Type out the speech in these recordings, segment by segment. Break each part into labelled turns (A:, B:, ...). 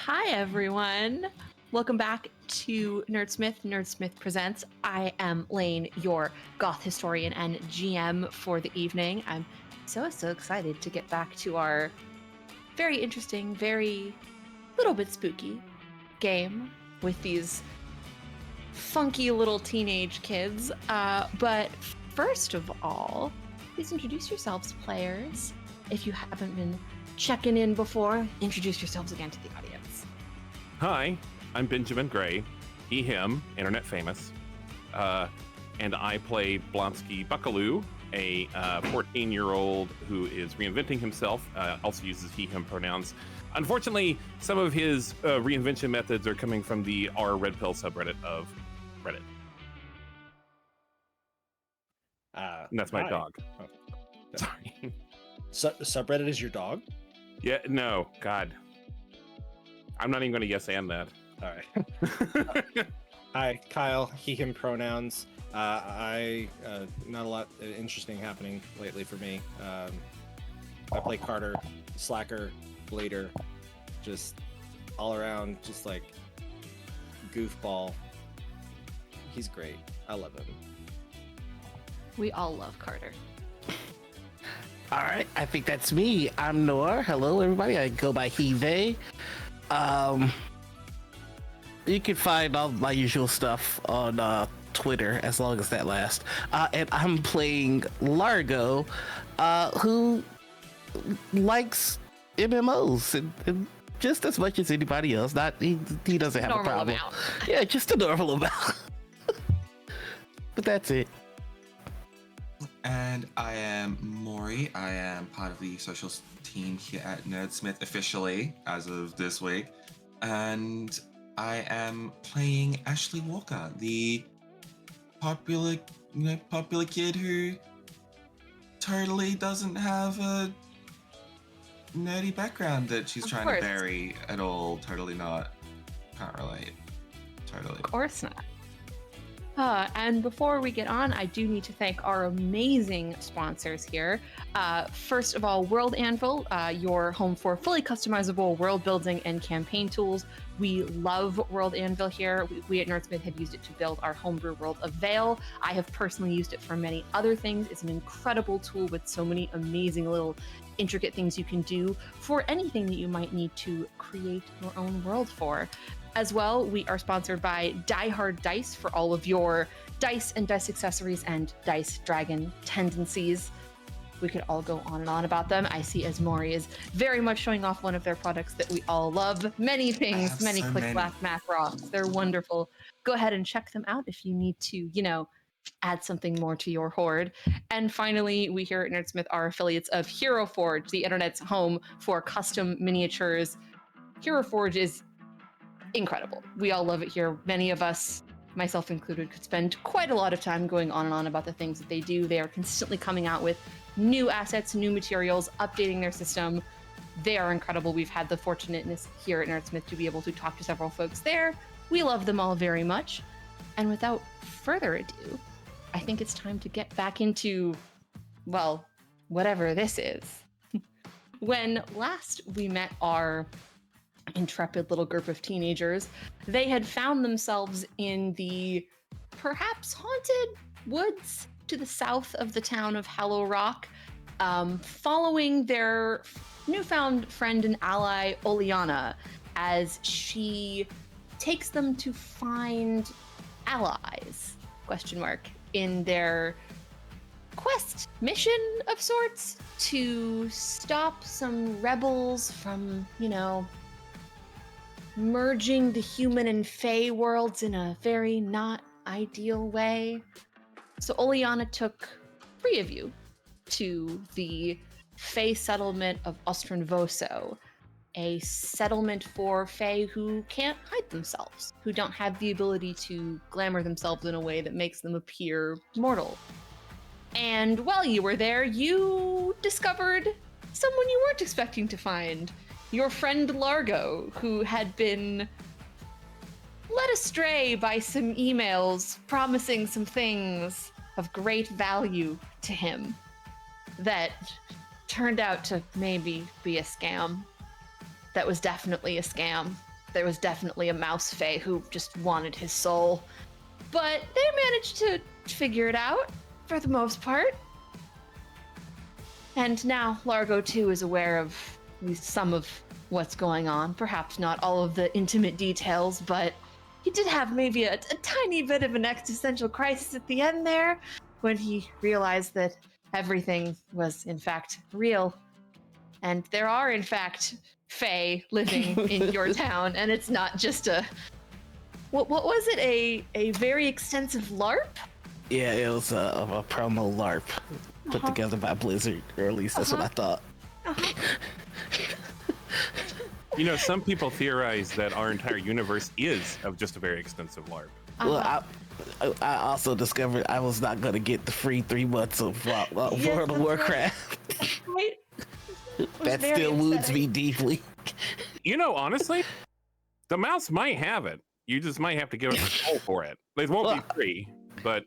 A: Hi, everyone. Welcome back to Nerdsmith Presents. I am Lane, your goth historian and GM for the evening. I'm so excited to get back to our very interesting, very little bit spooky game with these funky little teenage kids. But first of all, please introduce yourselves, players. If you haven't been checking in before, introduce yourselves again to the audience.
B: Hi, I'm Benjamin Gray, he, him, internet famous, and I play Blonsky Buckaloo, a 14-year-old who is reinventing himself, also uses he, him pronouns. Unfortunately, some of his reinvention methods are coming from the r Red Pill subreddit of Reddit. And that's my dog.
C: Oh.
B: Sorry.
C: Subreddit is your dog?
B: Yeah, no, God. I'm not even going to yes and that.
C: All right. Hi, Kyle, he, him pronouns. Not a lot interesting happening lately for me. I play Carter, slacker, blader, just all around, just like goofball. He's great. I love him.
A: We all love Carter.
D: All right, I think that's me. I'm Noir. Hello, everybody. I go by he, they. You can find all my usual stuff on Twitter, as long as that lasts. And I'm playing Largo, who likes MMOs and just as much as anybody else. He doesn't have a problem. Amount. Yeah, just a normal amount. But that's it.
E: And I am Maury. I am part of the social team here at Nerdsmith officially as of this week. And I am playing Ashley Walker, the popular kid who totally doesn't have a nerdy background that she's trying to bury at all. Totally not. Can't relate. Totally.
A: Of course not. And before we get on, I do need to thank our amazing sponsors here. First of all, World Anvil, your home for fully customizable world building and campaign tools. We love World Anvil here. We at Nerdsmith have used it to build our homebrew world of Vale. I have personally used it for many other things. It's an incredible tool with so many amazing little intricate things you can do for anything that you might need to create your own world for. As well, we are sponsored by Die Hard Dice for all of your dice and dice accessories and dice dragon tendencies. We could all go on and on about them. I see as Maury is very much showing off one of their products that we all love. Many things, many click, clack, math rocks. They're wonderful. Go ahead and check them out if you need to, add something more to your hoard. And finally, we here at Nerdsmith are affiliates of Hero Forge, the internet's home for custom miniatures. Hero Forge is incredible. We all love it here. Many of us, myself included, could spend quite a lot of time going on and on about the things that they do. They are consistently coming out with new assets, new materials, updating their system. They are incredible. We've had the fortunateness here at Nerdsmith to be able to talk to several folks there. We love them all very much. And without further ado, I think it's time to get back into, well, whatever this is. When last we met our intrepid little group of teenagers, they had found themselves in the perhaps haunted woods to the south of the town of Hallow Rock, following their newfound friend and ally, Oleana, as she takes them to find allies, in their quest mission of sorts to stop some rebels from, merging the human and fae worlds in a very not ideal way. So Oleana took 3 of you to the fae settlement of Onstranstvo, a settlement for fae who can't hide themselves, who don't have the ability to glamour themselves in a way that makes them appear mortal. And while you were there, you discovered someone you weren't expecting to find. Your friend Largo, who had been led astray by some emails promising some things of great value to him that turned out to maybe be a scam. That was definitely a scam. there was definitely a mouse fae who just wanted his soul. But they managed to figure it out, for the most part. And now Largo, too, is aware of at least some of what's going on. Perhaps not all of the intimate details, but he did have maybe a tiny bit of an existential crisis at the end there, when he realized that everything was, in fact, real. And there are, in fact, fae living in your town, and it's not just a... What was it? A very extensive LARP?
D: Yeah, it was a promo LARP put together by Blizzard, or at least that's what I thought.
B: You know, some people theorize that our entire universe is of just a very extensive LARP.
D: Well, I also discovered I was not going to get the free 3 months of World of Warcraft.
A: Right?
D: That still wounds me deeply.
B: You know, honestly, the mouse might have it. You just might have to give it a goal for it. It won't be free, but...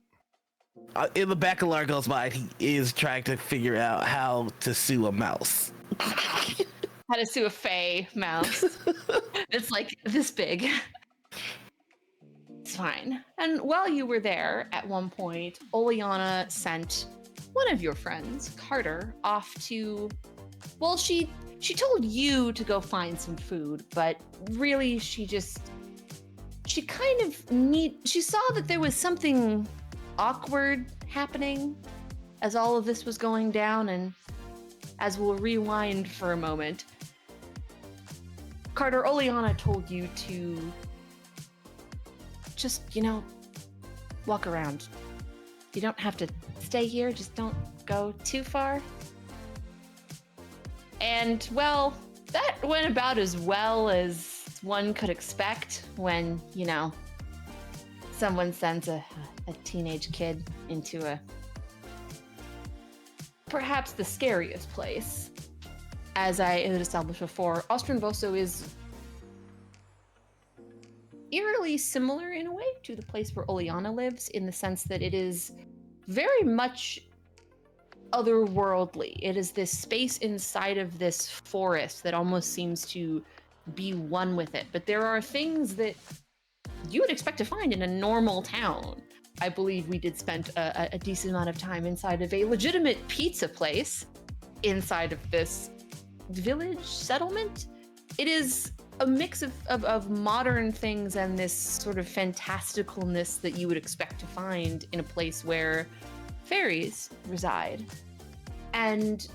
D: In the back of Largo's mind, he is trying to figure out how to sue a mouse.
A: How to sue a fae mouse. It's like this big. It's fine. And while you were there, at one point, Oleana sent one of your friends, Carter, off to... Well, she told you to go find some food, but really she kind of she saw that there was something awkward happening as all of this was going down, and as we'll rewind for a moment, Carter, Oleana told you to just, walk around. You don't have to stay here, just don't go too far. And, well, that went about as well as one could expect when, someone sends a teenage kid into perhaps the scariest place. As I had established before, Onstranstvo is eerily similar in a way to the place where Oleana lives, in the sense that it is very much otherworldly. It is this space inside of this forest that almost seems to be one with it. But there are things that you would expect to find in a normal town. I believe we did spend a decent amount of time inside of a legitimate pizza place inside of this village settlement. It is a mix of modern things and this sort of fantasticalness that you would expect to find in a place where fairies reside. And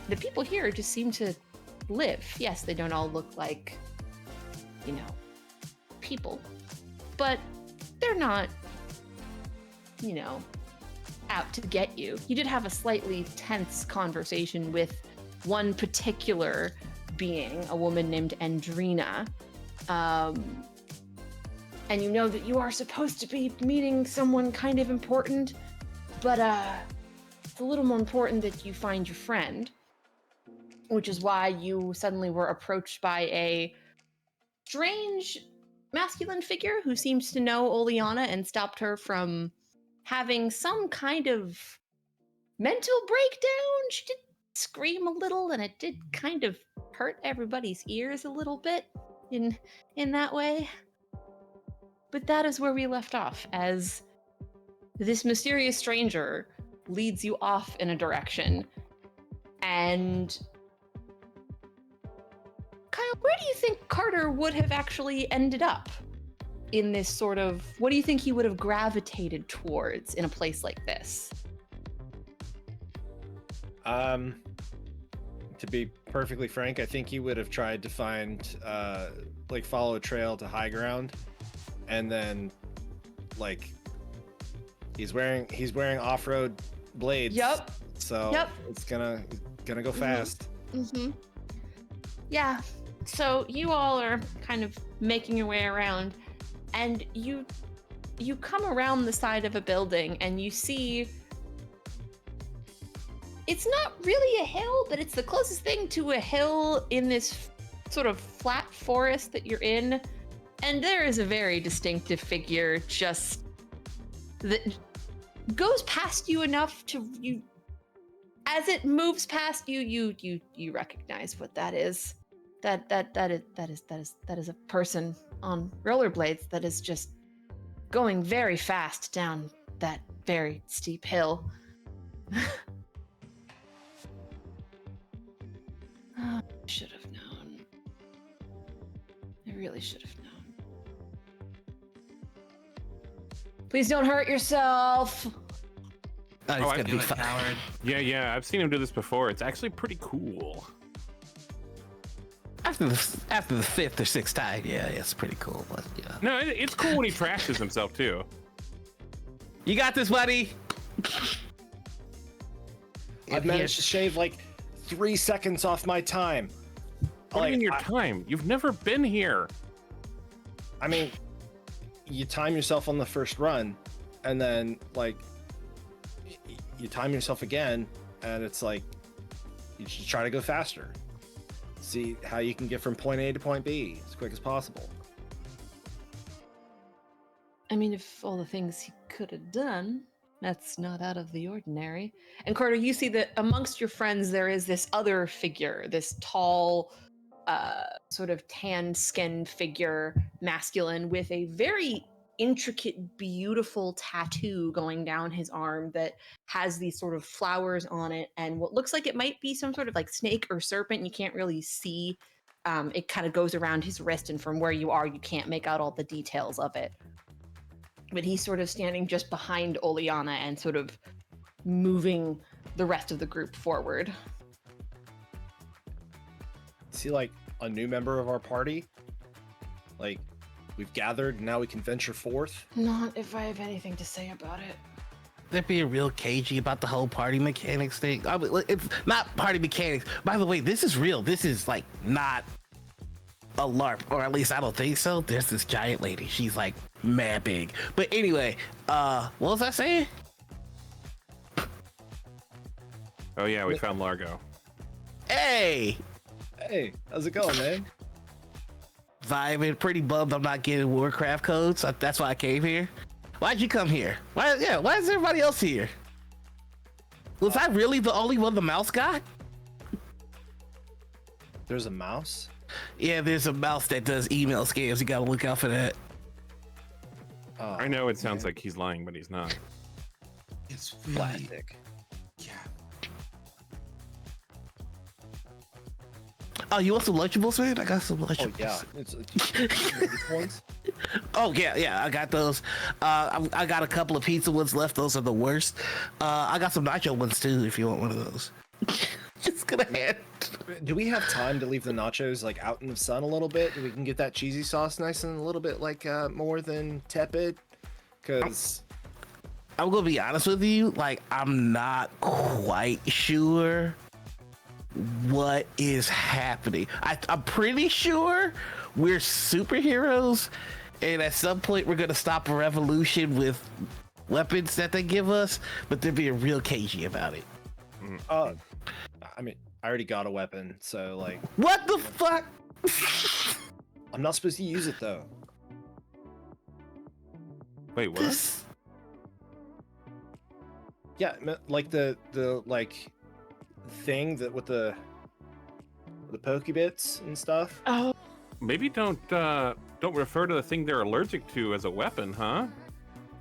A: the people here just seem to live. Yes, they don't all look like, people, but they're not, out to get you. You did have a slightly tense conversation with one particular being, a woman named Andrina. And you know that you are supposed to be meeting someone kind of important, but it's a little more important that you find your friend, which is why you suddenly were approached by a strange masculine figure who seems to know Oleana and stopped her from having some kind of mental breakdown. She did scream a little, and it did kind of hurt everybody's ears a little bit in that way. But that is where we left off, as this mysterious stranger leads you off in a direction. And Kyle, where do you think Carter would have actually ended up in this sort of, what do you think he would have gravitated towards in a place like this?
C: To be perfectly frank, I think he would have tried to find, follow a trail to high ground, and then, he's wearing off-road blades.
A: Yep.
C: So it's gonna go fast.
A: Mm-hmm. Yeah. So you all are kind of making your way around, and you come around the side of a building, and you see it's not really a hill, but it's the closest thing to a hill in this sort of flat forest that you're in. And there is a very distinctive figure just that goes past you enough to as it moves past you, you recognize what that is. That is a person on rollerblades that is just going very fast down that very steep hill. I should have known. I really should have known. Please don't hurt yourself.
D: Oh, it's
B: I
D: gonna
E: Do
D: be
E: it,
D: fun.
E: coward.
B: Yeah, I've seen him do this before. It's actually pretty cool.
D: After the fifth or sixth time, yeah, it's pretty cool. But yeah,
B: No, it's cool when he trashes himself too.
D: you got this, buddy.
C: I've managed to shave like 3 seconds off my time.
B: What do you mean your time? You've never been here.
C: I mean, you time yourself on the first run, and then like you time yourself again, and it's like you should try to go faster. See how you can get from point A to point B as quick as possible.
A: I mean, if all the things he could have done, that's not out of the ordinary. And Carter, you see that amongst your friends there is this other figure, this tall, sort of tan-skinned figure, masculine, with a very intricate, beautiful tattoo going down his arm that has these sort of flowers on it, and what looks like it might be some sort of like snake or serpent. You can't really see. It kind of goes around his wrist, and from where you are, you can't make out all the details of it. But he's sort of standing just behind Oleana and sort of moving the rest of the group forward.
C: Is he like a new member of our party? Like, we've gathered, now we can venture forth?
A: Not if I have anything to say about it.
D: They're being real cagey about the whole party mechanics thing. I mean, it's not party mechanics. By the way, this is real. This is like not a LARP, or at least I don't think so. There's this giant lady. She's like mad big. But anyway, what was I saying?
B: Oh yeah, we found Largo.
D: Hey!
C: Hey, how's it going, man?
D: Vibing, pretty bummed I'm not getting Warcraft codes. That's why I came here. Why'd you come here? Why is everybody else here? Was I really the only one the mouse got?
C: There's a mouse?
D: Yeah, there's a mouse that does email scams. You gotta look out for that.
C: Oh,
B: I know it sounds like he's lying, but he's not.
E: It's really,
C: plastic.
E: yeah.
D: Oh, you want some Lunchables, man? I got some
C: Oh
D: Lunchables.
C: yeah, it's ones.
D: Oh yeah, I got those. I got a couple of pizza ones left. Those are the worst. I got some nacho ones too, if you want one of those. Just gonna hand.
C: Do we have time to leave the nachos like out in the sun a little bit? We can get that cheesy sauce nice and a little bit like more than tepid. Cause
D: I'm gonna be honest with you. Like, I'm not quite sure what is happening. I'm pretty sure we're superheroes, and at some point we're gonna stop a revolution with weapons that they give us. But they're being real cagey about it.
C: I mean, I already got a weapon, so like,
D: What the fuck?
C: I'm not supposed to use it though.
B: Wait, what?
D: This.
C: Yeah, like the like thing that with the Pokebits and stuff.
A: Oh,
B: Maybe don't refer to the thing they're allergic to as a weapon, huh?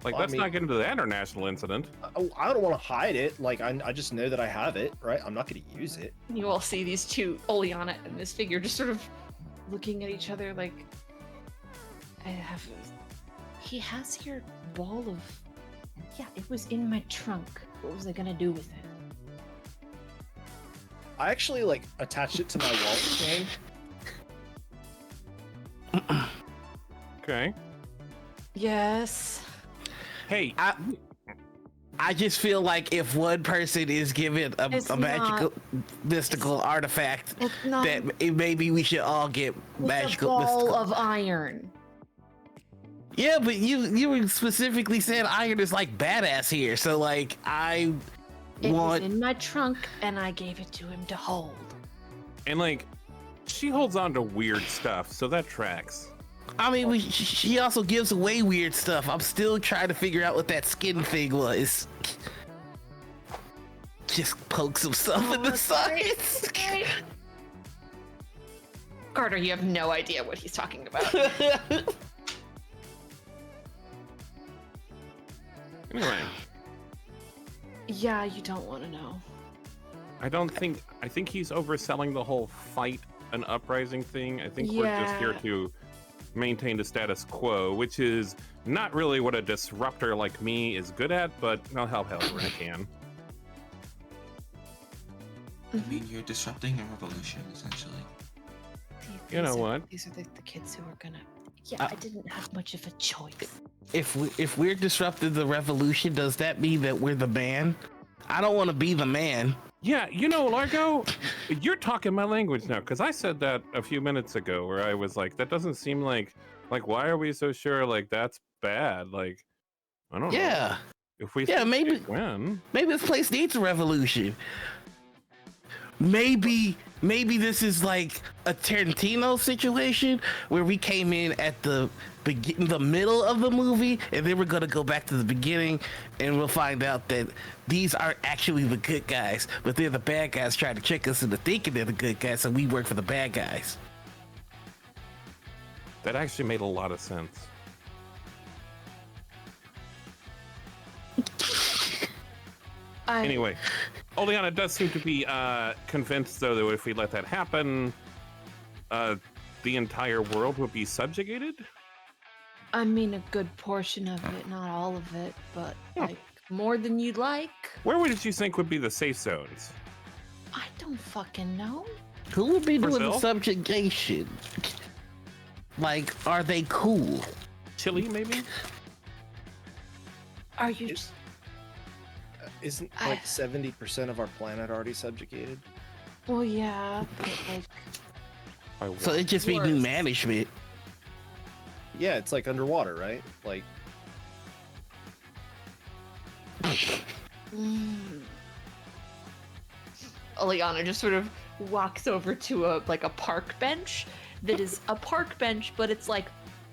B: Like,
C: Well, I
B: let's
C: mean-
B: not get into that international incident.
C: I don't want to hide it. Like I just know that I have it, right? I'm not going to use it.
A: you all see these two, Oleana and this figure, just sort of looking at each other like, he has your ball of, yeah, it was in my trunk. What was I gonna do with it?
C: I actually like attached it to my wallet chain.
B: Okay.
A: Yes.
B: Hey,
D: I just feel like if one person is given
A: It's
D: a magical, mystical artifact,
A: It's not
D: that maybe we should all get
A: with
D: magical,
A: a ball
D: mystical.
A: of iron.
D: Yeah, but you were specifically saying iron is like badass here, so like I
A: It
D: want.
A: was in my trunk, and I gave it to him to hold.
B: and like, she holds on to weird stuff, so that tracks.
D: I mean, she also gives away weird stuff. I'm still trying to figure out what that skin thing was. Just poke some stuff in the sides.
A: Carter, you have no idea what he's talking about.
B: Anyway,
A: Yeah, you don't want to know.
B: I think he's overselling the whole fight and uprising thing. I think we're just here
A: Yeah.
B: to maintain the status quo, which is not really what a disruptor like me is good at, but I'll help however I can.
E: I mean, you're disrupting a revolution, essentially.
B: You know what?
A: These are the kids who are gonna. Yeah, I didn't have much of a choice.
D: If we're disrupting the revolution, does that mean that we're the man? I don't want to be the man.
B: Yeah, you know, Largo, you're talking my language now, because I said that a few minutes ago, where I was like, that doesn't seem like why are we so sure? Like, that's bad. Like, I don't know.
D: Yeah,
B: If we
D: Yeah, maybe-
B: win.
D: maybe this place needs a revolution. Maybe this is like a Tarantino situation where we came in at the middle of the movie, and then we're gonna go back to the beginning, and we'll find out that these aren't actually the good guys, but they're the bad guys trying to trick us into thinking they're the good guys, so we work for the bad guys.
B: That actually made a lot of sense. Anyway, Oleana does seem to be convinced, though, that if we let that happen, the entire world would be subjugated.
A: I mean, a good portion of it, not all of it, but like more than you'd like.
B: Where did you think would be the safe zones?
A: I don't fucking know.
D: Who would be doing the
B: Brazil?
D: subjugation? Like, are they cool?
B: Chile, maybe?
A: Are you? Just...
C: Isn't like 70% of our planet already subjugated?
A: Well, yeah, but like,
B: By what?
D: So it just be new
A: Worse.
D: management.
C: Yeah, it's like underwater, right? Like,
A: Oleana just sort of walks over to a park bench that is a park bench, but it's like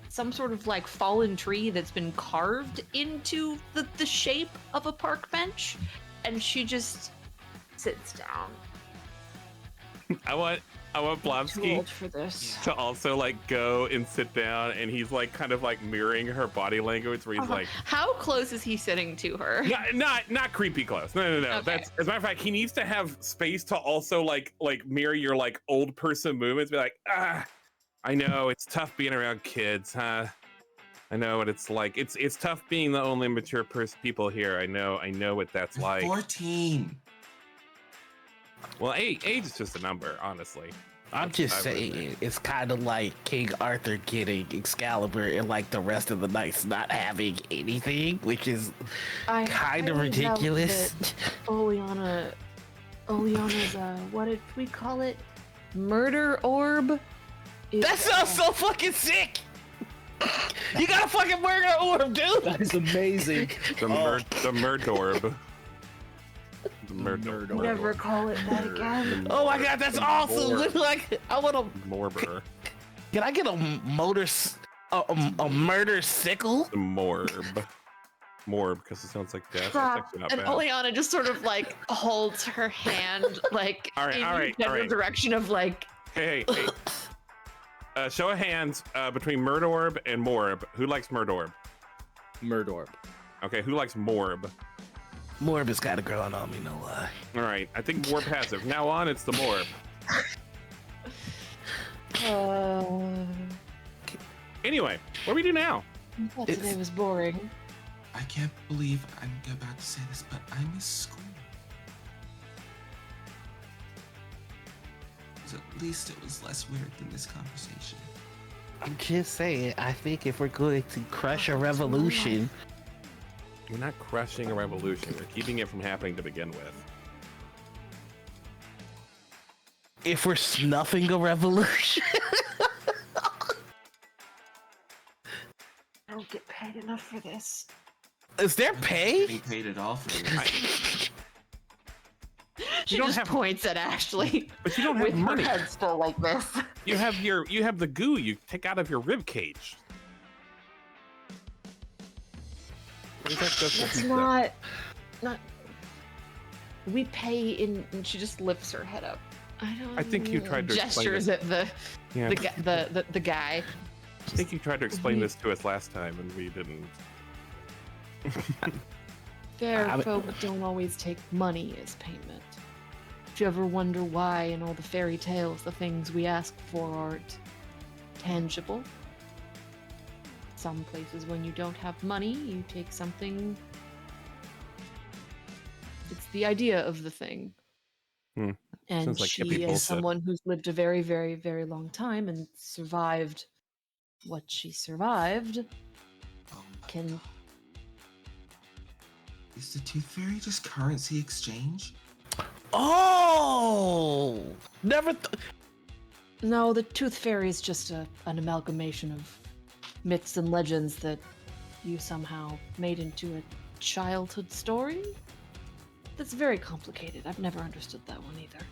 A: some sort of like fallen tree that's been carved into the shape of a park bench, and she just sits down.
B: I want
A: Too
B: Blonsky
A: old for this.
B: to also like go and sit down, and he's like kind of like mirroring her body language, where he's like,
A: How close is he sitting to her?
B: not creepy close. No.
A: Okay.
B: That's, as a matter of fact, he needs to have space to also like mirror your like old person movements. Be like, I know it's tough being around kids, huh? I know what it's like. It's tough being the only mature people here. I know what that's
E: You're
B: like.
E: 14.
B: Well, age is just a number, honestly.
D: I'm
B: That's
D: just
B: what I would
D: saying, it's kind of like King Arthur getting Excalibur and like the rest of the knights not having anything, which is
A: I
D: kind of
A: highly doubt
D: ridiculous.
A: that Oleana's what did we call it? Murder orb. is-
D: That sounds so fucking sick. You got a fucking murder orb, dude.
C: that is amazing.
B: The Murdorb. The Murdorb.
A: Never call it that again.
D: Oh my god, that's awesome.
B: Morb.
D: Like, I want to.
B: Morber.
D: Can I get a murder sickle?
B: The Morb. Morb, because it sounds like death. That's
A: Stop.
B: actually not
A: And
B: bad.
A: Oleana just sort of like holds her hand like
B: All right,
A: in
B: all right,
A: the
B: all right.
A: direction of like
B: Hey. Show of hands between Murdorb and Morb. Who likes Murdorb?
C: Murdorb.
B: Okay, who likes Morb?
D: Morb has got a growing on me, no lie.
B: All right, I think Morb has it. From now on, it's the Morb. Anyway, what do we do now?
A: what today was boring.
E: I can't believe I'm about to say this, but I miss school. 'Cause at least it was less weird than this conversation.
D: I'm just saying, I think if we're going to crush a revolution,
B: We're not crushing a revolution. We're keeping it from happening to begin with.
D: if we're snuffing a revolution,
A: I don't get paid enough for this.
D: is there pay?
E: Getting paid at all for this.
A: She
B: don't
A: just
B: have-
A: points at Ashley
B: But you don't have
A: with
B: money.
A: her head still like this.
B: You have the goo you take out of your rib cage. What is that supposed to
A: It's
B: be?
A: not. We pay in. And she just lifts her head up. I don't.
B: I think you tried to explain
A: gestures
B: it.
A: at the
B: Yeah.
A: The guy.
B: I think you tried to explain this to us last time, and we didn't.
A: Fair folk don't always take money as payment. Do you ever wonder why in all the fairy tales the things we ask for aren't tangible? Some places when you don't have money, you take something. It's the idea of the thing.
B: Hmm.
A: And
B: Sounds like
A: she
B: hippie
A: is
B: bullshit.
A: someone who's lived a very, very, very long time and survived what she survived.
E: Oh my
A: Can
E: God. Is the Tooth Fairy just currency exchange?
D: Oh, never.
A: No, the Tooth Fairy is just an amalgamation of myths and legends that you somehow made into a childhood story? That's very complicated. I've never understood that one either.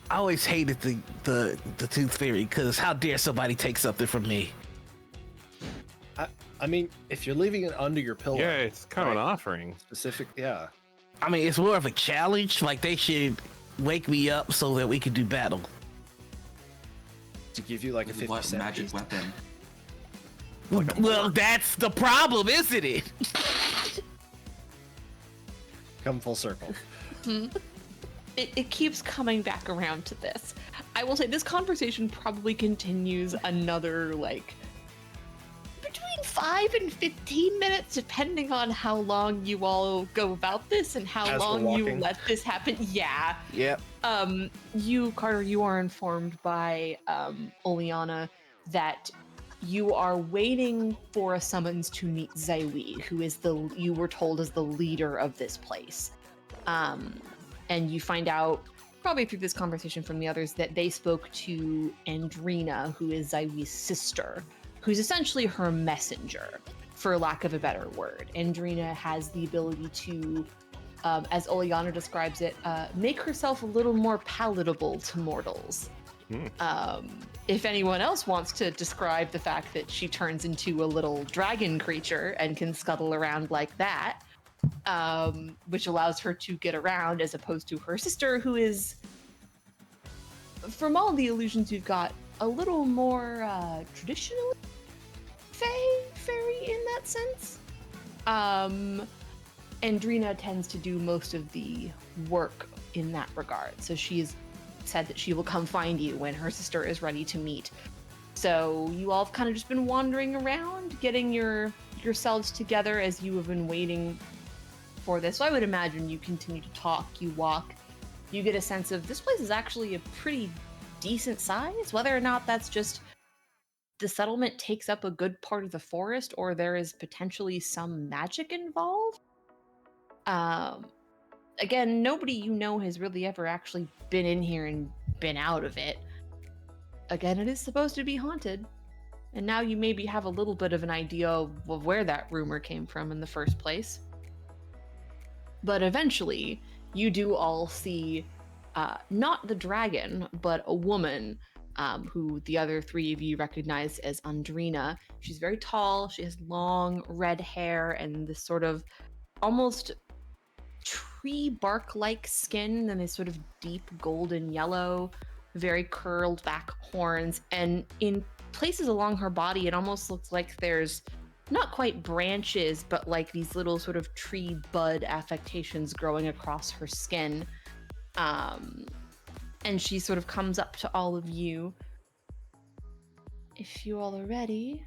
D: I always hated the Tooth Fairy because how dare somebody take something from me?
C: I mean, if you're leaving it under your pillow,
B: Yeah, it's kind of an offering.
C: specific. Yeah.
D: I mean, it's more of a challenge. Like they should wake me up so that we can do battle.
C: To give you like a 50
E: What
C: cent
E: magic
C: piece.
E: weapon?
D: Well, that's the problem, isn't it?
C: Come full circle.
A: It keeps coming back around to this. I will say this conversation probably continues another, like, between 5 and 15 minutes, depending on how long you all go about this and how
C: As we're
A: long you
C: walking.
A: let this happen. Yeah.
D: Yep.
A: You, Carter, you are informed by Oleana that you are waiting for a summons to meet Zaiwi, who is you were told is the leader of this place. And you find out, probably through this conversation from the others, that they spoke to Andrina, who is Zaiwi's sister, who's essentially her messenger, for lack of a better word. Andrina has the ability to, as Oleana describes it, make herself a little more palatable to mortals. If anyone else wants to describe the fact that she turns into a little dragon creature and can scuttle around like that, which allows her to get around, as opposed to her sister, who is, from all the illusions you've got, a little more traditionally fairy in that sense. Andrina tends to do most of the work in that regard, so she's said that she will come find you when her sister is ready to meet. So you all have kind of just been wandering around, getting yourselves together as you have been waiting for this. So I would imagine you continue to talk, you walk, you get a sense of this place is actually a pretty decent size, whether or not that's just the settlement takes up a good part of the forest or there is potentially some magic involved. Again, nobody you know has really ever actually been in here and been out of it. Again, it is supposed to be haunted. And now you maybe have a little bit of an idea of where that rumor came from in the first place. But eventually, you do all see not the dragon, but a woman who the other three of you recognize as Andrina. She's very tall, she has long red hair and this sort of almost tree bark-like skin and this sort of deep golden yellow, very curled back horns, and in places along her body it almost looks like there's not quite branches, but like these little sort of tree bud affectations growing across her skin. And she sort of comes up to all of you. If you all are ready,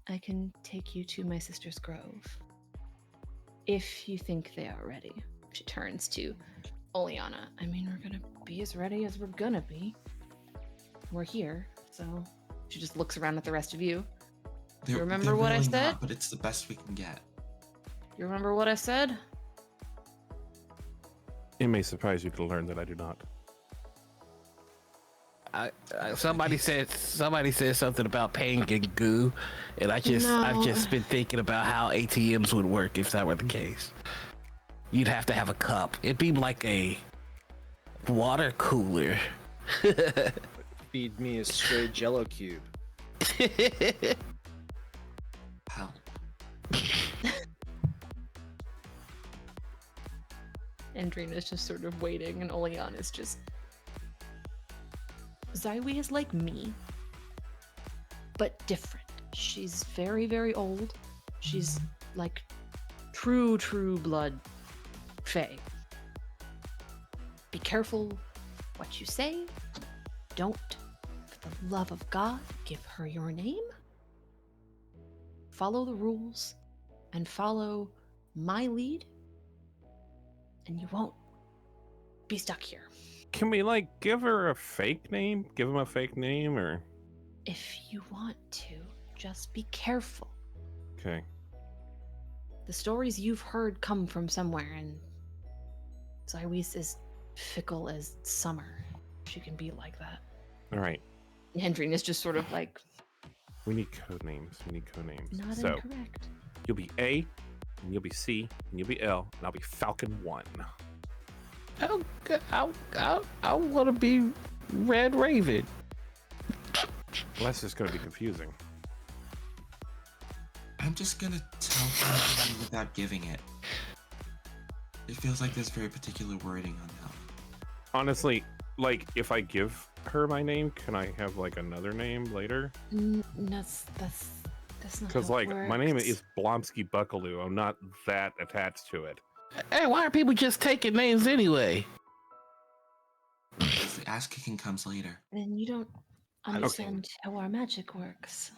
A: I can take you to my sister's grove. If you think they are ready. She turns to Oleana. I mean, we're gonna be as ready as we're gonna be. We're here, so she just looks around at the rest of you. You remember what I
E: really
A: said?
E: not, but it's the best we can get.
A: You remember what I said?
B: It may surprise you to learn that I do not.
D: Somebody said something about paying in goo, and I've just been thinking about how ATMs would work if that were the case. You'd have to have a cup. It'd be like a water cooler.
C: Feed me a stray Jello cube.
E: Hell.
A: Andrina's just sort of waiting, and Oleana's just... Zaiwi is like me. but different. She's very, very old. She's like true blood fae. Be careful what you say. Don't, for the love of God, give her your name. Follow the rules and follow my lead, and you won't be stuck here.
B: Can we like give her a fake name? Give him a fake name, or?
A: If you want to, just be careful.
B: Okay.
A: The stories you've heard come from somewhere, and Zywis is fickle as summer. She can be like that.
B: All right.
A: Hendrine is just sort of like,
B: We need code names.
A: not
B: So
A: incorrect.
B: you'll be A, and you'll be C, and you'll be L, and I'll be Falcon 1.
D: I want to be Red Raven.
B: Well, that's just going to be confusing.
E: I'm just gonna tell her without giving it. It feels like there's very particular wording on that one.
B: Honestly, like, if I give her my name, can I have like another name later?
A: That's not
B: Because
A: how it
B: like my name
A: works.
B: is Blonsky Buckaloo. I'm not that attached to it.
D: Hey, why are people just taking names anyway?
E: The ass kicking comes later.
A: Then you don't understand how our magic works.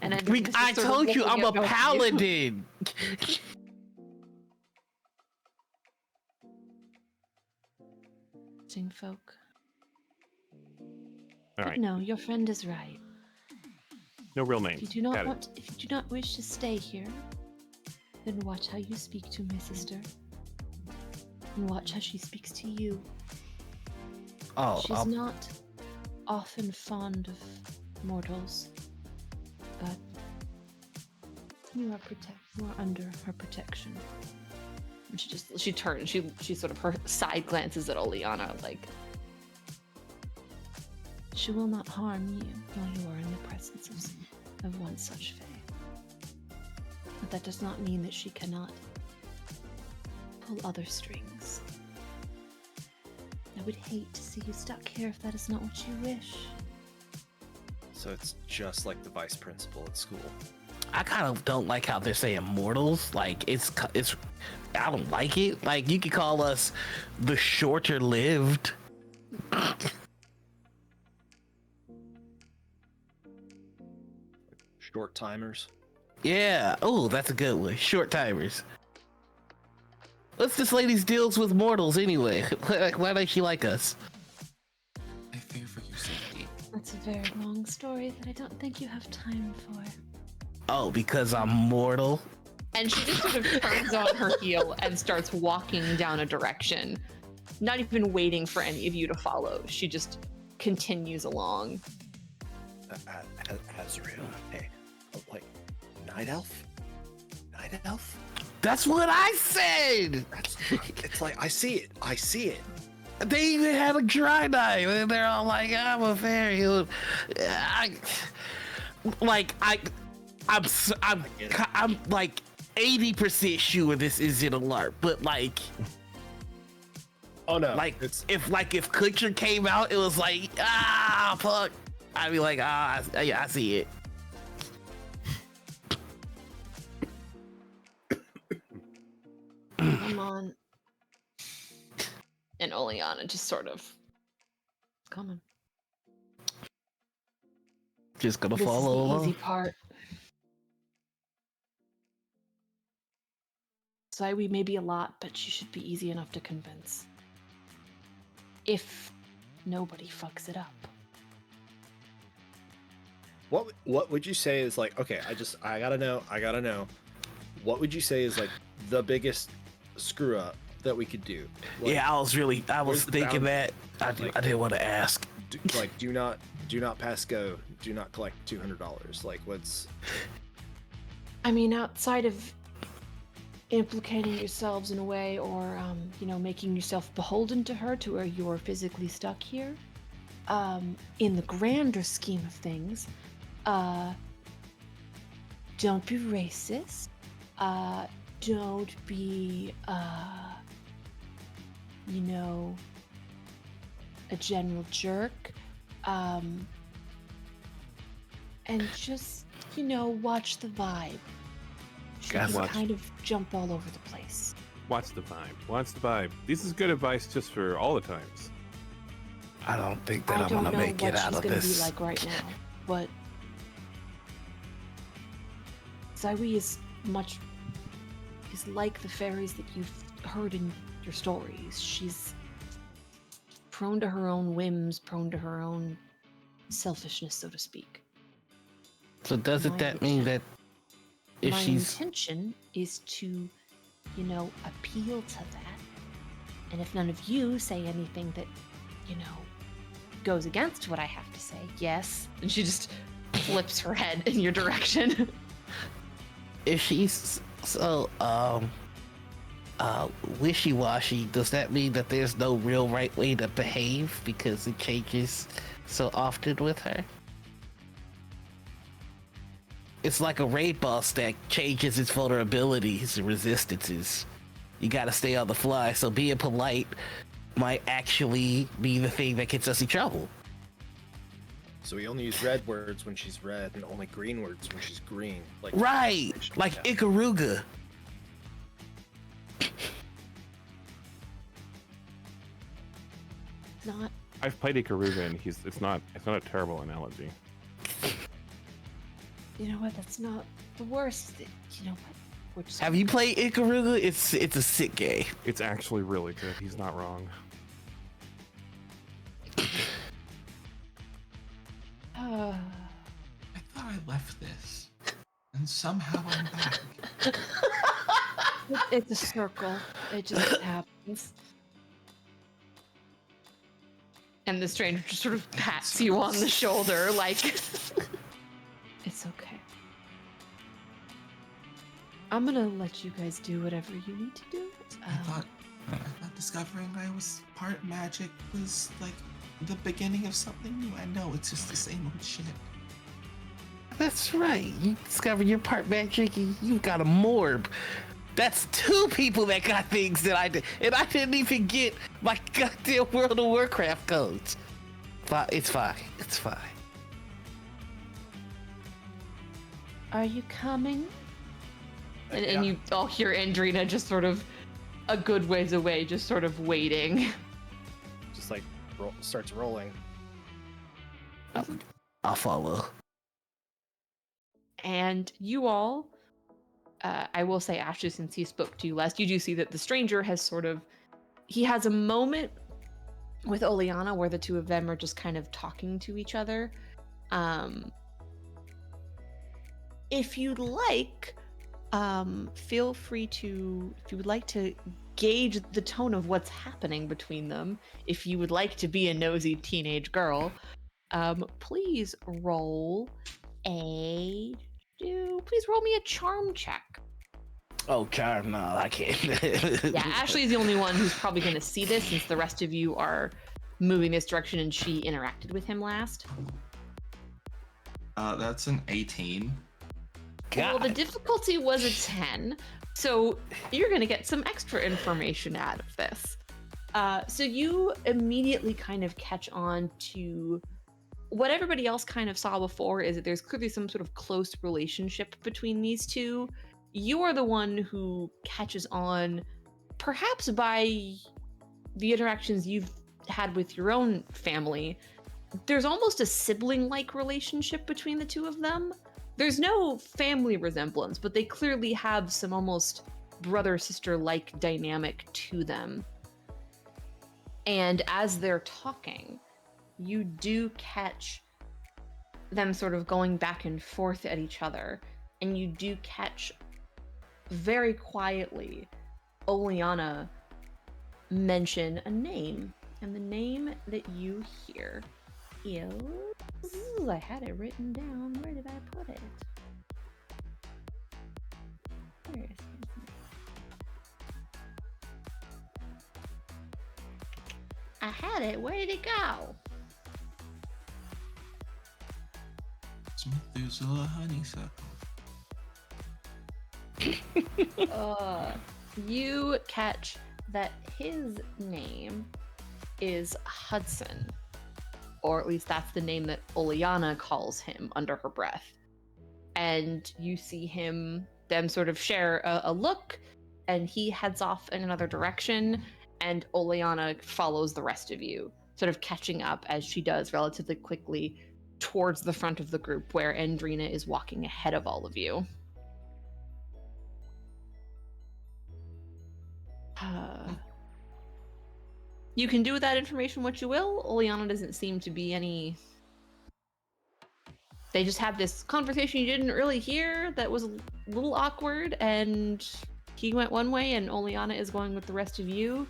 A: And
D: I told you I'm a paladin.
A: Folk.
B: All
A: But
B: right.
A: no, your friend is right.
B: No real
A: If you
B: names.
A: do not
B: Got it.
A: want, if you do not wish to stay here, then watch how you speak to my sister, and watch how she speaks to you.
D: Oh,
A: She's not often fond of mortals, but you are under her protection. And she turns. She sort of, her side glances at Oleana like, she will not harm you while you are in the presence of one such fae. But that does not mean that she cannot pull other strings. I would hate to see you stuck here if that is not what you wish.
C: So it's just like the vice principal at school.
D: I kind of don't like how they're saying mortals. Like it's. I don't like it. Like you could call us the shorter lived.
C: Short timers.
D: Yeah. Oh, that's a good one. Short timers. What's this lady's deals with mortals anyway? Why does she like us?
E: I fear for your safety.
A: That's a very long story that I don't think you have time for.
D: Oh, because I'm mortal.
A: And she just sort of turns on her heel and starts walking down a direction, not even waiting for any of you to follow. She just continues along.
C: Azrael. Hey, like, night elf? Night elf?
D: That's what I said.
C: It's like, I see it.
D: They even had a dry knife, and they're all like, "I'm a fairy." I'm like 80% sure this isn't a LARP, but like,
C: Oh no.
D: like
C: it's
D: if Kutcher came out, it was like, fuck. I'd be like, yeah, I see it.
A: Come on. And Oleana just sort of, come on.
D: Just gonna
A: This is
D: follow
A: the
D: along.
A: easy part. Zywee may be a lot, but she should be easy enough to convince. If nobody fucks it up.
C: what would you say is like, okay, I gotta know. What would you say is like the biggest screw up that we could do? Like,
D: Yeah, I was
C: where's the
D: thinking
C: bound-
D: that.
C: like-
D: I didn't want to ask.
C: do not pass go. Do not collect $200. Like, what's
A: I mean, outside of implicating yourselves in a way or, making yourself beholden to her to where you're physically stuck here, in the grander scheme of things, don't be racist. Don't be, a general jerk. and just, watch the vibe. She
D: Gotta
A: can
B: watch.
A: kind of jump all over the place.
B: Watch the vibe. Watch the vibe. This is good advice just for all the times.
D: I don't think that
A: I
D: I'm
A: don't
D: gonna
A: know
D: make
A: what
D: it out
A: she's
D: of
A: gonna
D: this.
A: be like right now, but Zyri is like the fairies that you've heard in your stories. She's prone to her own whims, prone to her own selfishness, so to speak.
D: So doesn't that mean that if
A: My
D: she's
A: intention is to, appeal to that. And if none of you say anything that, goes against what I have to say, yes. And she just flips her head in your direction.
D: if she's so wishy-washy, does that mean that there's no real right way to behave because it changes so often with her? It's like a raid boss that changes its vulnerabilities and resistances. You gotta stay on the fly, so being polite might actually be the thing that gets us in trouble.
C: So we only use red words when she's red, and only green words when she's green.
D: Right, like
C: Yeah.
D: Ikaruga.
A: Not
B: I've played Ikaruga, and it's not a terrible analogy.
A: You know what? That's not the worst. You know what? We're just
D: Have you played Ikaruga? It's a sick game.
B: It's actually really good. He's not wrong.
E: I thought I left this, and somehow I'm back.
A: It's a circle. It just happens. And the stranger just sort of pats you on the shoulder, like, it's okay. I'm gonna let you guys do whatever you need to do.
E: I thought discovering I was part magic was like the beginning of something new. I know it's just the same old shit.
D: That's right. You discovered your part magic and you've got a morb. That's two people that got things that I did. And I didn't even get my goddamn World of Warcraft codes. But it's fine. It's fine.
A: Are you coming? And
C: Yeah.
A: you all hear Andrina just sort of a good ways away, just sort of waiting.
C: Just like starts rolling.
D: I'll follow.
A: And you all, I will say, Ashley, since he spoke to you last, you do see that the stranger has he has a moment with Oleana where the two of them are just kind of talking to each other. If you'd like, feel free to, if you would like to gauge the tone of what's happening between them, if you would like to be a nosy teenage girl, please roll me a charm check.
D: Oh, charm. No, I can't.
A: Yeah, Ashley's the only one who's probably going to see this since the rest of you are moving this direction and she interacted with him last.
E: That's an 18.
A: Well, the
D: God.
A: difficulty was a 10, so you're going to get some extra information out of this. So you immediately kind of catch on to what everybody else kind of saw before, is that there's clearly some sort of close relationship between these two. You are the one who catches on, perhaps by the interactions you've had with your own family. There's almost a sibling-like relationship between the two of them. There's no family resemblance, but they clearly have some almost brother-sister-like dynamic to them. And as they're talking, you do catch them sort of going back and forth at each other, and you do catch very quietly Oleana mention a name, and the name that you hear is... I had it written down. Where did I put it? Where is his name? I had it. Where did it go?
E: Methuselah honeysuckle.
A: You catch that his name is Hudson. or at least that's the name that Oleana calls him under her breath. And you see them sort of share a look, and he heads off in another direction, and Oleana follows the rest of you, sort of catching up as she does relatively quickly towards the front of the group where Andrina is walking ahead of all of you. You can do with that information what you will. Oleana doesn't seem to be any... They just had this conversation you didn't really hear that was a little awkward, and he went one way and Oleana is going with the rest of you.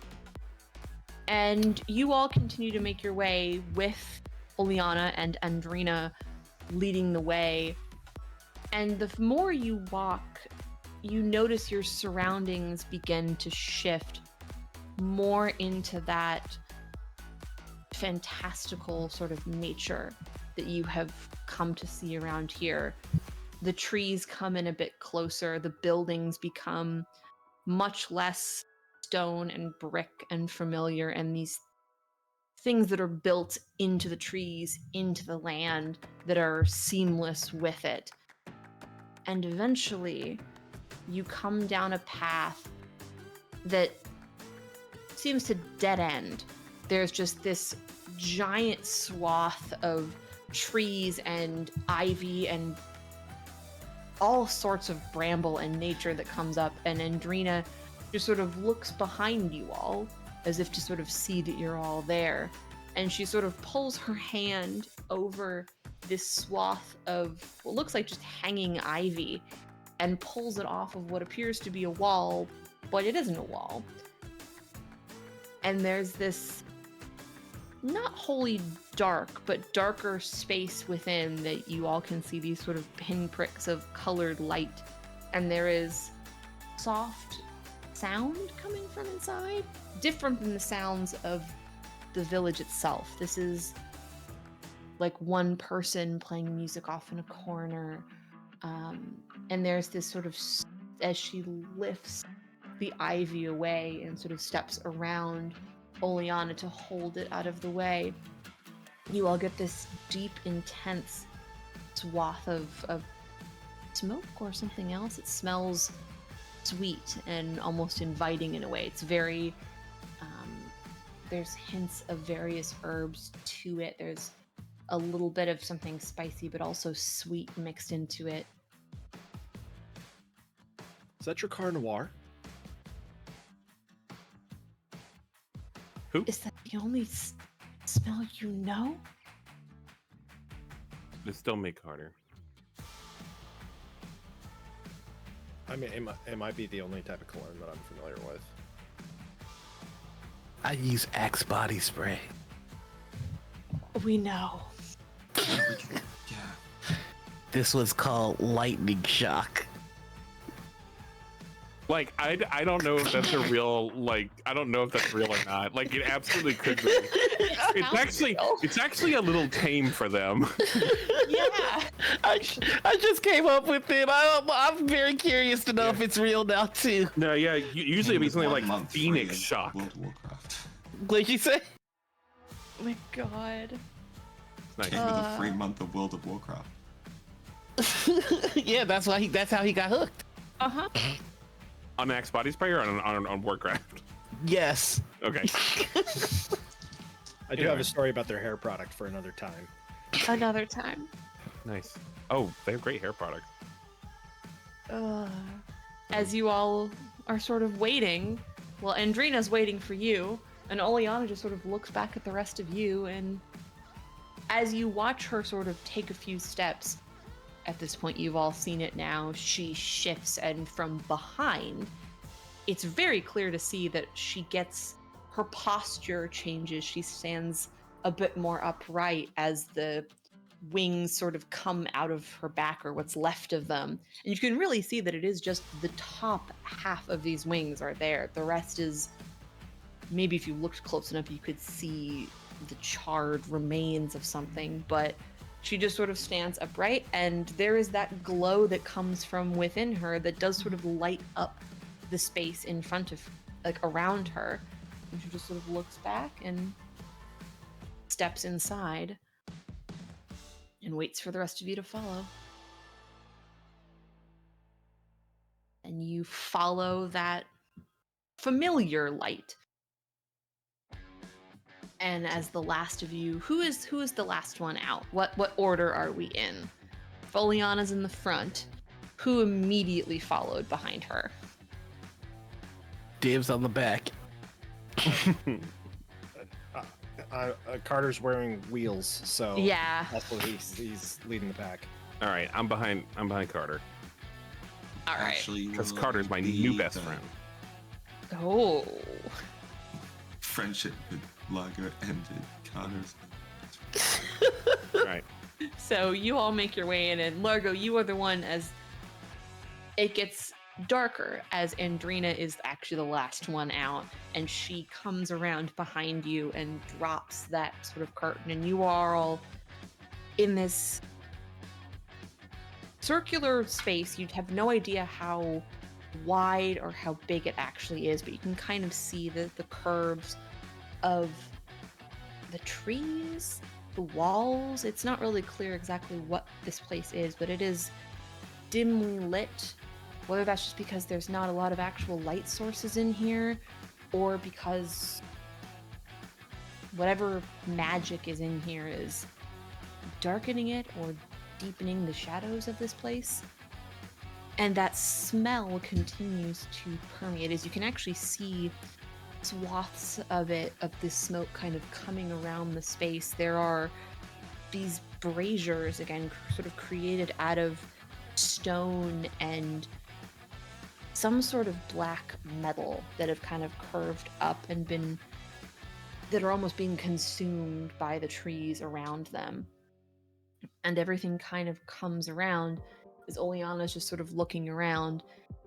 A: And you all continue to make your way with Oleana and Andrina leading the way. And the more you walk, you notice your surroundings begin to shift more into that fantastical sort of nature that you have come to see around here. The trees come in a bit closer, the buildings become much less stone and brick and familiar, and these things that are built into the trees, into the land, that are seamless with it. And eventually, you come down a path that seems to dead end. There's just this giant swath of trees and ivy and all sorts of bramble and nature that comes up, and Andrina just sort of looks behind you all as if to sort of see that you're all there, and she sort of pulls her hand over this swath of what looks like just hanging ivy and pulls it off of what appears to be a wall, but it isn't a wall. And there's this not wholly dark, but darker space within that you all can see these sort of pinpricks of colored light. And there is soft sound coming from inside, different than the sounds of the village itself. This is like one person playing music off in a corner. And there's this sort of, as she lifts the ivy away and sort of steps around Oleana to hold it out of the way, you all get this deep, intense swath of smoke or something else. It smells sweet and almost inviting in a way. It's very, there's hints of various herbs to it. There's a little bit of something spicy, but also sweet mixed into it.
C: Is that your Car Noir?
B: Who?
A: Is that the only smell you know?
B: It's still me, Carter.
C: I mean, it might be the only type of cologne that I'm familiar with.
D: I use Axe body spray.
A: We know.
E: Yeah.
D: This was called lightning shock.
B: Like, I don't know if that's a real, like, I don't know if that's real or not. Like, it absolutely could be. It's actually a little tame for them.
A: Yeah.
D: I just came up with it. I'm very curious to know if it's real now too.
B: No, yeah, usually it'd be something like
E: 1 month
B: Phoenix
E: free
B: Shock.
E: World of Warcraft.
D: What'd you say?
A: Oh my god.
B: It's nice.
E: Came with a free month of World of Warcraft.
D: Yeah, that's how he got hooked.
A: Uh-huh.
B: On Axe Body Spray or on Warcraft?
D: Yes.
B: Okay.
C: I do have a story about their hair product for another time.
A: Another time.
B: Nice. Oh, they have great hair products.
A: As you all are sort of waiting, well, Andrina's waiting for you, and Oleana just sort of looks back at the rest of you, and as you watch her sort of take a few steps, at this point you've all seen it now, she shifts, and from behind, it's very clear to see that she gets, her posture changes. She stands a bit more upright as the wings sort of come out of her back, or what's left of them. And you can really see that it is just the top half of these wings are there. The rest is, maybe if you looked close enough, you could see the charred remains of something, but she just sort of stands upright, and there is that glow that comes from within her that does sort of light up the space in front of, like, around her. And she just sort of looks back and steps inside and waits for the rest of you to follow. And you follow that familiar light. And as the last of you, who is the last one out? What order are we in? Foliana's in the front. Who immediately followed behind her?
D: Dibs on the back.
C: Carter's wearing wheels, so
A: Yeah.
C: that's what he's leading the pack.
B: All right, I'm behind Carter
A: All right.
E: Actually,
B: because
E: will
B: Carter's my
E: be
B: new best
E: the
B: friend.
A: Oh.
E: Friendship with Lager ended. Connor's.
B: Right.
A: So you all make your way in, and Largo, you are the one as it gets darker as Andrina is actually the last one out, and she comes around behind you and drops that sort of curtain, and you are all in this circular space. You'd have no idea how wide or how big it actually is, but you can kind of see the curves of the trees, the walls. It's not really clear exactly what this place is, but it is dimly lit. Whether that's just because there's not a lot of actual light sources in here, or because whatever magic is in here is darkening it or deepening the shadows of this place. And that smell continues to permeate as you can actually see swaths of this smoke kind of coming around the space. There are these braziers, again, sort of created out of stone and some sort of black metal that have kind of curved up and that are almost being consumed by the trees around them. And everything kind of comes around as Oleana's just sort of looking around,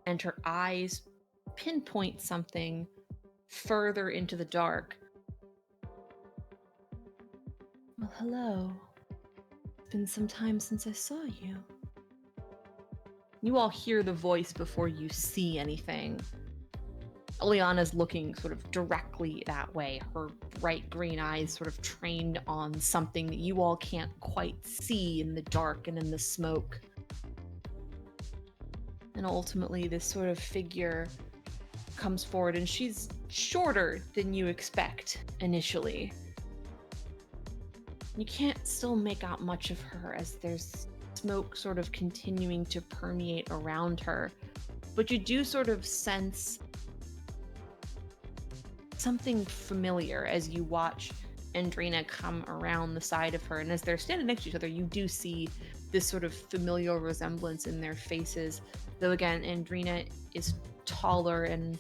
A: and her eyes pinpoint something further into the dark. Well, hello. It's been some time since I saw you. You all hear the voice before you see anything. Oleana's looking sort of directly that way, her bright green eyes sort of trained on something that you all can't quite see in the dark and in the smoke. And ultimately, this sort of figure comes forward, and she's shorter than you expect initially. You can't still make out much of her as there's smoke sort of continuing to permeate around her, but you do sort of sense something familiar as you watch Andrina come around the side of her, and as they're standing next to each other, you do see this sort of familial resemblance in their faces, though again, Andrina is taller and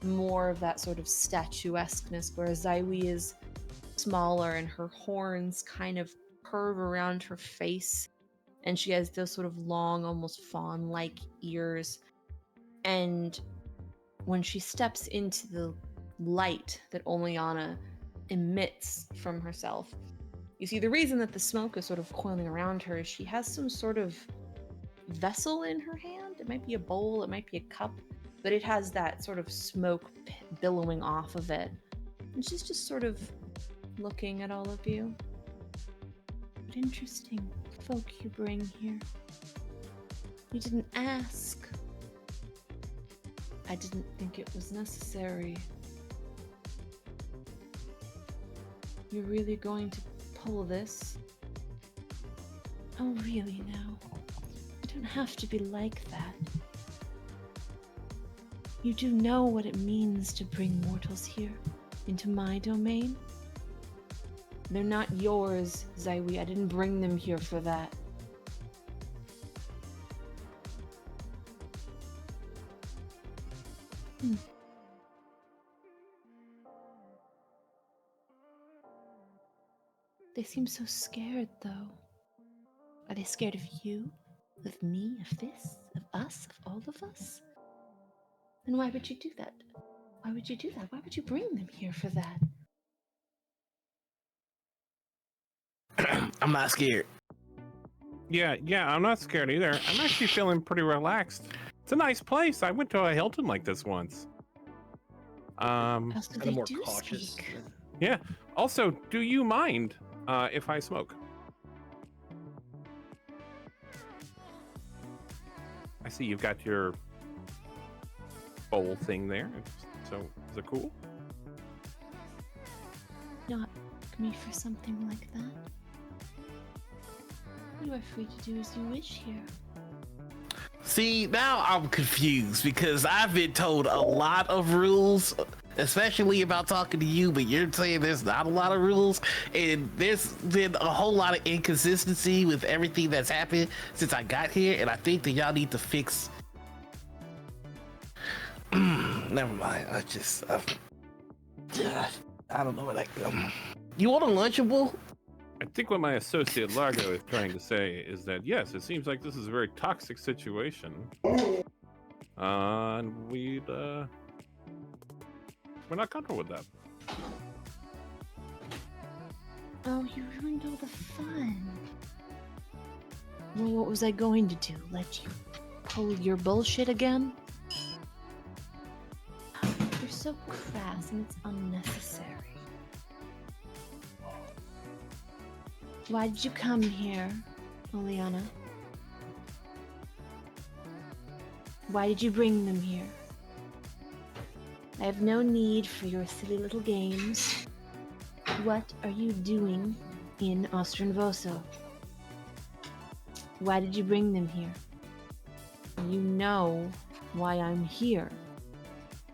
A: more of that sort of statuesqueness, whereas Zaiwi is smaller and her horns kind of curve around her face, and she has those sort of long, almost fawn-like ears. And when she steps into the light that Oleana emits from herself, you see the reason that the smoke is sort of coiling around her is she has some sort of vessel in her hand. It might be a bowl, it might be a cup, but it has that sort of smoke billowing off of it. And she's just sort of looking at all of you. What interesting folk you bring here. You didn't ask. I didn't think it was necessary. You're really going to pull this? Oh, really now? You don't have to be like that. You do know what it means to bring mortals here, into my domain? They're not yours, Zaiwi. I didn't bring them here for that. They seem so scared, though. Are they scared of you? Of me? Of this? Of us? Of all of us? Then why would you do that? Why would you do that? Why would you bring them here for that?
D: I'm not scared.
B: Yeah, I'm not scared either. I'm actually feeling pretty relaxed. It's a nice place. I went to a Hilton like this once.
A: Also,
C: Kind
A: they
C: of more
A: do
C: cautious.
A: speak.
B: Yeah. Also, do you mind? if I smoke. I see you've got your bowl thing there. So is it cool?
A: Not me for something like that. You are free to do as you wish here.
D: See, now I'm confused because I've been told a lot of rules, especially about talking to you, but you're saying there's not a lot of rules, and there's been a whole lot of inconsistency with everything that's happened since I got here, and I think that y'all need to fix. Never mind. I don't know what I. You want a Lunchable?
B: I think what my associate Largo is trying to say is that yes, it seems like this is a very toxic situation, and we're not comfortable with that.
A: Oh, you ruined all the fun. Well, what was I going to do? Let you pull your bullshit again? You're so crass and it's unnecessary. Why did you come here, Oleana? Why did you bring them here? I have no need for your silly little games. What are you doing in Onstranstvo? Why did you bring them here? You know why I'm here.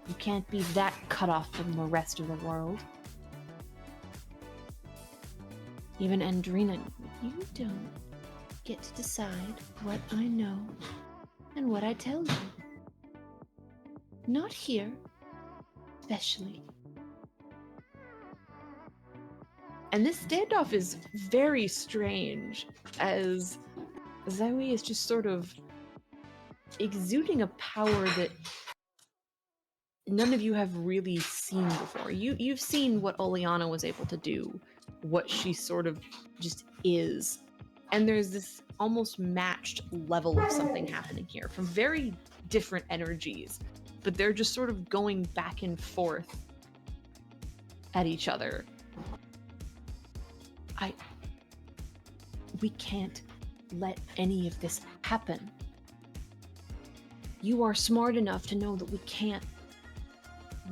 A: You can't be that cut off from the rest of the world. Even Andrina, you don't get to decide what I know and what I tell you. Not here, especially. And this standoff is very strange, as Zoe is just sort of exuding a power that none of you have really seen before. You've seen what Oleana was able to do, what she sort of just is. And there's this almost matched level of something happening here from very different energies, but they're just sort of going back and forth at each other. We can't let any of this happen. You are smart enough to know that we can't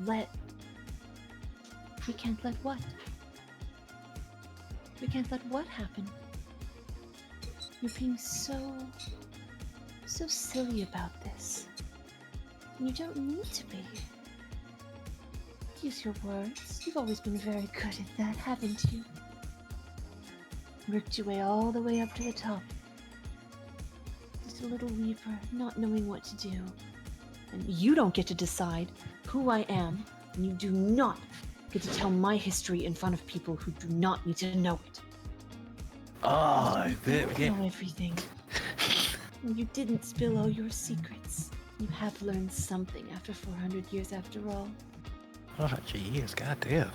A: let what? We can't let what happen? You're being so silly about this. And you don't need to be. Use your words. You've always been very good at that, haven't you? Worked your way all the way up to the top. Just a little weeper, not knowing what to do. And you don't get to decide who I am, and you do not get to tell my history in front of people who do not need to know it.
D: Oh,
A: you know everything. And you didn't spill all your secrets. You have learned something after 400 years after all.
D: 400 years, goddamn.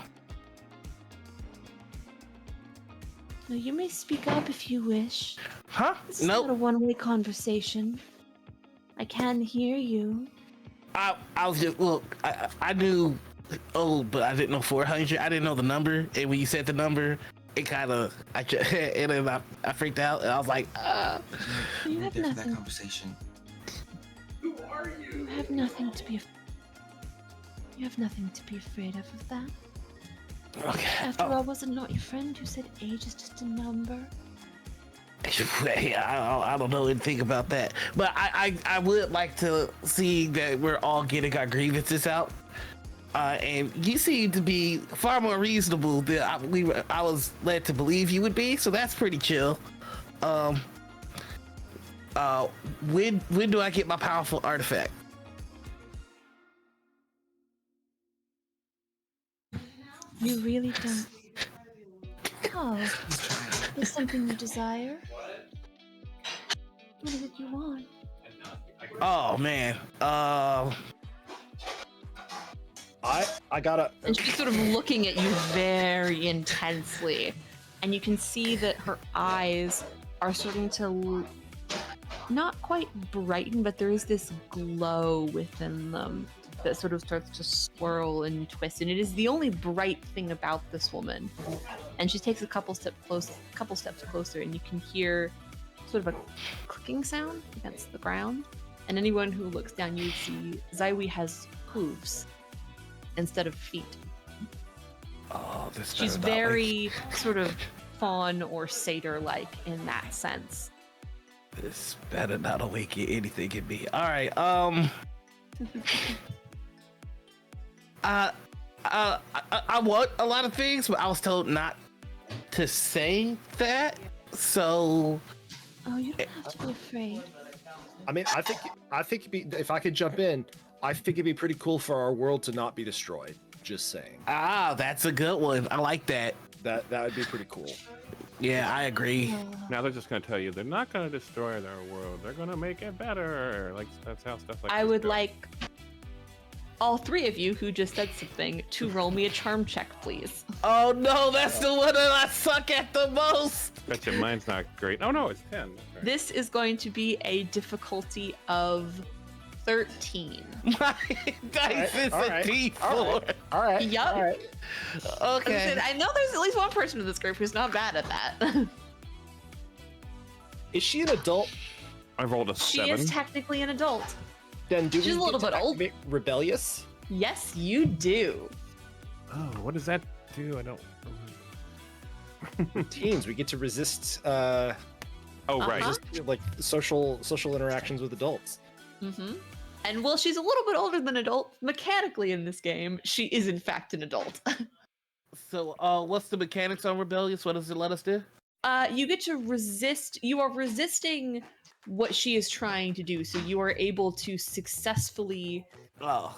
A: Now you may speak up if you wish.
D: Huh?
A: This is
D: Nope.
A: not a one-way conversation. I can hear you.
D: I was just, look, I knew old, but I didn't know 400. I didn't know the number, and when you said the number, it kind of, and then I freaked out, and I was like,
A: You have
E: For that
A: nothing.
E: conversation.
A: You have nothing to be. You have nothing to be afraid of that.
D: okay.
A: After all, was it not your friend who said age is just a number?
D: I don't know anything about that, but I would like to see that we're all getting our grievances out. And you seem to be far more reasonable than I was led to believe you would be, so that's pretty chill. When do I get my powerful artifact?
A: You really don't. Oh, is something you desire? What is it you want?
D: Oh man.
C: I gotta.
A: And she's sort of looking at you very intensely, and you can see that her eyes are starting to not quite brighten, but there is this glow within them that sort of starts to swirl and twist, and it is the only bright thing about this woman. And she takes a couple steps closer, and you can hear sort of a clicking sound against the ground. And anyone who looks down, you would see Zaiwi has hooves instead of feet.
D: Oh, this.
A: She's very sort of fawn or satyr-like in that sense.
D: This better not awaken anything in me. All right. I want a lot of things, but I was told not to say that. So.
A: Oh, you don't have to be afraid.
C: I mean, I think it'd be, if I could jump in, I think it'd be pretty cool for our world to not be destroyed. Just saying.
D: Ah, that's a good one. I like that.
C: That would be pretty cool.
D: Yeah, I agree.
B: Now they're just going to tell you they're not going to destroy their world. They're going to make it better. Like that's how stuff like.
A: I
B: this
A: would
B: goes.
A: like all three of you who just said something to roll me a charm check, please.
D: Oh no, that's the one that I suck at the most.
B: Bet you mine's not great. Oh no, it's 10. That's right.
A: This is going to be a difficulty of 13.
D: My dice is a D4.
C: All right.
A: Yup.
C: All right.
D: Okay.
A: Listen, I know there's at least one person in this group who's not bad at that.
C: Is she an adult?
B: I rolled a
A: She
B: 7.
A: is technically an adult.
C: Then do
A: She's
C: we
A: a little
C: get to
A: bit old.
C: activate rebellious?
A: Yes, you do.
B: Oh, what does that do? I don't.
C: Teens, we get to resist
B: Oh right.
A: Uh-huh.
C: like social interactions with adults.
A: Mm-hmm. And while she's a little bit older than adult, mechanically in this game, she is in fact an adult.
D: So, what's the mechanics on rebellious? What does it let us do?
A: You get to resist. You are resisting what she is trying to do, so you are able to successfully.
D: Oh.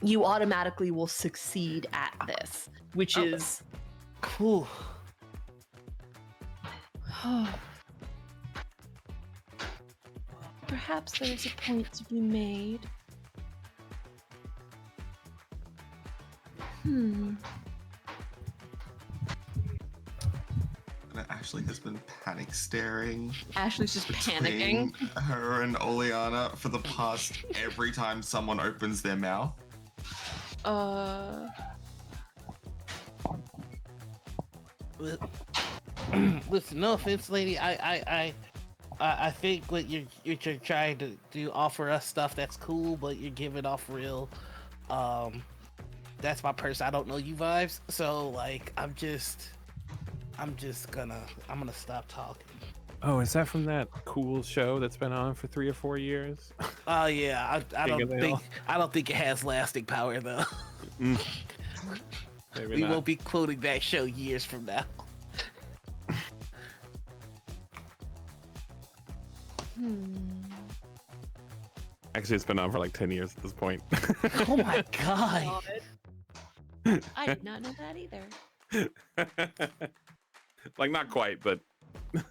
A: You automatically will succeed at this, which
D: Okay.
A: is.
D: Cool.
A: Perhaps there is a point to be made.
E: And Ashley has been panic staring
A: Ashley's just
E: between
A: panicking.
E: her and Oleana for the past every time someone opens their mouth.
D: Listen, no offense, lady. I think what you're trying to do, offer us stuff that's cool, but you're giving off real, that's my person. I don't know you vibes. So like, I'm gonna stop talking.
B: Oh, is that from that cool show that's been on for 3 or 4 years?
D: Oh yeah, I
B: King of the Hill.
D: I don't think it has lasting power though.
B: Maybe
D: We
B: not.
D: won't be quoting that show years from now.
B: Actually, it's been on for like 10 years at this point.
D: Oh my god.
A: I did not know that either.
B: Like not quite, but
A: I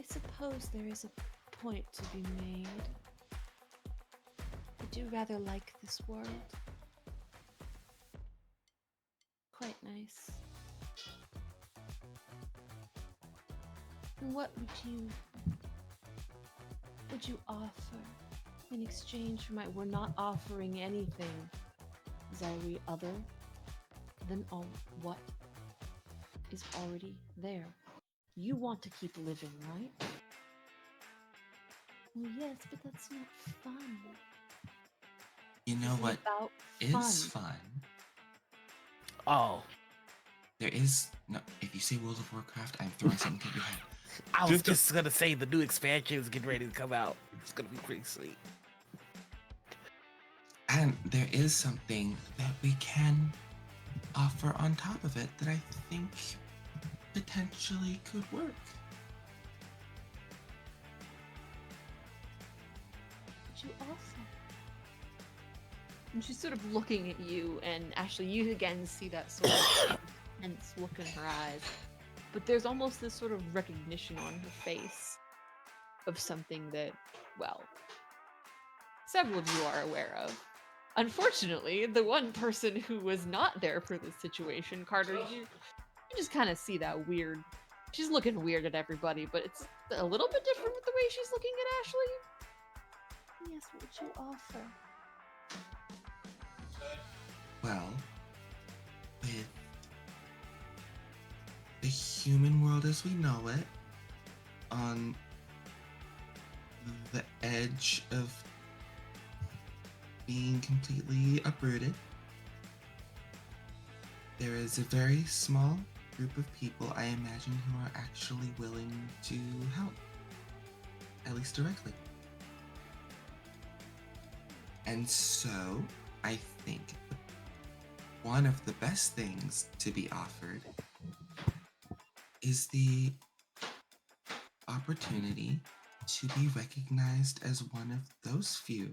A: suppose there is a point to be made. I do rather like this world. Quite nice. And what would you offer in exchange for we're not offering anything, Zairi, other than all what is already there. You want to keep living, right? Well, yes, but that's not fun.
E: You know
A: It's
E: what
A: about
E: is
A: fun.
E: fun?
D: Oh,
E: There is no. If you say World of Warcraft, I'm throwing something to your head.
D: I was
B: Just a-
D: just gonna say the new expansion is getting ready to come out. It's gonna be pretty sweet.
E: And there is something that we can offer on top of it that I think potentially could work.
A: Would you offer? And she's sort of looking at you, and Ashley, you again see that sort of tense look in her eyes. But there's almost this sort of recognition on her face of something that, well, several of you are aware of. Unfortunately, the one person who was not there for this situation, Carter, you just kind of see that weird. She's looking weird at everybody, but it's a little bit different with the way she's looking at Ashley. Yes, what would you offer?
E: Well, with the human world as we know it, on the edge of being completely uprooted, there is a very small group of people, I imagine, who are actually willing to help, at least directly. And so, I think one of the best things to be offered is the opportunity to be recognized as one of those few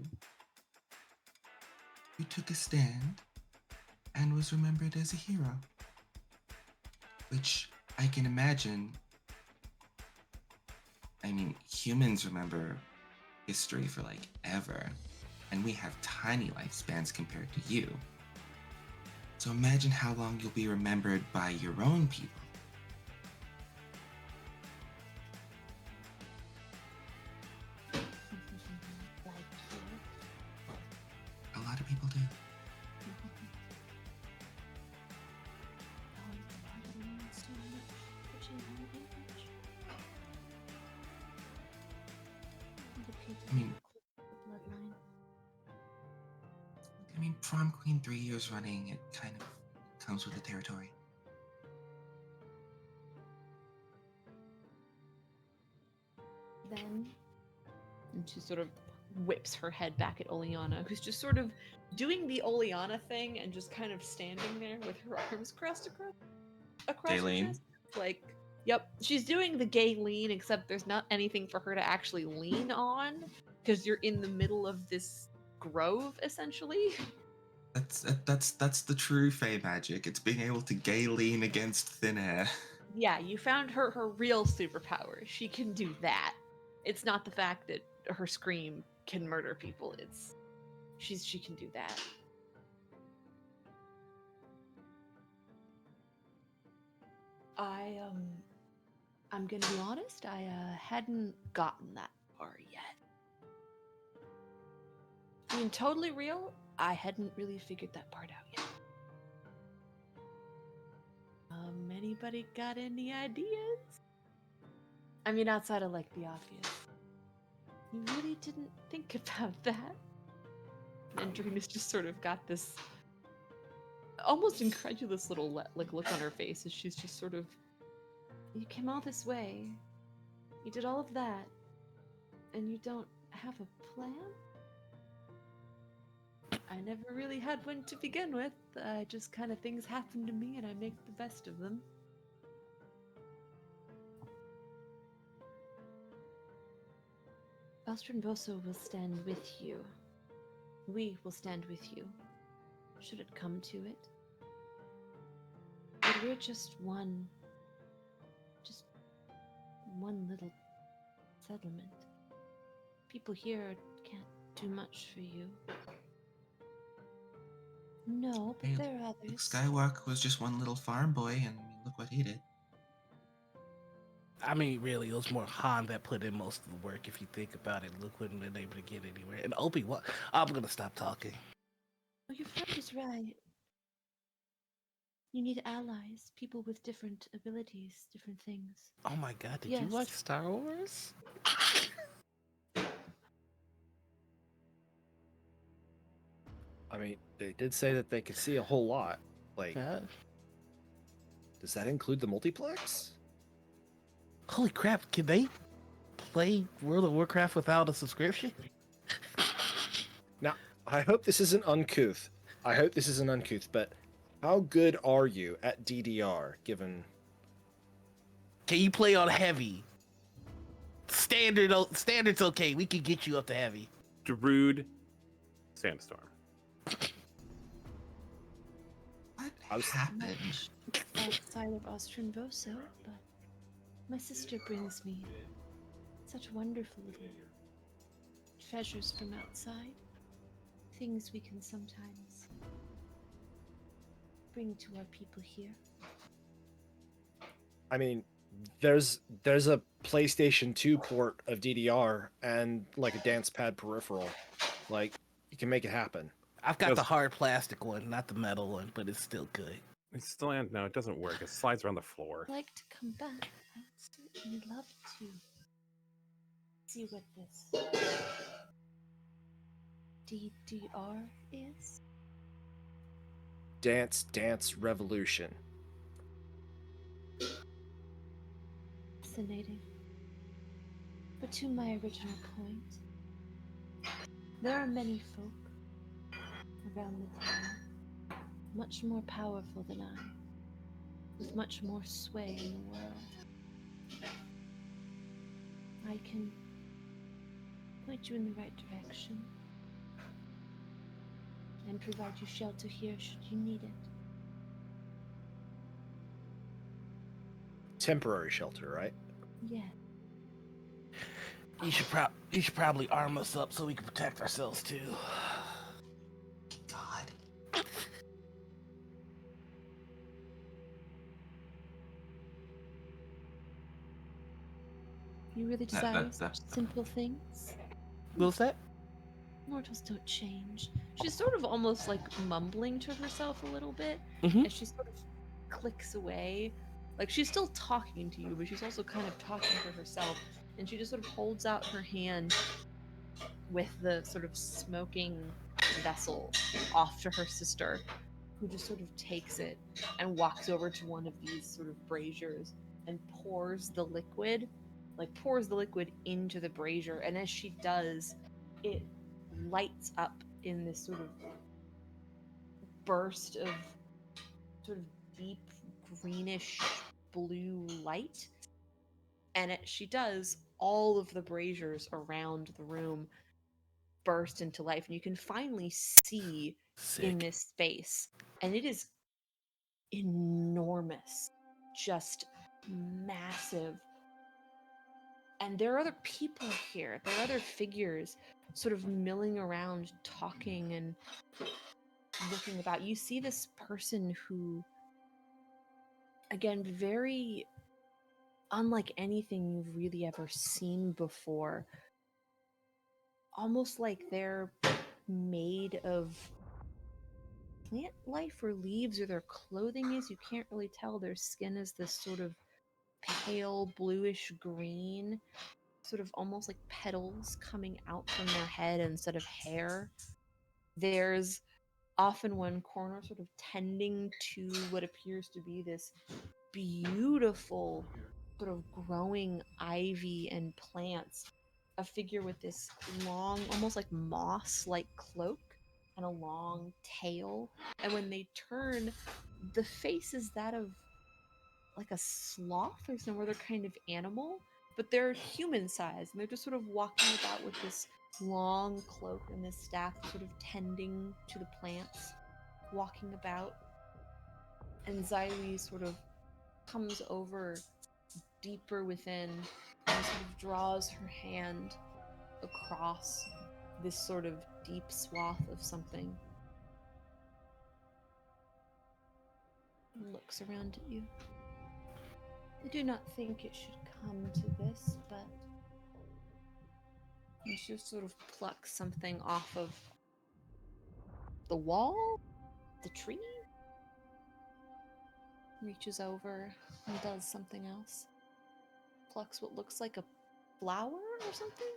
E: who took a stand and was remembered as a hero. Which I can imagine, I mean, humans remember history for like ever, and we have tiny lifespans compared to you. So imagine how long you'll be remembered by your own people. A lot of people do. I mean, prom queen 3 years running, it kind of comes with the territory.
A: Then, and she sort of whips her head back at Oleana, who's just sort of doing the Oleana thing and just kind of standing there with her arms crossed across her
E: Daylene?
A: chest. Like, yep, she's doing the gay lean, except there's not anything for her to actually lean on because you're in the middle of this grove, essentially.
E: That's the true Fey magic. It's being able to gay lean against thin air.
A: Yeah, you found her real superpower. She can do that. It's not the fact that her scream can murder people. It's she can do that. I'm gonna be honest, I hadn't gotten that far yet. I mean, totally real, I hadn't really figured that part out yet. Anybody got any ideas? I mean, outside of like the obvious. You really didn't think about that. And Drina's just sort of got this almost incredulous little look on her face as she's just sort of, you came all this way, you did all of that, and you don't have a plan? I never really had one to begin with. I just kind of, things happen to me and I make the best of them. Onstranstvo will stand with you. We will stand with you, should it come to it. But we're just one little settlement. People here can't do much for you. No, but
E: Hey,
A: there are others.
E: Skywalker was just one little farm boy, and look what he did.
D: I mean, really, it was more Han that put in most of the work. If you think about it, Luke wouldn't have been able to get anywhere. And Obi-Wan, I'm gonna stop talking.
A: Oh, your friend is right. You need allies, people with different abilities, different things.
D: Oh my God, did
A: Yes.
D: you watch Star Wars?
C: I mean, they did say that they could see a whole lot. Like,
D: Yeah.
C: does that include the multiplex?
D: Holy crap, can they play World of Warcraft without a subscription?
C: Now, I hope this isn't uncouth. But how good are you at DDR, given...
D: Can you play on heavy? Standard's okay. We can get you up to heavy.
B: Darude Sandstorm.
E: What happened?
A: Outside of Onstranstvo, but my sister brings me such wonderful little treasures from outside. Things we can sometimes bring to our people here.
C: I mean, There's a PlayStation 2 port of DDR and like a dance pad peripheral. Like you can make it happen.
D: I've got the
B: Does-
D: hard plastic one, not the metal one, but it's still good.
B: It's still no, it doesn't work. It slides around the floor.
A: Like to come back. I'd certainly love to see what this DDR is.
C: Dance Revolution.
A: Fascinating. But to my original point, there are many folk around the town, much more powerful than I, with much more sway in the world. I can point you in the right direction and provide you shelter here should you need it.
C: Temporary shelter, right?
A: Yeah.
D: You should probably arm us up so we can protect ourselves too.
E: God.
A: You really desire such simple things?
D: What was that?
A: Mortals don't change. She's sort of almost like mumbling to herself a little bit
D: Mhm.
A: as she sort of clicks away. Like she's still talking to you, but she's also kind of talking to herself. And she just sort of holds out her hand with the sort of smoking vessel off to her sister, who just sort of takes it and walks over to one of these sort of braziers and pours the liquid into the brazier. And as she does, it lights up in this sort of burst of sort of deep greenish blue light. And as she does, all of the braziers around the room burst into life, and you can finally see in this space, and it is enormous, just massive. And there are other people here. There are other figures sort of milling around, talking and looking about. You see this person who, again, very unlike anything you've really ever seen before. Almost like they're made of plant life or leaves, or their clothing is. You can't really tell. Their skin is this sort of pale bluish green, sort of almost like petals coming out from their head instead of hair. There's often one corner sort of tending to what appears to be this beautiful sort of growing ivy and plants. A figure with this long, almost like moss-like cloak and a long tail. And when they turn, the face is that of like a sloth or some other kind of animal, but they're human sized, and they're just sort of walking about with this long cloak and this staff, sort of tending to the plants, walking about. And Xylee sort of comes over deeper within and sort of draws her hand across this sort of deep swath of something. And looks around at you. I do not think it should come to this, but... And she sort of plucks something off of the wall? The tree? Reaches over and does something else. Plucks what looks like a flower or something?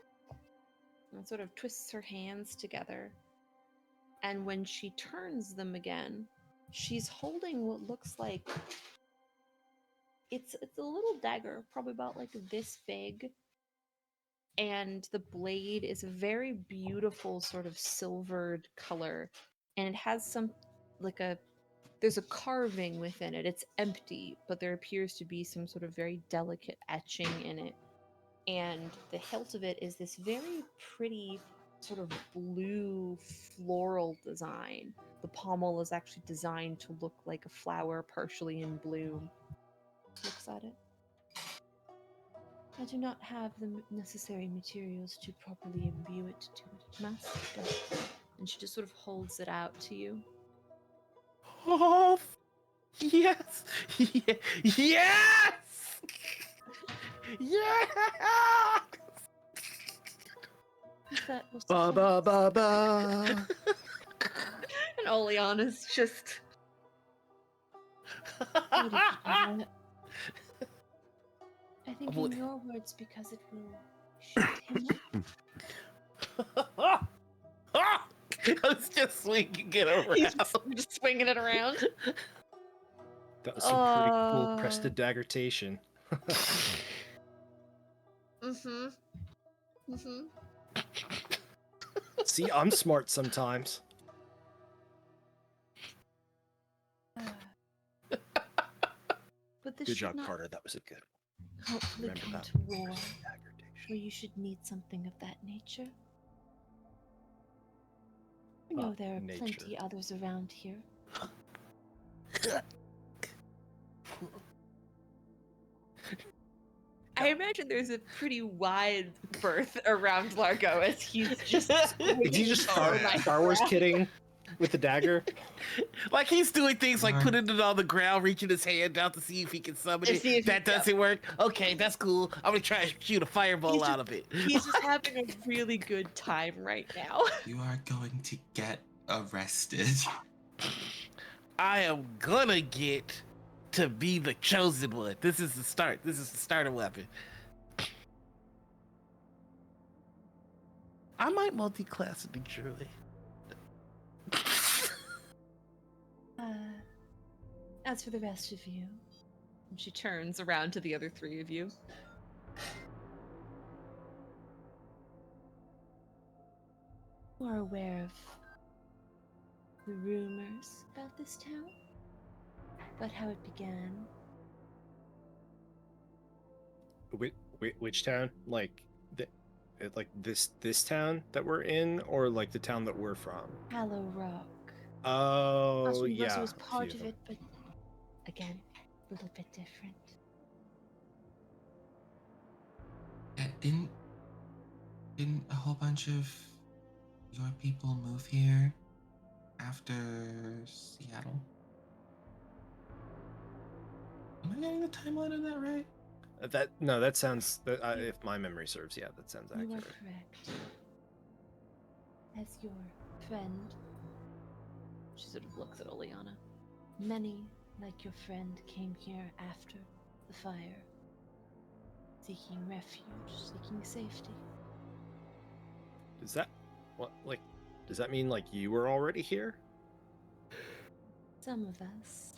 A: And sort of twists her hands together. And when she turns them again, she's holding what looks like... It's a little dagger, probably about like this big. And the blade is a very beautiful sort of silvered color. And it has some, like there's a carving within it. It's empty, but there appears to be some sort of very delicate etching in it. And the hilt of it is this very pretty sort of blue floral design. The pommel is actually designed to look like a flower partially in bloom. Looks at it. I do not have the necessary materials to properly imbue it to it, master. And she just sort of holds it out to you.
D: Oh, yes! Yes! Yeah!
A: That was
C: Ba ba ba ba.
A: And Oleana's just. Why did you do that? I think in your words, because it will shut him up.
D: I was just swinging it around.
A: He's just swinging it around.
C: That was some pretty cool prestidaggurtation.
A: Mm-hmm. Mm-hmm.
C: See, I'm smart sometimes.
A: But this
C: Good
A: should
C: job,
A: not
C: Carter. That was a good one.
A: hopefully
C: Remember
A: come
C: that.
A: to war,
C: Prestidaggurtation.
A: where you should need something of that nature. I know there are
C: nature.
A: plenty others around here. I imagine there's a pretty wide berth around Largo as he's just.
C: Is he just Star Wars kidding with the dagger?
D: Like he's doing things like
E: Right.
D: putting it on the ground, reaching his hand out to see if he can summon it. That doesn't work. Okay, that's cool. I'm gonna try to shoot a fireball out of it.
A: He's just having a really good time right now.
E: You are going to get arrested.
D: I am gonna get to be the chosen one. This is the start. This is the starter weapon. I might multi-class it truly.
A: As for the rest of you, and she turns around to the other three of you. You are aware of the rumors about this town? About how it began?
C: Which town? Like this town that we're in, or like the town that we're from?
A: Hallow Rock.
C: Oh,
A: Russell
C: yeah.
A: was
C: a
A: part
C: few
A: of
C: them.
A: it, but again, a little bit different.
E: Didn't a whole bunch of your people move here after Seattle? Am I getting the timeline of that right?
C: That sounds. If my memory serves, yeah, that sounds
A: You are
C: accurate.
A: correct. As your friend, she sort of looks at Oleana. Many, like your friend, came here after the fire, seeking refuge, seeking safety.
C: Does that Does that mean like you were already here?
A: Some of us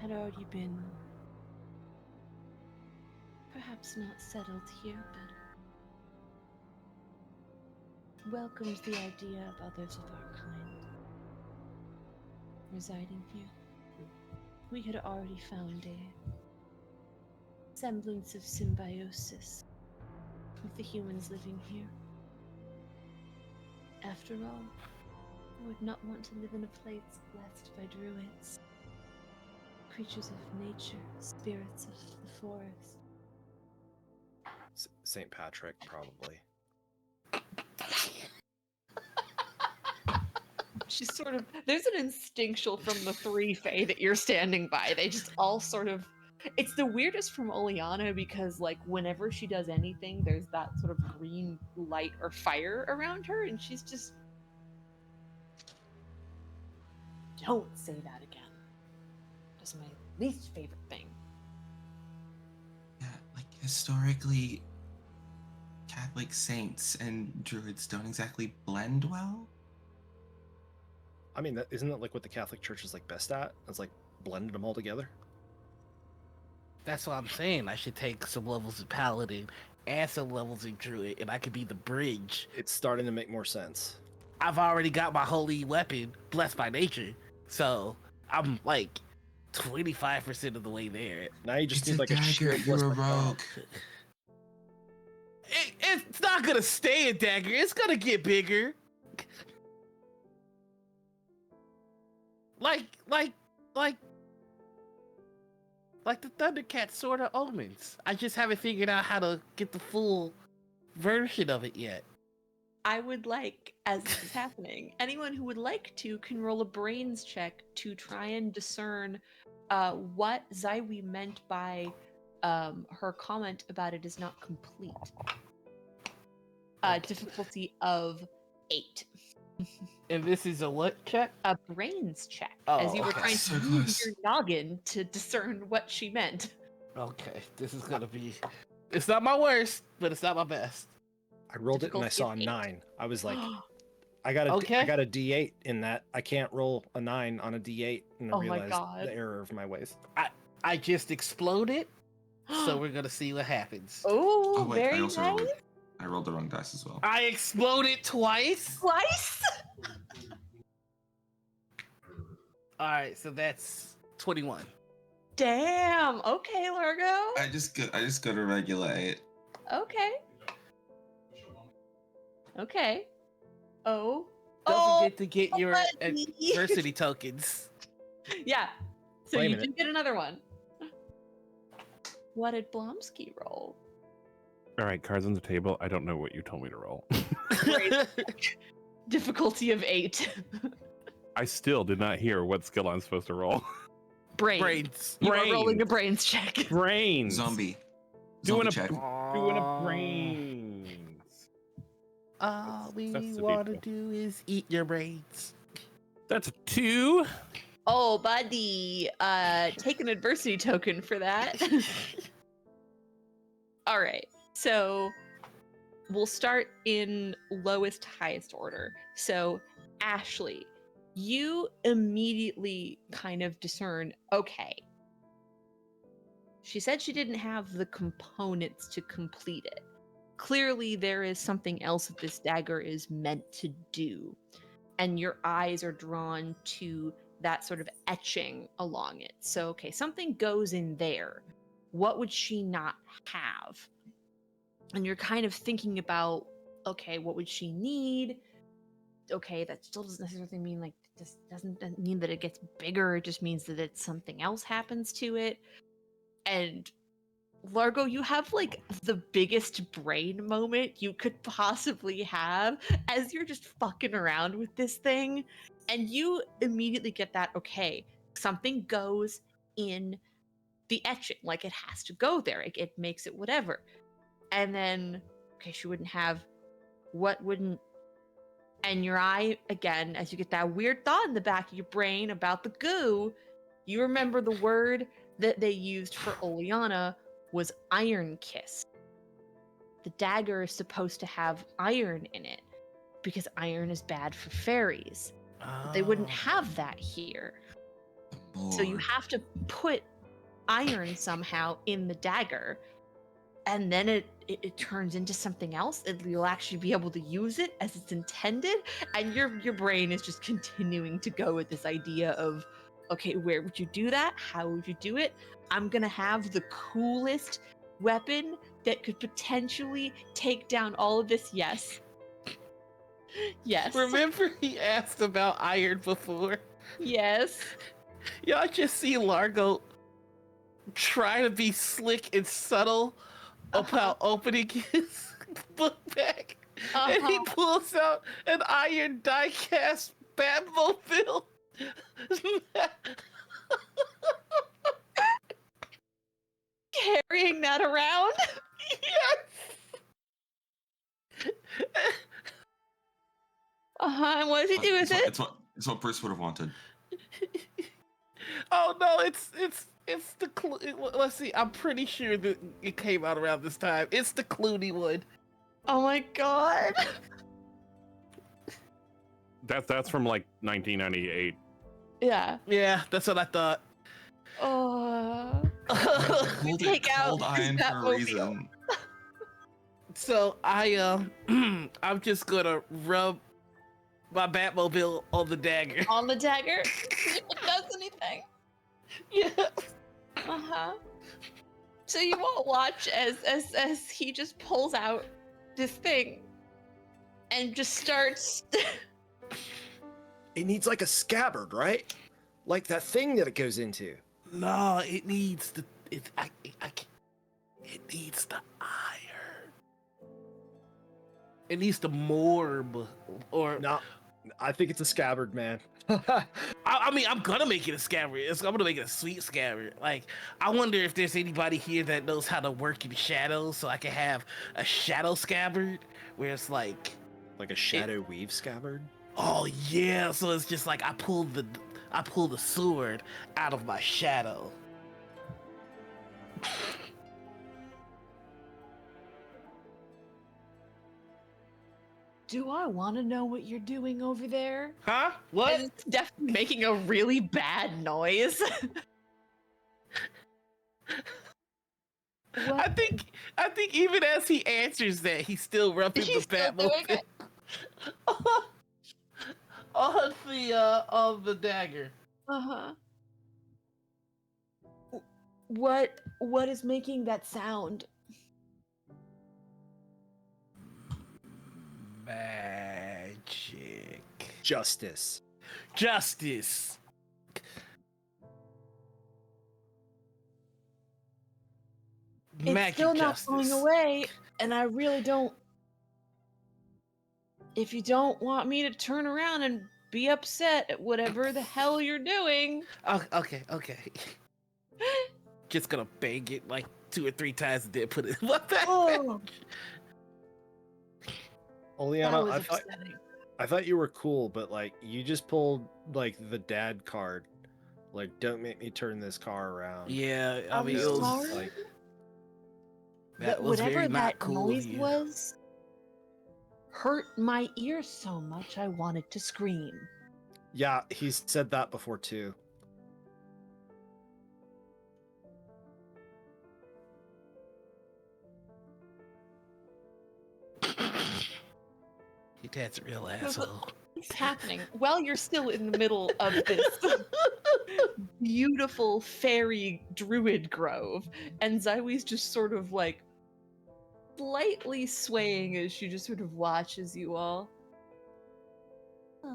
A: had already been perhaps not settled here, but welcomed the idea of others of our kind residing here. We had already found a semblance of symbiosis with the humans living here. After all, I would not want to live in a place blessed by druids, creatures of nature, spirits of the forest.
C: St. Patrick, probably.
A: She's sort of, there's an instinctual from the three Fae that you're standing by. They just all sort of, it's the weirdest from Oleana because like whenever she does anything, there's that sort of green light or fire around her, and she's just, don't say that again. That's my least favorite thing.
E: Yeah, like historically, Catholic saints and druids don't exactly blend well.
C: I mean, isn't that like what the Catholic Church is like best at? It's like blended them all together.
D: That's what I'm saying. I should take some levels of paladin and some levels of druid, and I could be the bridge.
C: It's starting to make more sense.
D: I've already got my holy weapon, blessed by nature, so I'm like 25% of the way there.
C: Now you just
E: It's
C: need
E: a
C: like a
E: dagger.
C: shield.
E: You're a
C: blessed by God.
E: rogue.
D: It's not gonna stay a dagger. It's gonna get bigger. Like the Thundercat Sword of Omens. I just haven't figured out how to get the full version of it yet.
A: I would like, as this is happening, anyone who would like to can roll a brains check to try and discern what Zaiwi meant by her comment about it is not complete. Difficulty of 8.
D: And this is a what check?
A: A brains check,
D: Oh,
A: as you were
D: okay.
A: trying
E: So
A: to use
E: close.
A: your noggin to discern what she meant.
D: Okay, this is gonna be. It's not my worst, but it's not my best.
C: I rolled it and I
A: Difficulty
C: saw a
A: of 8.
C: 9. I was like, I got a
D: Okay.
C: I got a D8 in that. I can't roll a 9 on a D8, and I
A: Oh my
C: realized
A: God.
C: the error of my ways.
D: I just exploded, so we're gonna see what happens.
A: Oh,
E: Oh wait,
A: very
E: I also
A: nice.
E: rolled the wrong dice as well.
D: I exploded twice.
A: Twice?
D: All right, so that's 21.
A: Damn. Okay, Largo.
E: I just got a regular 8.
A: Okay. Okay. Oh.
D: Don't forget to get your
A: buddy.
D: adversity tokens.
A: Yeah. So
C: Wait a
A: you
C: minute.
A: do get another one. What did Blomsky roll?
B: All right, cards on the table. I don't know what you told me to roll.
A: Difficulty of 8.
B: I still did not hear what skill I'm supposed to roll.
A: Brain.
D: Brains.
A: You are rolling a
B: Brains.
A: brains check.
B: Brains.
E: Zombie.
B: Doing
E: Zombie
B: a
E: check.
B: doing a brains.
D: All we
B: That's the
D: want to
B: default.
D: do is eat your brains.
B: That's a 2.
A: Oh, buddy. Take an adversity token for that. All right. So we'll start in lowest highest order. So Ashley, you immediately kind of discern, okay. She said she didn't have the components to complete it. Clearly there is something else that this dagger is meant to do. And your eyes are drawn to that sort of etching along it. So, okay, something goes in there. What would she not have? And you're kind of thinking about, okay, what would she need? Okay, that still doesn't necessarily mean like this doesn't mean that it gets bigger. It just means that it's something else happens to it. And Largo, you have like the biggest brain moment you could possibly have as you're just fucking around with this thing. And you immediately get that, okay, something goes in the etching, like it has to go there. It makes it whatever. And then, okay, she wouldn't have, what wouldn't, and your eye, again, as you get that weird thought in the back of your brain about the goo, you remember the word that they used for Oleana was Iron Kiss. The dagger is supposed to have iron in it because iron is bad for fairies. But they wouldn't have that here. So you have to put iron somehow in the dagger, and then it turns into something else. You'll actually be able to use it as it's intended, and your brain is just continuing to go with this idea of, okay, where would you do that? How would you do it? I'm gonna have the coolest weapon that could potentially take down all of this. Yes. Yes.
D: Remember he asked about iron before?
A: Yes.
D: Y'all just see Largo try to be slick and subtle about opening his book bag. And he pulls out an iron die-cast Batmobile.
A: Carrying that around?
D: Yes!
A: And what does he do with it?
E: It's what Bruce would have wanted.
D: Oh no, it's the let's see. I'm pretty sure that it came out around this time. It's the Clooney one.
A: Oh my god.
B: That's from like 1998.
A: Yeah.
D: Yeah, that's what I thought.
A: Oh.
E: Hold
A: Take
E: it
A: out
E: cold iron for a
A: Batmobile.
E: reason.
D: So I'm just gonna rub my Batmobile on the dagger.
A: On the dagger? See if it does anything.
D: Yeah.
A: So you won't watch as he just pulls out this thing and just starts.
C: It needs like a scabbard, right? Like that thing that it goes into.
D: No, it needs the it needs the iron. It needs the morb or
C: No, I think it's a scabbard, man.
D: I mean, I'm gonna make it a scabbard. I'm gonna make it a sweet scabbard. Like, I wonder if there's anybody here that knows how to work in shadows, so I can have a shadow scabbard where it's like
C: Like a shadow weave scabbard?
D: oh yeah, so it's just like I pull the sword out of my shadow.
A: Do I want to know what you're doing over there?
D: Huh? What?
A: And it's definitely making a really bad noise.
D: I think even as he answers that, he's still rubbing
A: He's
D: the
A: still doing
D: Batmobile on the dagger.
A: Uh-huh. What is making that sound?
D: Magic.
C: Justice.
D: Justice.
A: It's
D: Magic
A: still not
D: justice.
A: going away, and I really don't. If you don't want me to turn around and be upset at whatever the hell you're doing.
D: Oh, okay. Just gonna bang it like 2 or 3 times and then put it. What the
A: Oh, that
C: Oleana,
A: was upsetting.
C: I thought you were cool, but like you just pulled like the dad card. Like, don't make me turn this car around.
D: Yeah, I
A: I'm
D: mean, it was
A: sorry?
C: Like,
D: that was
A: Whatever
D: very not
A: that
D: cool of
A: noise
D: you.
A: was hurt my ears so much I wanted to scream.
C: yeah, he's said that before too.
D: Your dad's a real asshole.
A: What's happening? While you're still in the middle of this beautiful fairy druid grove, and Zywee's just sort of like slightly swaying as she just sort of watches you all. Huh.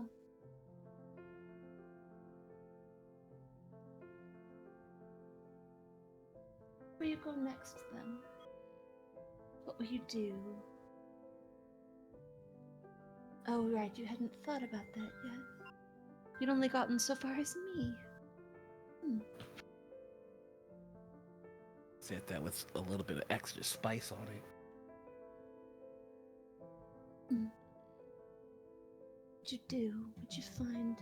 A: Where you go next then? What will you do? Oh, right, you hadn't thought about that yet. You'd only gotten so far as me.
D: Said that with a little bit of extra spice on it.
A: What'd you do? Would you find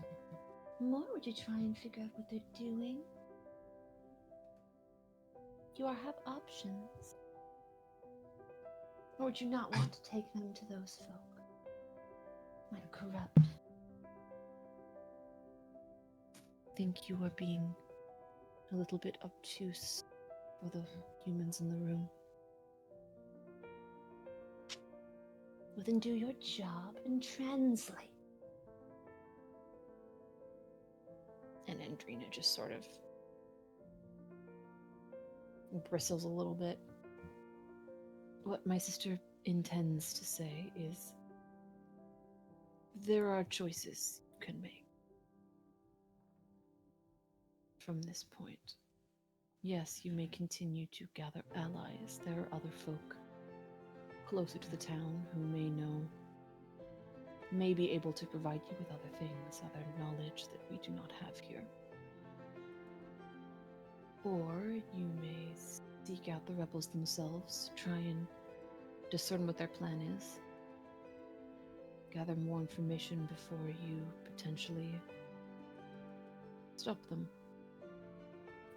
A: more? Would you try and figure out what they're doing? You all have options. Or would you not want to take them to those folk? Might corrupt. Think you are being a little bit obtuse for the humans in the room. Well, then do your job and translate. And Andrina just sort of bristles a little bit. What my sister intends to say is there are choices you can make from this point. Yes, you may continue to gather allies. There are other folk closer to the town who may be able to provide you with other things, other knowledge that we do not have here. Or you may seek out the rebels themselves, try and discern what their plan is, gather more information before you potentially stop them.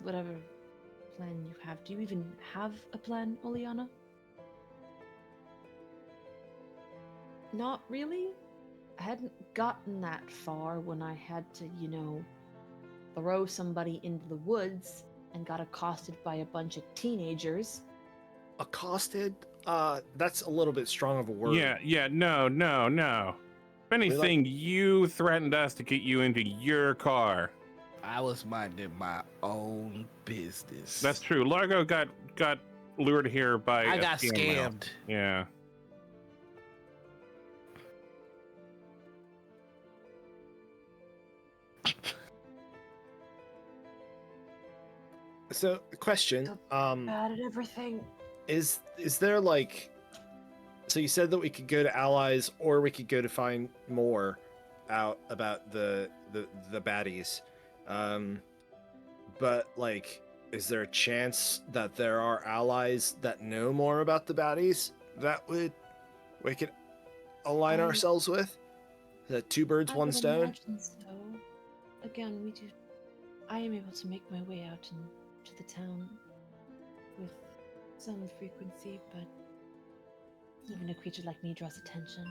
A: Whatever plan you have. Do you even have a plan, Oleana? Not really. I hadn't gotten that far when I had to, throw somebody into the woods and got accosted by a bunch of teenagers.
C: Accosted? That's a little bit strong of a word.
B: Yeah, no. If anything, you threatened us to get you into your car.
D: I was minding my own business.
B: That's true. Largo got lured here by
D: I
B: a
D: got
B: scam mail.
D: scammed.
B: Yeah.
C: So, question,
A: Bad at everything.
C: is there like, so you said that we could go to allies or we could go to find more. out about the baddies, but like, is there a chance that there are allies that know more about the baddies that we could align
A: I
C: ourselves with? That two birds,
A: I
C: one
A: would
C: stone.
A: imagine so. Again, we do. I am able to make my way out into the town with some frequency, but even a creature like me draws attention.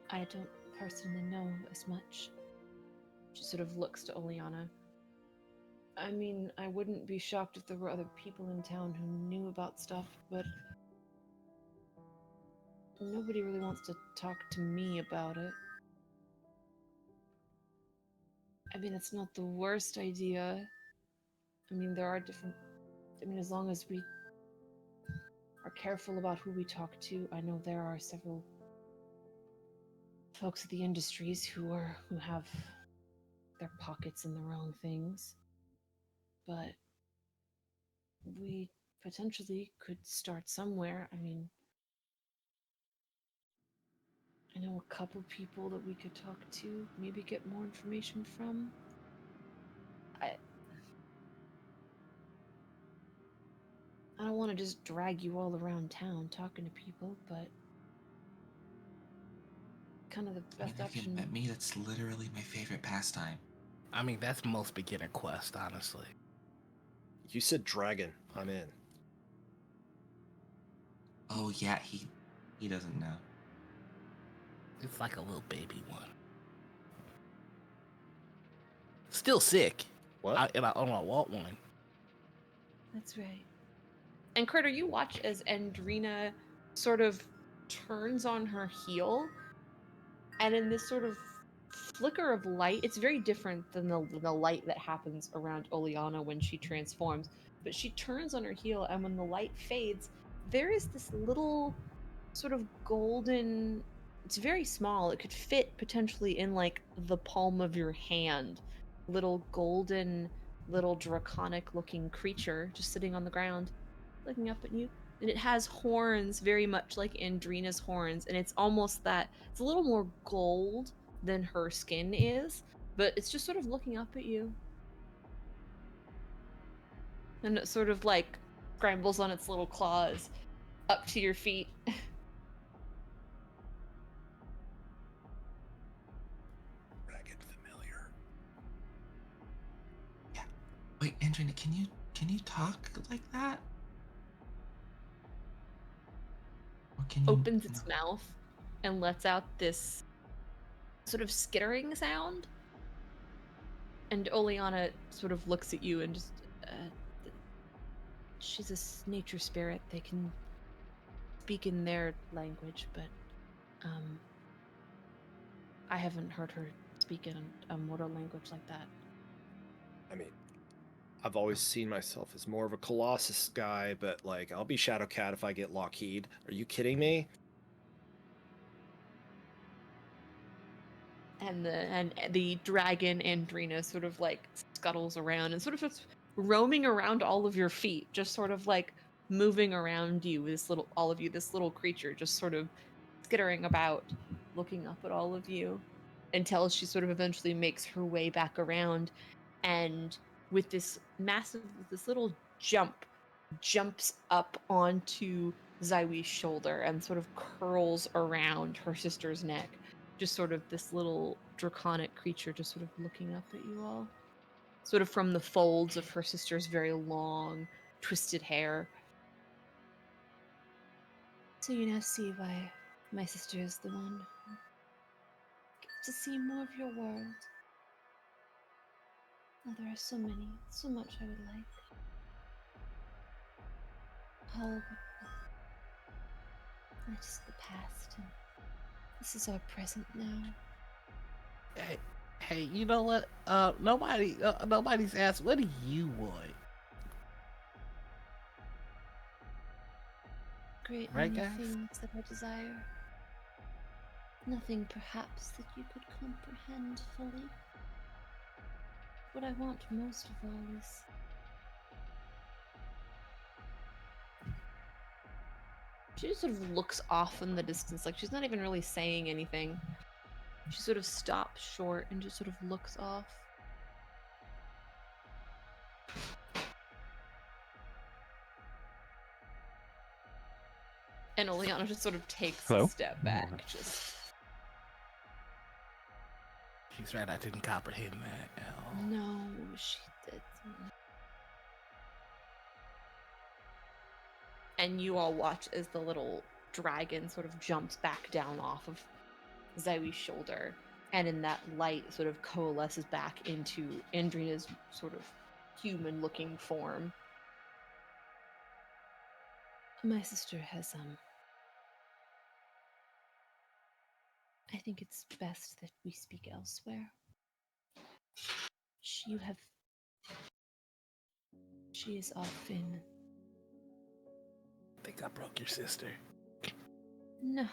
A: I don't personally know as much. She sort of looks to Oleana. I mean, I wouldn't be shocked if there were other people in town who knew about stuff, but nobody really wants to talk to me about it. I mean, it's not the worst idea. I mean, there are different... I mean, as long as we are careful about who we talk to, I know there are several folks at the industries who have their pockets in the wrong things. But we potentially could start somewhere. I mean, I know a couple people that we could talk to, maybe get more information from. I don't want to just drag you all around town talking to people, but kind of the
E: I mean,
A: best
E: if you
A: option.
E: met me, that's literally my favorite pastime.
D: I mean, that's most beginner quest, honestly.
C: You said dragon. I'm in.
E: Oh yeah, he doesn't know.
D: It's like a little baby one. Still sick.
C: What?
D: I don't want one.
A: That's right. And Critter, you watch as Andrina sort of turns on her heel, and in this sort of flicker of light, it's very different than the light that happens around Oleana when she transforms. But she turns on her heel, and when the light fades, there is this little sort of golden... It's very small. It could fit potentially in like the palm of your hand. Little golden, little draconic looking creature just sitting on the ground, looking up at you. And it has horns very much like Andrina's horns, and it's almost that it's a little more gold than her skin is, but it's just sort of looking up at you. And it sort of like scrambles on its little claws up to your feet.
C: Dragon familiar.
E: Yeah. Wait, Andrina, can you talk like that? Or can you
A: Opens its mouth and lets out this sort of skittering sound. And Oleana sort of looks at you and just, she's a nature spirit. They can speak in their language, but I haven't heard her speak in a mortal language like that.
C: I mean, I've always seen myself as more of a Colossus guy, but like, I'll be Shadowcat if I get Lockheed. Are you kidding me?
A: And the dragon Andrina sort of like scuttles around and sort of just roaming around all of your feet, just sort of like moving around you. This little creature just sort of skittering about, looking up at all of you, until she sort of eventually makes her way back around, and with this little jumps up onto Zaiwi's shoulder and sort of curls around her sister's neck. Just sort of this little draconic creature just sort of looking up at you all. Sort of from the folds of her sister's very long, twisted hair. So you now see why my sister is the one who gets to see more of your world. Oh, there are so much I would like. Oh, but that is the past, and this is our present now.
D: Hey, you know what? Nobody's asked. What do you want?
A: Great
D: Right,
A: many
D: guys?
A: things that I desire. Nothing perhaps that you could comprehend fully. What I want most of all is she just sort of looks off in the distance, like she's not even really saying anything. She sort of stops short and just sort of looks off. And Oleana just sort of takes
B: Hello?
A: a step back. Just
D: She's right, I didn't comprehend that. Oh.
A: no, she didn't. And you all watch as the little dragon sort of jumps back down off of Zaiwi's shoulder, and in that light sort of coalesces back into Andrina's sort of human-looking form. My sister has, I think it's best that we speak elsewhere. She is off in...
D: I think I broke your sister.
A: No,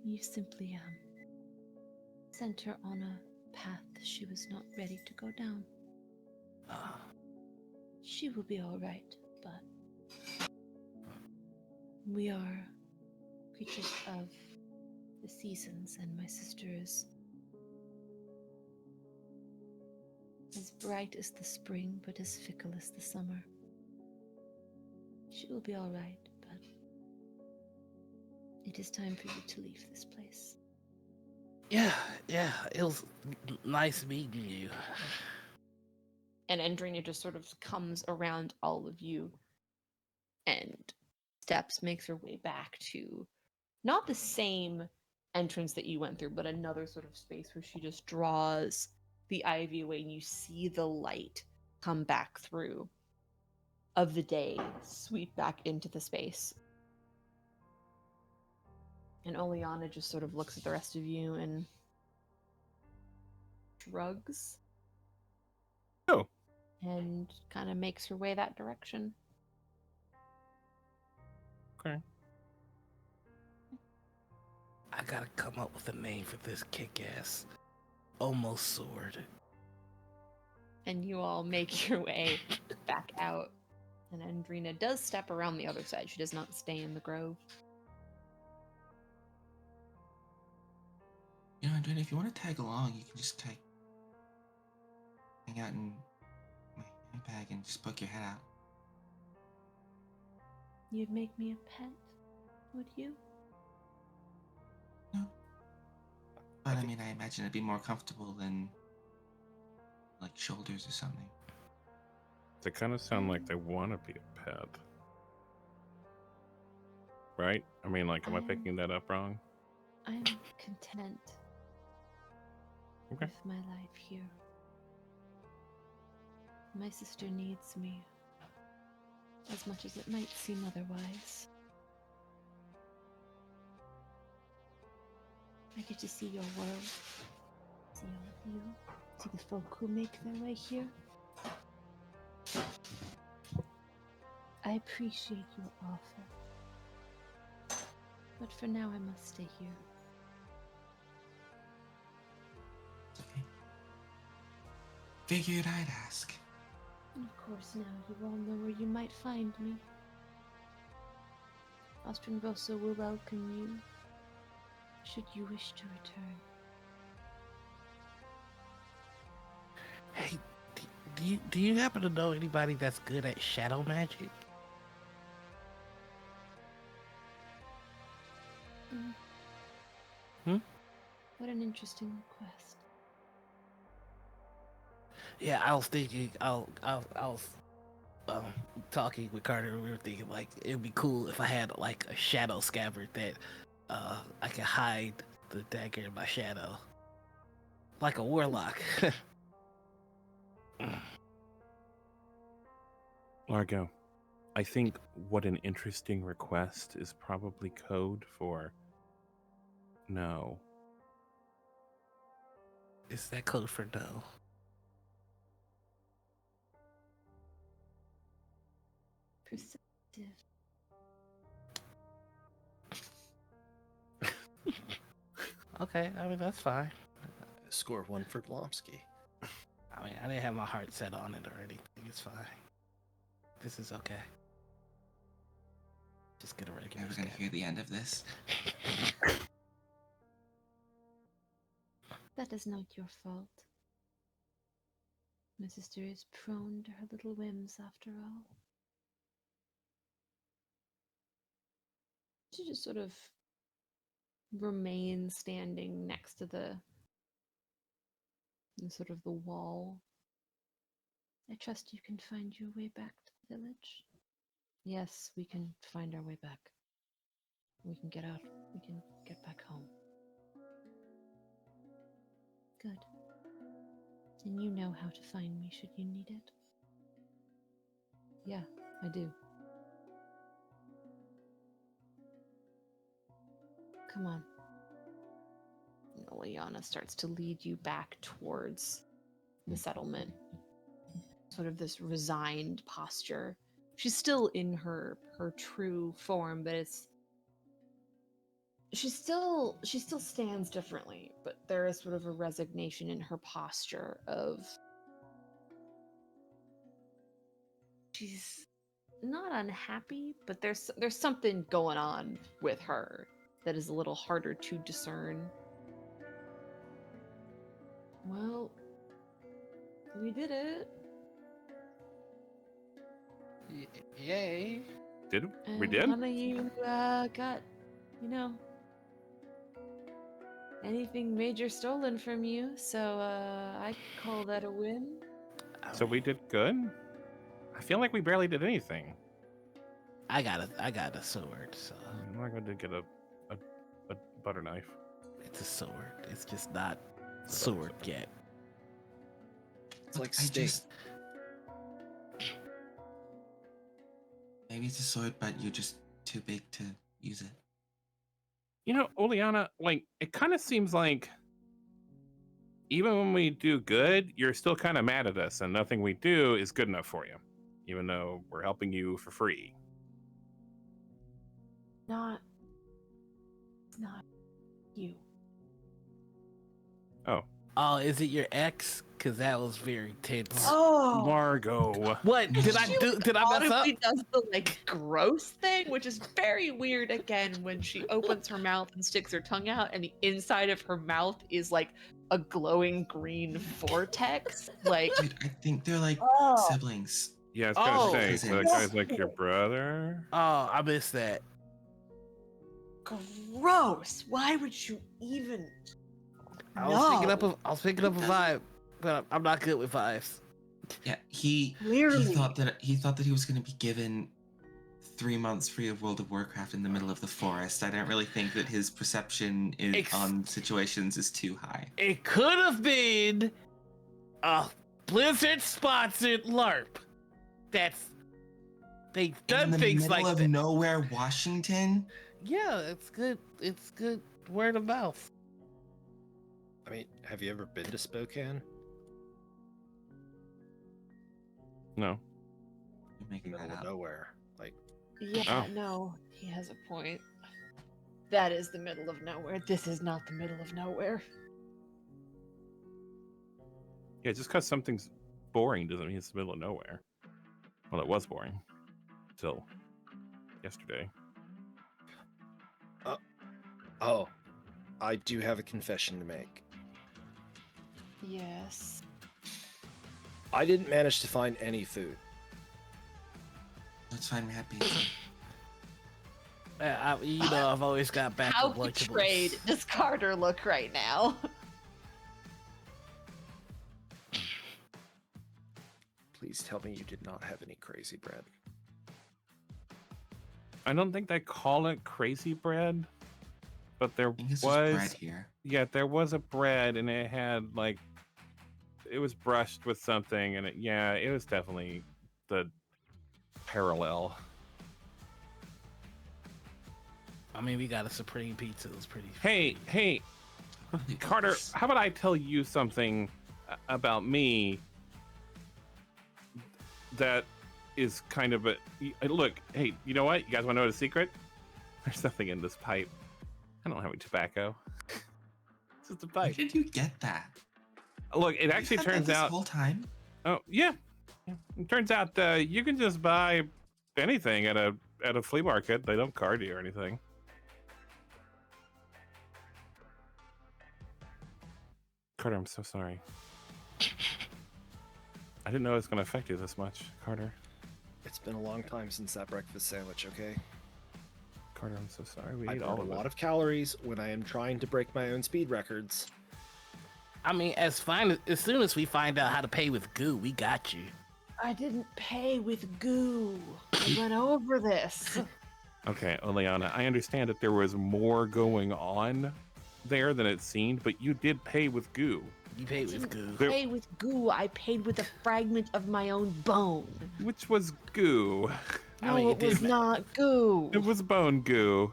A: you simply, sent her on a path she was not ready to go down. She will be all right, but we are creatures of the seasons, and my sister is as bright as the spring, but as fickle as the summer. She will be all right, but it is time for you to leave this place.
D: Yeah, it was nice meeting you.
A: And Andrina just sort of comes around all of you and makes her way back to not the same entrance that you went through, but another sort of space where she just draws the ivy away and you see the light come back through of the day, sweep back into the space. And Oleana just sort of looks at the rest of you and shrugs.
B: Oh.
A: And kind of makes her way that direction.
B: Okay.
D: I gotta come up with a name for this kick-ass almost sword.
A: And you all make your way back out. And Andrina does step around the other side. She does not stay in the grove.
E: You know, Andrea, if you want to tag along, you can just hang out in my handbag and just poke your head out.
A: You'd make me a pet, would you?
E: No. But I mean, I imagine it'd be more comfortable than like shoulders or something.
B: They kind of sound like they want to be a pet. Right? I mean, like, am I picking that up wrong?
A: I'm content with my life here. My sister needs me as much as it might seem otherwise. I get to see your world, see all of you, see the folk who make their way here. I appreciate your offer, but for now I must stay here.
E: Okay. Figured I'd ask.
A: And of course now you all know where you might find me. Onstranstvo will welcome you, should you wish to return.
D: Hey, do you happen to know anybody that's good at shadow magic?
A: What an interesting request.
D: Yeah, I was thinking, I was talking with Carter, and we were thinking like it'd be cool if I had like a shadow scabbard that I could hide the dagger in my shadow, like a warlock.
B: Largo, I think what an interesting request is probably code for no.
D: Is that code for no?
A: Perceptive.
D: Okay, I mean that's fine.
C: Score 1 for Blomsky.
D: I mean I didn't have my heart set on it or anything. It's fine. This is okay. Just get a regular.
E: Never gonna hear the end of this.
A: That is not your fault. My sister is prone to her little whims after all. She just sort of remains standing next to the sort of the wall. I trust you can find your way back to the village. Yes, we can find our way back. We can get out. We can get back home. Good. And you know how to find me should you need it. Yeah, I do. Come on. And Oleana starts to lead you back towards the settlement. Sort of this resigned posture. She's still in her true form, but she still stands differently, but there is sort of a resignation in her posture of she's not unhappy, but there's something going on with her that is a little harder to discern. Well, we did it.
D: Yay.
B: We
A: And
B: did?
A: none of you got, anything major stolen from you, so I call that a win.
B: So we did good? I feel like we barely did anything.
D: I got a sword, so
B: I'm not going to get a butter knife.
D: it's a sword. It's just not sword yet.
C: It's like
E: I
C: steak.
E: Maybe it's a sword, but you're just too big to use it.
B: You know, Oleana, like, it kind of seems like even when we do good, you're still kind of mad at us, and nothing we do is good enough for you, even though we're helping you for free.
A: Not you.
B: Oh,
D: Is it your ex? Because that was very tense.
A: Oh,
B: Margot.
D: What did I do? Did I mess up?
A: audibly does the gross thing, which is very weird. Again, when she opens her mouth and sticks her tongue out, and the inside of her mouth is like a glowing green vortex. Like,
E: Dude, I think they're like siblings.
B: Yeah, I was going to
D: Oh.
B: say, so that guy's like your brother?
D: Oh, I missed that.
A: gross. Why would you even?
D: I was picking up a vibe, but I'm not good with vibes.
E: Yeah, he
A: Clearly.
E: thought that he was going to be given 3 months free of World of Warcraft in the middle of the forest. I don't really think that his perception on situations is too high.
D: It could have been a Blizzard-sponsored LARP. They've done things like
E: in the middle of
D: that.
E: nowhere, Washington.
D: Yeah, it's good. It's good word of mouth.
C: I mean, have you ever been to Spokane?
B: No.
E: You're making that
C: Middle of
E: up.
C: nowhere. Like,
A: Yeah,
B: Oh.
A: no, he has a point. That is the middle of nowhere. This is not the middle of nowhere.
B: Yeah, just because something's boring doesn't mean it's the middle of nowhere. Well, it was boring. Till yesterday.
C: oh, I do have a confession to make.
A: Yes.
C: I didn't manage to find any food.
E: That's fine. I'm happy.
D: I've always got back
A: How
D: with Lunchables.
A: betrayed does Carter look right now?
C: Please tell me you did not have any crazy bread.
B: I don't think they call it crazy bread, but there
E: I think it's
B: was
E: just bread here.
B: Yeah, there was a bread, and it had like it was brushed with something, and it was definitely the parallel.
D: I mean, we got a Supreme Pizza. It was pretty.
B: Hey, Carter, how about I tell you something about me that is kind of a look. Hey, you know what? You guys want to know the secret? There's nothing in this pipe. I don't have any tobacco. It's just a
E: Where
B: pipe.
E: did you get that?
B: Look, it actually
E: You've had
B: turns
E: that
B: out.
E: this whole time.
B: Oh yeah, it turns out you can just buy anything at a flea market. They don't card you or anything. Carter, I'm so sorry. I didn't know it was going to affect you this much, Carter.
C: It's been a long time since that breakfast sandwich, okay?
B: Carter, I'm so sorry. We
C: I
B: ate
C: burn
B: all
C: a
B: of
C: lot
B: it.
C: of calories when I am trying to break my own speed records.
D: I mean, as soon as we find out how to pay with goo, we got you.
A: I didn't pay with goo. I went over this.
B: Okay, Oleana, I understand that there was more going on there than it seemed, but you did pay with goo.
D: You paid with
A: Didn't
D: goo.
A: pay with goo. I paid with a fragment of my own bone.
B: Which was goo.
A: No,
D: mean,
A: it
D: it did
A: was
D: ma-
A: not goo.
B: It was bone goo.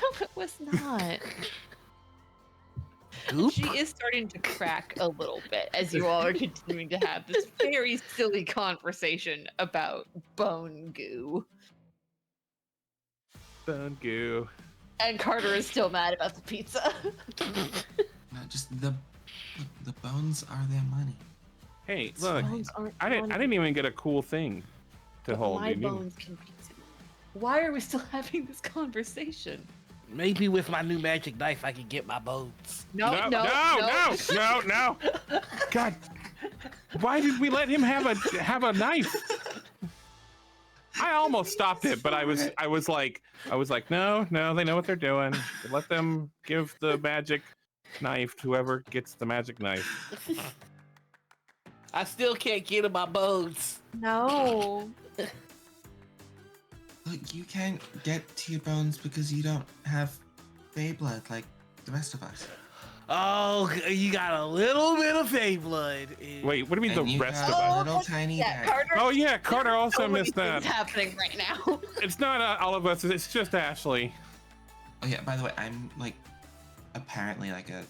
A: No, it was not.
D: Goop?
A: She is starting to crack a little bit as you all are continuing to have this very silly conversation about bone goo.
B: Bone goo.
A: And Carter is still mad about the pizza.
E: No, just the bones are their money.
B: Hey, look,
A: Bones aren't
B: I didn't
A: money.
B: even get a cool thing to
A: But
B: hold.
A: my
B: You need-
A: bones can be too. Why are we still having this conversation?
D: Maybe with my new magic knife, I can get my bones.
B: No. God, why did we let him have a knife? I almost stopped it, but I was like, no, they know what they're doing. Let them give the magic knife to whoever gets the magic knife.
D: I still can't get in my bones.
A: No.
E: Look, you can't get to your bones because you don't have Fey blood like the rest of us.
D: Oh, you got a little bit of Fey blood.
B: Wait, what do you mean
E: And
B: the
E: you
B: rest
E: have
B: of
E: a
B: us?
E: little tiny
A: Yeah,
E: bag.
A: Carter.
B: Oh yeah, Carter also
A: so many
B: missed
A: things
B: that.
A: happening right now.
B: It's not all of us. It's just Ashley.
E: Oh yeah, by the way, I'm like apparently like a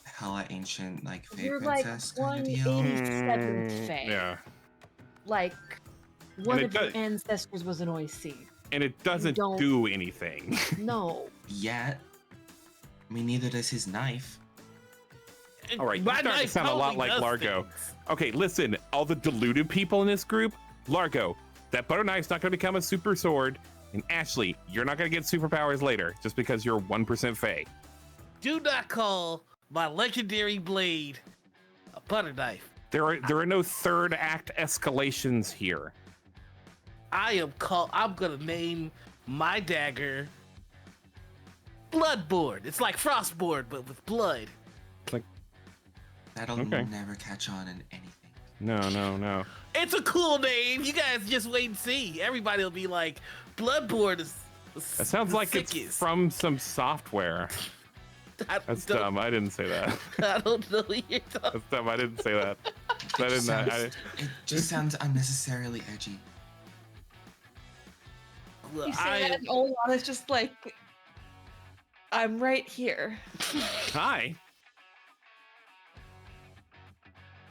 E: hella ancient like Fey
A: You're like
E: princess kind of deal.
A: 187th Fae.
B: Yeah,
A: Like one
B: it
A: of your
B: does-
A: ancestors was an OIC.
B: and it doesn't
A: don't-
B: do anything.
A: No.
E: Yet, I mean, neither does his knife.
B: All right, you
D: My
B: start to
D: knife
B: sound a lot
D: totally
B: like
D: does
B: Largo.
D: things.
B: Okay, listen, all the deluded people in this group, Largo, that butter knife's not going to become a super sword, and Ashley, you're not going to get superpowers later just because you're 1% Fae.
D: Do not call my legendary blade a butter knife.
B: There are no third act escalations here.
D: I'm gonna name my dagger Bloodboard. It's like Frostboard, but with blood.
E: That'll
B: Okay.
E: never catch on in anything.
B: No.
D: It's a cool name. You guys just wait and see. Everybody will be like, Bloodboard is.
B: That sounds like it's from some software. That's dumb. I didn't say that.
D: I don't know what you're talking.
B: That's dumb. I didn't say that. I didn't.
E: It just sounds unnecessarily edgy.
D: Look,
A: You say that and Olana's just like, I'm right here.
B: Hi.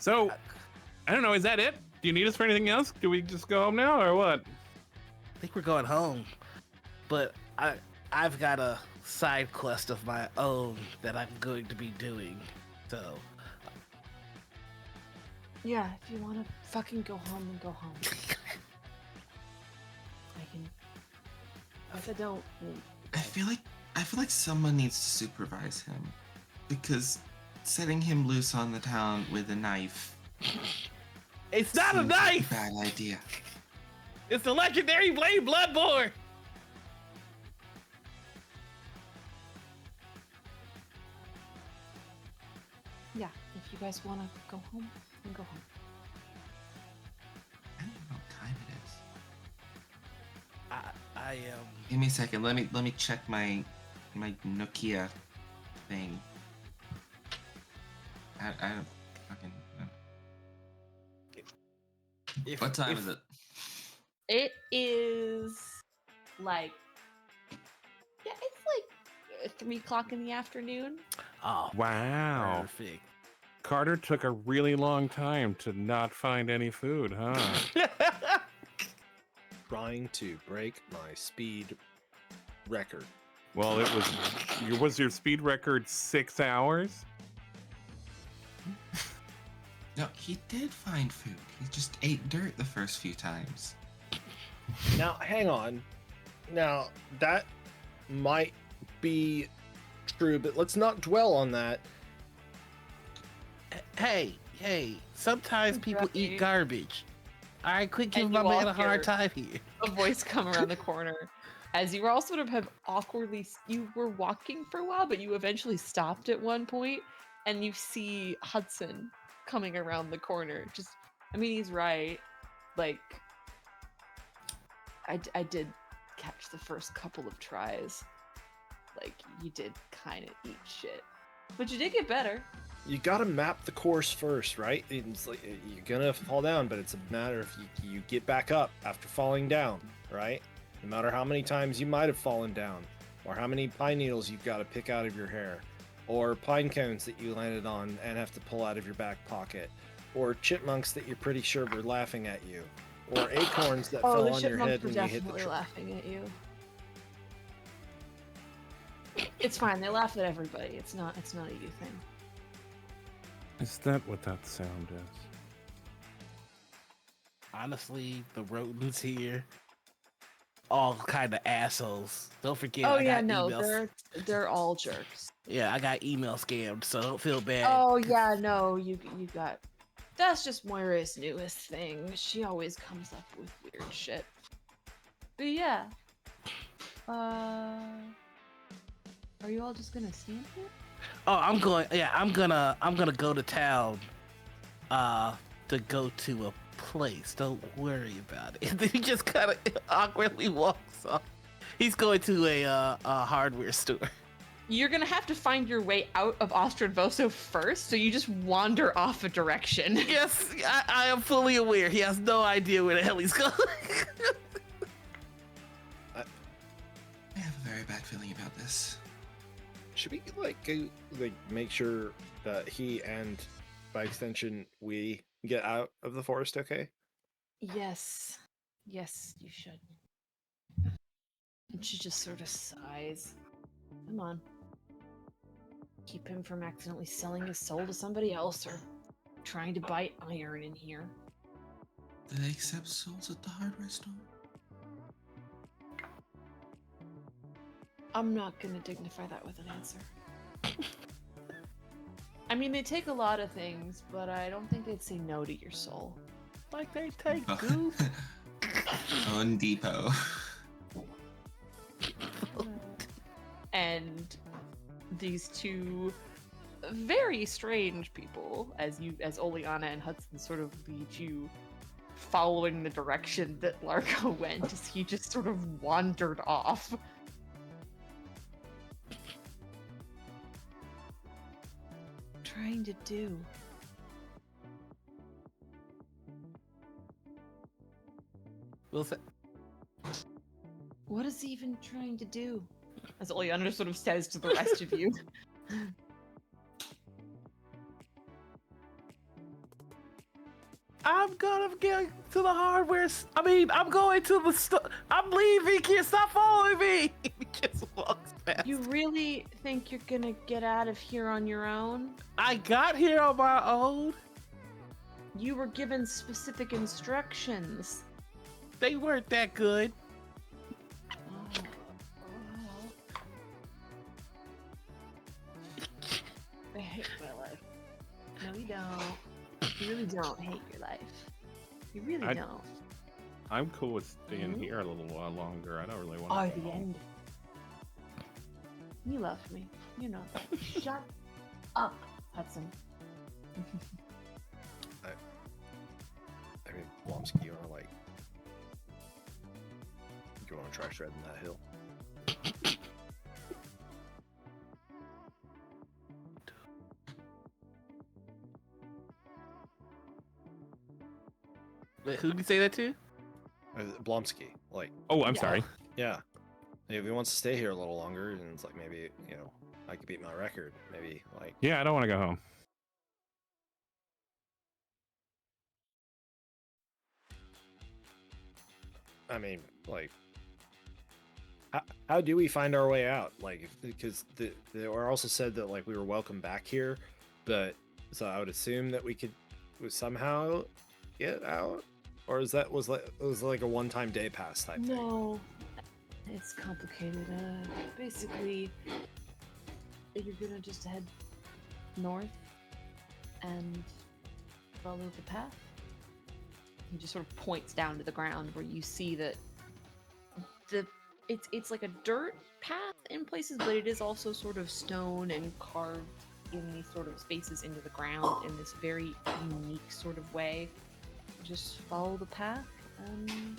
B: So, I don't know. Is that it? Do you need us for anything else? Do we just go home now, or what?
D: I think we're going home, but I've got a side quest of my own that I'm going to be doing. So
A: Yeah, if you want to fucking go home, then go home. I can. If I don't, then
E: I feel like someone needs to supervise him, because setting him loose on the town with a knife.
D: it's not a
E: seems like
D: knife.
E: bad idea.
D: It's the legendary blade Bloodborne.
A: yeah, if you guys want to go home, then go home.
E: I don't know what time it is.
D: I
E: Give me a second. Let me check my Nokia thing. I don't fucking. What time is it?
A: It is like, yeah, it's like 3 o'clock in the afternoon.
D: Oh,
B: Wow.
D: perfect.
B: Carter took a really long time to not find any food, huh?
C: Trying to break my speed record.
B: Well, was your speed record 6 hours?
E: No, he did find food. He just ate dirt the first few times.
C: Now, hang on. Now, that might be true, but let's not dwell on that.
D: Hey, sometimes people eat
A: Right.
D: garbage. All right, quit giving
A: And
D: my
A: you all
D: man a hard
A: hear
D: time here.
A: a voice come around the corner as you were all sort of have awkwardly you were walking for a while, but you eventually stopped at one point and you see Hudson coming around the corner. Just, I mean, he's right. Like, I did catch the first couple of tries. Like, you did kind of eat shit, but you did get better.
C: You gotta map the course first, right? It's like you're gonna fall down, but it's a matter of you get back up after falling down, right? No matter how many times you might have fallen down, or how many pine needles you've got to pick out of your hair, or pine cones that you landed on and have to pull out of your back pocket, or chipmunks that you're pretty sure were laughing at you, or acorns that
A: Oh,
C: fell
A: the
C: on your
A: chipmunks
C: head
A: were
C: when you hit the
A: definitely
C: tree.
A: laughing at you. It's fine. They laugh at everybody. It's not a you thing.
B: Is that what that sound is?
D: Honestly, the rodents here, all kind of assholes. Don't forget,
A: Oh
D: I
A: yeah,
D: got
A: no,
D: emails.
A: they're all jerks.
D: Yeah, I got email scammed, so don't feel bad.
A: Oh yeah, no, you got. That's just Moira's newest thing. She always comes up with weird shit. But yeah, are you all just gonna stand here?
D: Oh, I'm going. Yeah, I'm gonna go to town. To go to a place. Don't worry about it. And then he just kind of awkwardly walks off. He's going to a hardware store.
A: You're gonna have to find your way out of Onstranstvo first, so you just wander off a direction.
D: Yes, I am fully aware. He has no idea where the hell he's going.
E: I have a very bad feeling about this.
C: Should we go, make sure that he and, by extension, we get out of the forest? Okay.
A: Yes, you should. And she just sort of sighs. Come on. Keep him from accidentally selling his soul to somebody else or trying to buy iron in here.
E: Do they accept souls at the hardware store?
A: I'm not gonna dignify that with an answer. I mean, they take a lot of things, but I don't think they'd say no to your soul.
D: Like they take goof.
E: On Depot.
A: And these two very strange people, as Oleana and Hudson sort of lead you following the direction that Largo went, as he just sort of wandered off. Trying to do.
D: Wilson.
A: What is he even trying to do? As Oleana sort of says to the rest of you.
D: I'm gonna get to the hardware. I'm going to the store. I'm leaving. Can't stop following me. He just walks past.
A: You really think you're gonna get out of here on your own?
D: I got here on my own.
A: You were given specific instructions.
D: They weren't that good.
A: I hate my life. No, you don't. You really don't hate your life. You really don't.
B: I'm cool with staying
A: Mhm.
B: here a little while longer. I don't really want
A: Oh,
B: to.
A: the end. You love me. You know that. Shut up, Hudson.
C: I mean, Blomsky, you wanna you wanna try shredding that hill?
D: Wait, who did you say that to?
C: Blomsky,
B: Oh, I'm
A: Yeah.
B: sorry.
C: yeah. If he wants to stay here a little longer, and it's like maybe I could beat my record. Maybe
B: Yeah, I don't want to go home.
C: I mean how do we find our way out? Because they were also said that we were welcome back here, but so I would assume that we could somehow get out, or was it was like a one-time day pass type thing?
A: No, it's complicated. Basically, you're gonna just head north, and follow the path. He just sort of points down to the ground where you see that it's like a dirt path in places, but it is also sort of stone and carved in these sort of spaces into the ground in this very unique sort of way. Just follow the path and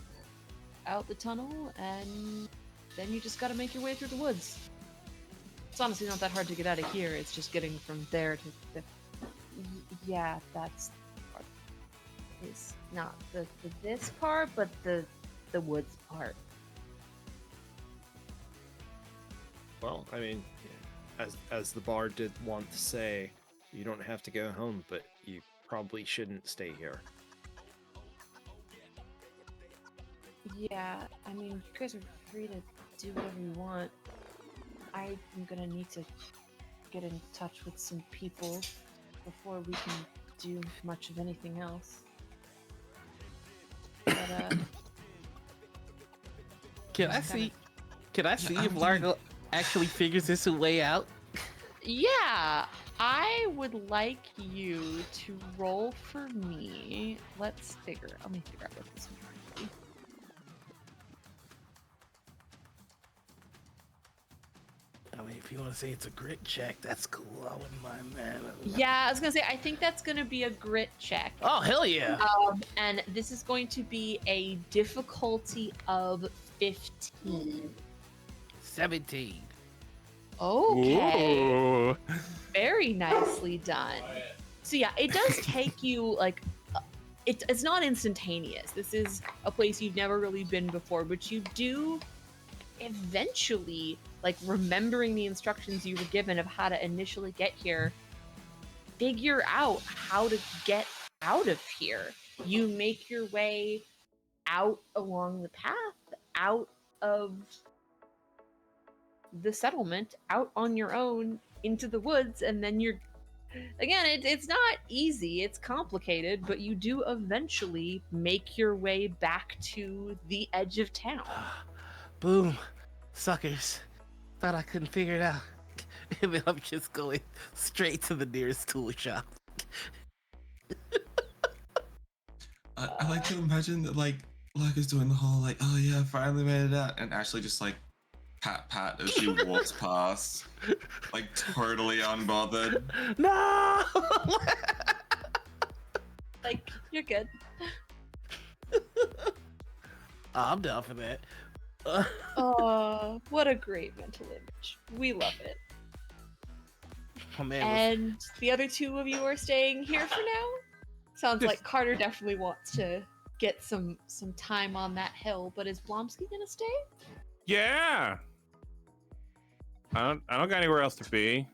A: out the tunnel, and then you just gotta make your way through the woods. It's honestly not that hard to get out of here. It's just getting from there to the... Yeah, that's the part. It's not this part, but the woods part.
C: Well, I mean, as the bard did once say, you don't have to go home, but you probably shouldn't stay here.
A: Yeah, I mean, you guys are free to do whatever you want. I'm gonna need to get in touch with some people before we can do much of anything else. But,
D: Can I see if Largo actually figures this a way out?
A: yeah, I would like you to roll for me. Let me figure out what this might be.
D: I mean, if you want to say it's a grit check, that's cool. I wouldn't mind that.
A: Yeah, I was gonna say, I think that's gonna be a grit check.
D: Oh, hell yeah!
A: And this is going to be a difficulty of 15.
D: 17.
A: Okay.
B: Ooh.
A: Very nicely done. So yeah, it does take you like it's not instantaneous. This is a place you've never really been before, but you do eventually, like, remembering the instructions you were given of how to initially get here, figure out how to get out of here. You make your way out along the path, out of the settlement, out on your own into the woods, and then you're again, it's not easy, it's complicated, but you do eventually make your way back to the edge of town.
D: Boom. Suckers. Thought I couldn't figure it out. And then I'm just going straight to the nearest tool shop.
E: I like to imagine that, like is doing the whole, like, oh yeah, finally made it out, and Ashley just, like, pat as she walks past, like, totally unbothered.
D: No!
A: Like, you're good.
D: I'm down for that.
A: Oh, what a great mental image. We love it.
D: Oh, man,
A: And the other two of you are staying here for now? Sounds like Carter definitely wants to get some time on that hill, but is Blomsky gonna stay?
B: Yeah. I don't got anywhere else to be.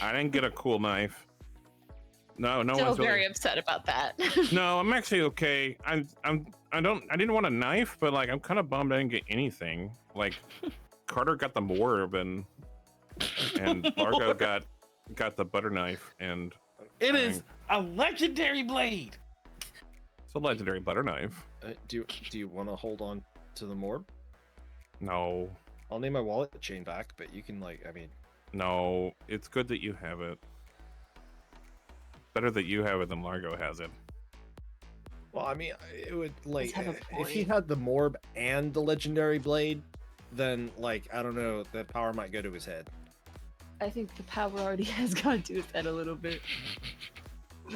B: I didn't get a cool knife. No
A: Still
B: one's
A: very
B: really...
A: upset about that.
B: No, I'm actually okay. I didn't want a knife, but, like, I'm kind of bummed I didn't get anything. Like, Carter got the morb and Largo got the butter knife, and
D: it is a legendary blade.
B: It's a legendary butter knife.
C: Do you want to hold on to the morb?
B: No.
C: I'll need my wallet chain back, but you can, like, I mean...
B: No, it's good that you have it. Better that you have it than Largo has it.
C: Well, I mean, it would, like,
A: have a
C: if he
A: point.
C: had the morb and the legendary blade, then, like, I don't know, that power might go to his head.
A: I think the power already has gone to his head a little bit.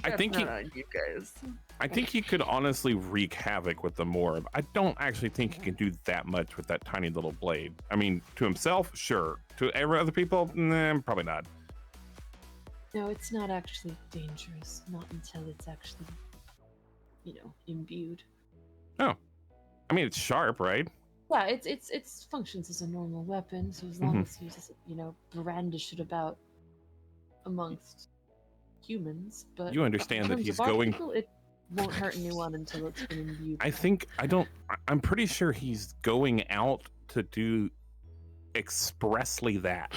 B: I think
A: That's not on you guys.
B: I think he could honestly wreak havoc with the morb. I don't actually think he can do that much with that tiny little blade. I mean, to himself, sure. To every other people, nah, probably not.
A: No, it's not actually dangerous. Not until it's actually, imbued.
B: Oh. I mean, it's sharp, right?
A: Yeah, it's functions as a normal weapon, so as long as you just, brandish it about amongst humans. But
B: You understand
A: in
B: that
A: terms
B: he's
A: of our
B: going...
A: people, it won't hurt anyone until it's been imbued.
B: I'm pretty sure he's going out to do expressly that.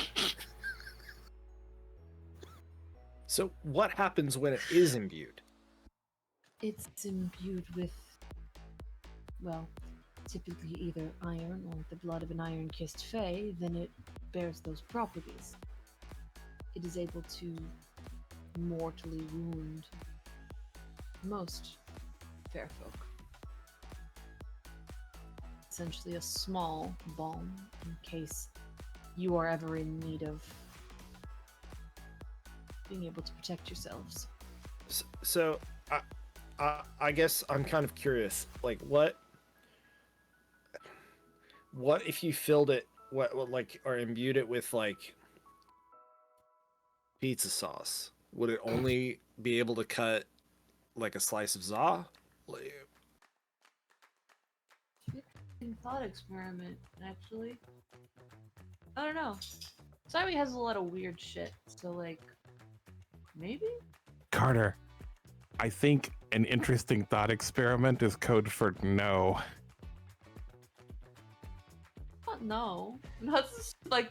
C: So what happens when it is imbued?
A: It's imbued with, well, typically either iron or the blood of an iron-kissed fae, then it bears those properties. It is able to mortally wound most fair folk. Essentially a small balm in case you are ever in need of being able to protect yourselves.
C: So, I guess I'm kind of curious. Like, what if you filled it, what like, or imbued it with like pizza sauce? Would it only be able to cut like a slice of za? Like,
A: Thought experiment, actually. I don't know. Simon has a lot of weird shit, so like, maybe?
B: Carter, I think an interesting thought experiment is code for no.
A: No. That's just, like,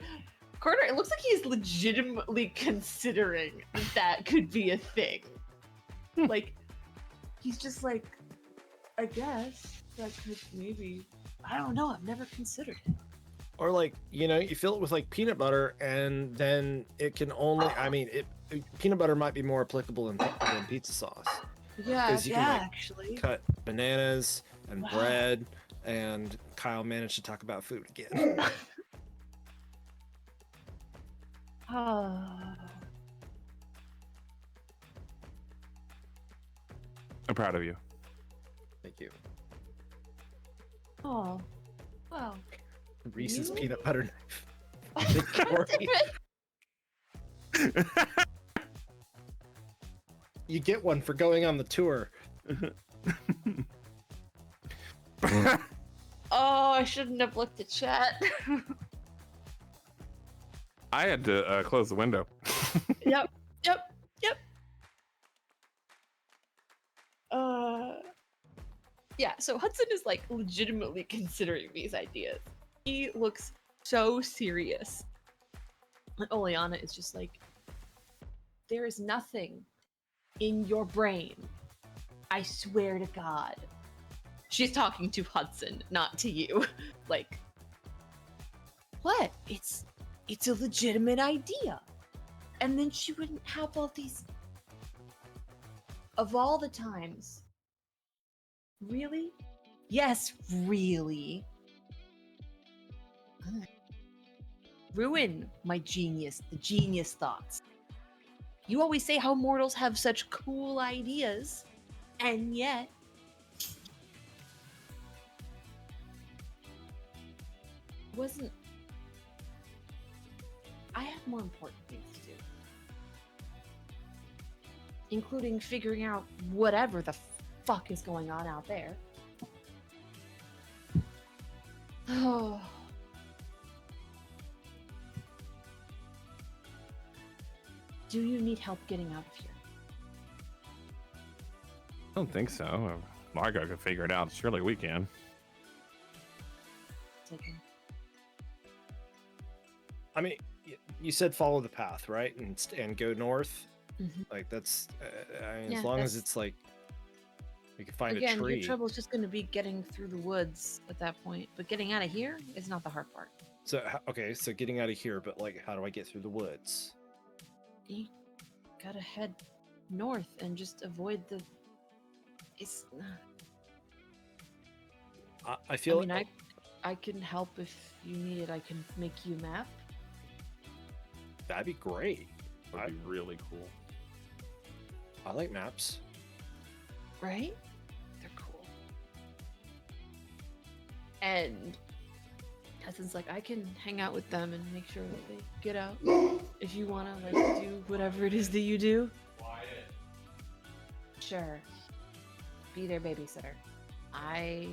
A: Carter, it looks like he's legitimately considering that could be a thing. Like, he's just like, I guess that could maybe. I don't know, I've never considered it.
C: or like, you fill it with like peanut butter, and then it can only. I mean, peanut butter might be more applicable than pizza sauce.
A: Yeah,
C: You can, like,
A: actually.
C: cut bananas and bread, and Kyle managed to talk about food again.
A: Ah.
B: I'm proud of you.
C: Thank you.
A: Oh. Wow.
C: Reese's
A: You?
C: peanut butter knife. Corey. You get one for going on the tour.
A: Oh, I shouldn't have looked at chat.
B: I had to close the window.
A: Yep. Yeah, so Hudson is like legitimately considering these ideas. He looks so serious. And Oleana is just like, there is nothing in your brain. I swear to God. She's talking to Hudson, not to you. Like, what? It's a legitimate idea. And then she wouldn't have all these. Of all the times. Really? Yes, really. Ruin my genius, the genius thoughts. You always say how mortals have such cool ideas, and yet. Wasn't. I have more important things to do. Including figuring out whatever the fuck is going on out there. Oh. Do you need help getting out of here?
B: I don't think so. Margo could figure it out. Surely we can.
C: I mean, you said follow the path, right? And go north.
A: Mhm.
C: Like, that's. I mean,
A: Yeah,
C: as long as
A: that's-
C: it's like we can find
A: Again,
C: a tree.
A: your trouble's just going to be getting through the woods at that point. But getting out of here is not the hard part.
C: So okay, so getting out of here, but like, how do I get through the woods?
A: You gotta head north and just avoid the. It's.
C: I feel.
A: I mean, I can help if you need it. I can make you a map.
C: That'd be great.
B: That'd be really cool.
C: I like maps.
A: Right? They're cool. And Hudson's like, I can hang out with them and make sure that they get out. If you wanna like do whatever it is that you do. Sure. Be their babysitter. I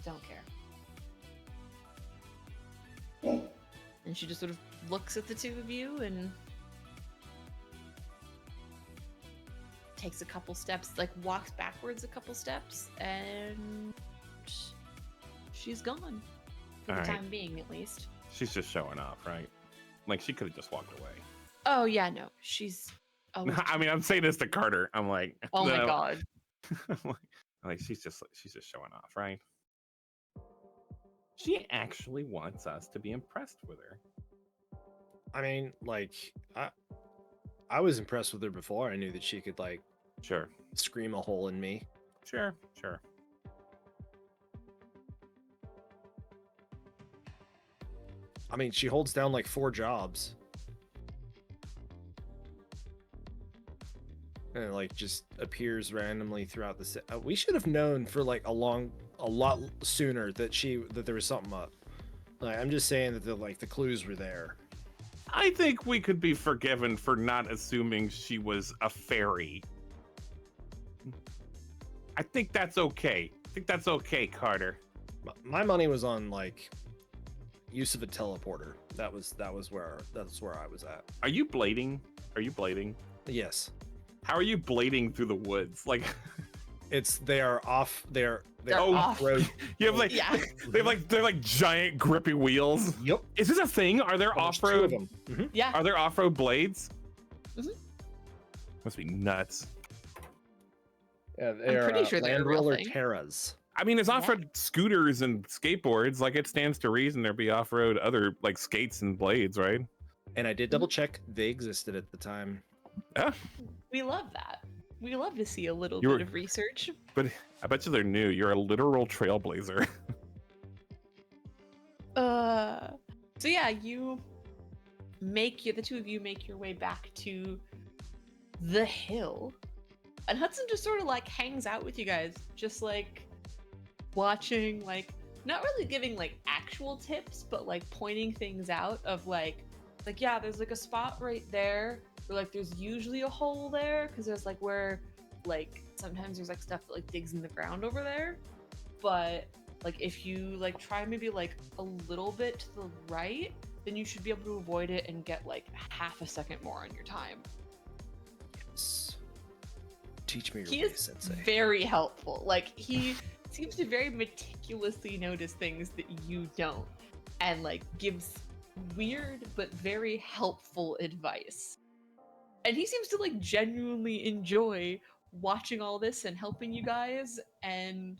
A: don't care. And she just sort of looks at the two of you and takes a couple steps, like walks backwards a couple steps, and she's gone. For the
B: All right.
A: time being, at least.
B: She's just showing off, right? Like, she could have just walked away.
A: Oh, yeah, no. She's.
B: I mean, I'm saying this to Carter. I'm like,
A: Oh my
B: no.
A: god.
B: I'm like, she's just showing off, right? She actually wants us to be impressed with her.
C: I mean, like, I was impressed with her before. I knew that she could like
B: Sure.
C: scream a hole in me.
B: Sure. Sure.
C: I mean, she holds down like 4 jobs. And it, like just appears randomly throughout the we should have known for like a lot sooner that there was something up. Like, I'm just saying that the clues were there.
B: I think we could be forgiven for not assuming she was a fairy. I think that's okay. Carter.
C: My money was on like use of a teleporter. That was where I was at.
B: Are you blading?
C: Yes.
B: How are you blading through the woods? Like,
C: They are off. They're
A: off.
C: road.
B: you have like,
A: Yeah.
B: they're like giant grippy wheels.
C: Yep.
B: Is this a thing? Are there
C: There's 2
B: off-road?
C: of them. Mhm.
A: Yeah.
B: Are there off-road blades?
A: Mhm.
B: Must be nuts.
C: Yeah, they're
A: pretty sure they're a
C: Land
A: real
C: Roller
A: thing.
C: Terras.
B: I mean, there's off-road scooters and skateboards. Like, it stands to reason there'd be off-road other like skates and blades, right?
C: And I did double check; they existed at the time.
B: Yeah.
A: We love that. We love to see a little
B: You were-
A: bit of research.
B: But I bet you they're new. You're a literal trailblazer.
A: So yeah, the 2 of you make your way back to the hill. And Hudson just sort of like hangs out with you guys, just like watching, like not really giving like actual tips, but like pointing things out of like yeah, there's like a spot right there where like there's usually a hole there because there's like where like sometimes there's like stuff that like digs in the ground over there. But like if you like try maybe like a little bit to the right, then you should be able to avoid it and get like half a second more on your time.
C: Teach me your
A: He
C: way,
A: is
C: Sensei.
A: very helpful. Like he seems to very meticulously notice things that you don't, and like gives weird but very helpful advice. And he seems to like genuinely enjoy watching all this and helping you guys. And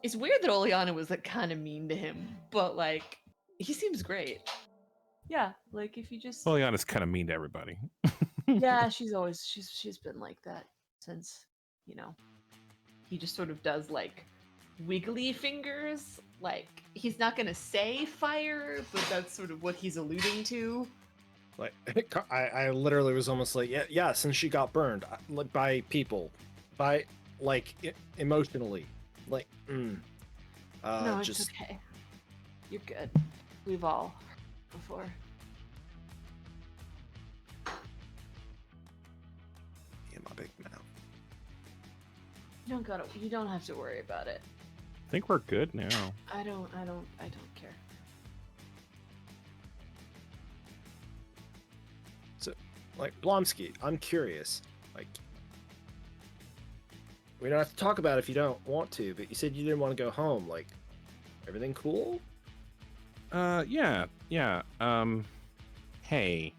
A: it's weird that Oleana was like kind of mean to him, but like he seems great. Yeah, like if you just
B: Oleana's kind of mean to everybody.
A: yeah, she's been like that since, you know, he just sort of does like wiggly fingers. Like he's not gonna say fire, but that's sort of what he's alluding to.
C: Like I literally was almost like, yeah, since she got burned like by people, by like emotionally, like
A: No, it's
C: just
A: okay. You're good. We've all before.
C: in my big mouth.
A: You don't have to worry about it.
B: I think we're good now.
A: I don't care.
C: So, like Blomsky, I'm curious. Like, we don't have to talk about it if you don't want to, but you said you didn't want to go home. Like, everything cool?
B: Yeah. Hey.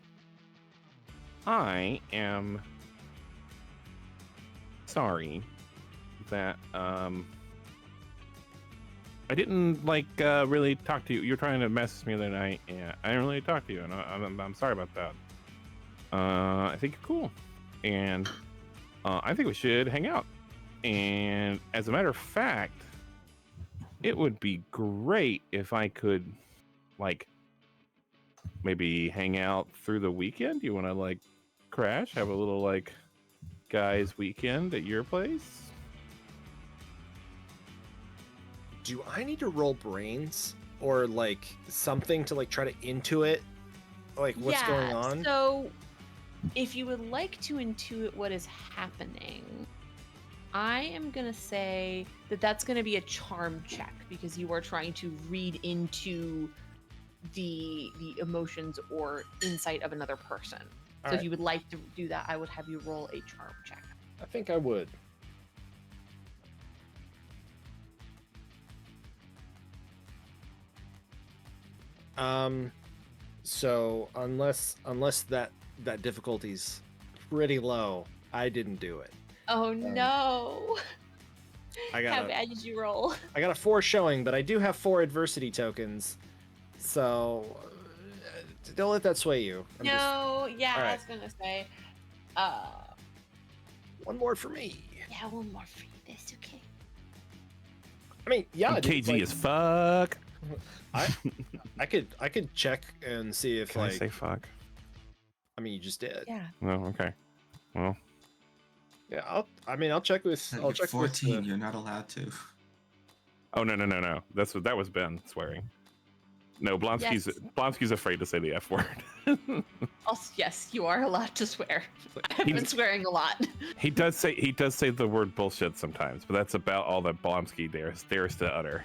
B: I am sorry that, I didn't, like, really talk to you. You were trying to message me the other night, and I didn't really talk to you, and I'm sorry about that. I think you're cool, and, I think we should hang out. And as a matter of fact, it would be great if I could, like, maybe hang out through the weekend. You want to, like, crash, have a little, like, guys' weekend at your place?
C: Do I need to roll brains or like something to like try to intuit like what's going on?
A: So if you would like to intuit what is happening, I am gonna say that that's gonna be a charm check because you are trying to read into the emotions or insight of another person. So if you would like to do that, I would have you roll a charm check.
C: I think I would. So unless that difficulty's pretty low, I didn't do it.
A: Oh no!
C: I
A: How
C: got
A: bad did you roll?
C: I got a 4 showing, but I do have 4 adversity tokens. So don't let that sway you.
A: No, yeah,
C: All
A: I
C: right.
A: was gonna say.
C: One more for me.
A: Yeah, one more for you. That's okay.
C: I mean, yeah, dude,
B: KG
C: like,
B: as fuck.
C: I could check and see if
B: Can
C: like
B: I say fuck?
C: I mean, you just did.
A: Yeah.
B: No, okay. Well,
C: Yeah, I'll check with
E: At
C: I'll check
E: 14,
C: with
E: you're not allowed to.
B: oh no. That was Ben swearing. No, Blonsky's
A: Yes.
B: Blonsky's afraid to say the F word.
A: Also, yes, you are allowed to swear. I've been swearing a lot.
B: He does say the word bullshit sometimes, but that's about all that Blonsky dares to utter.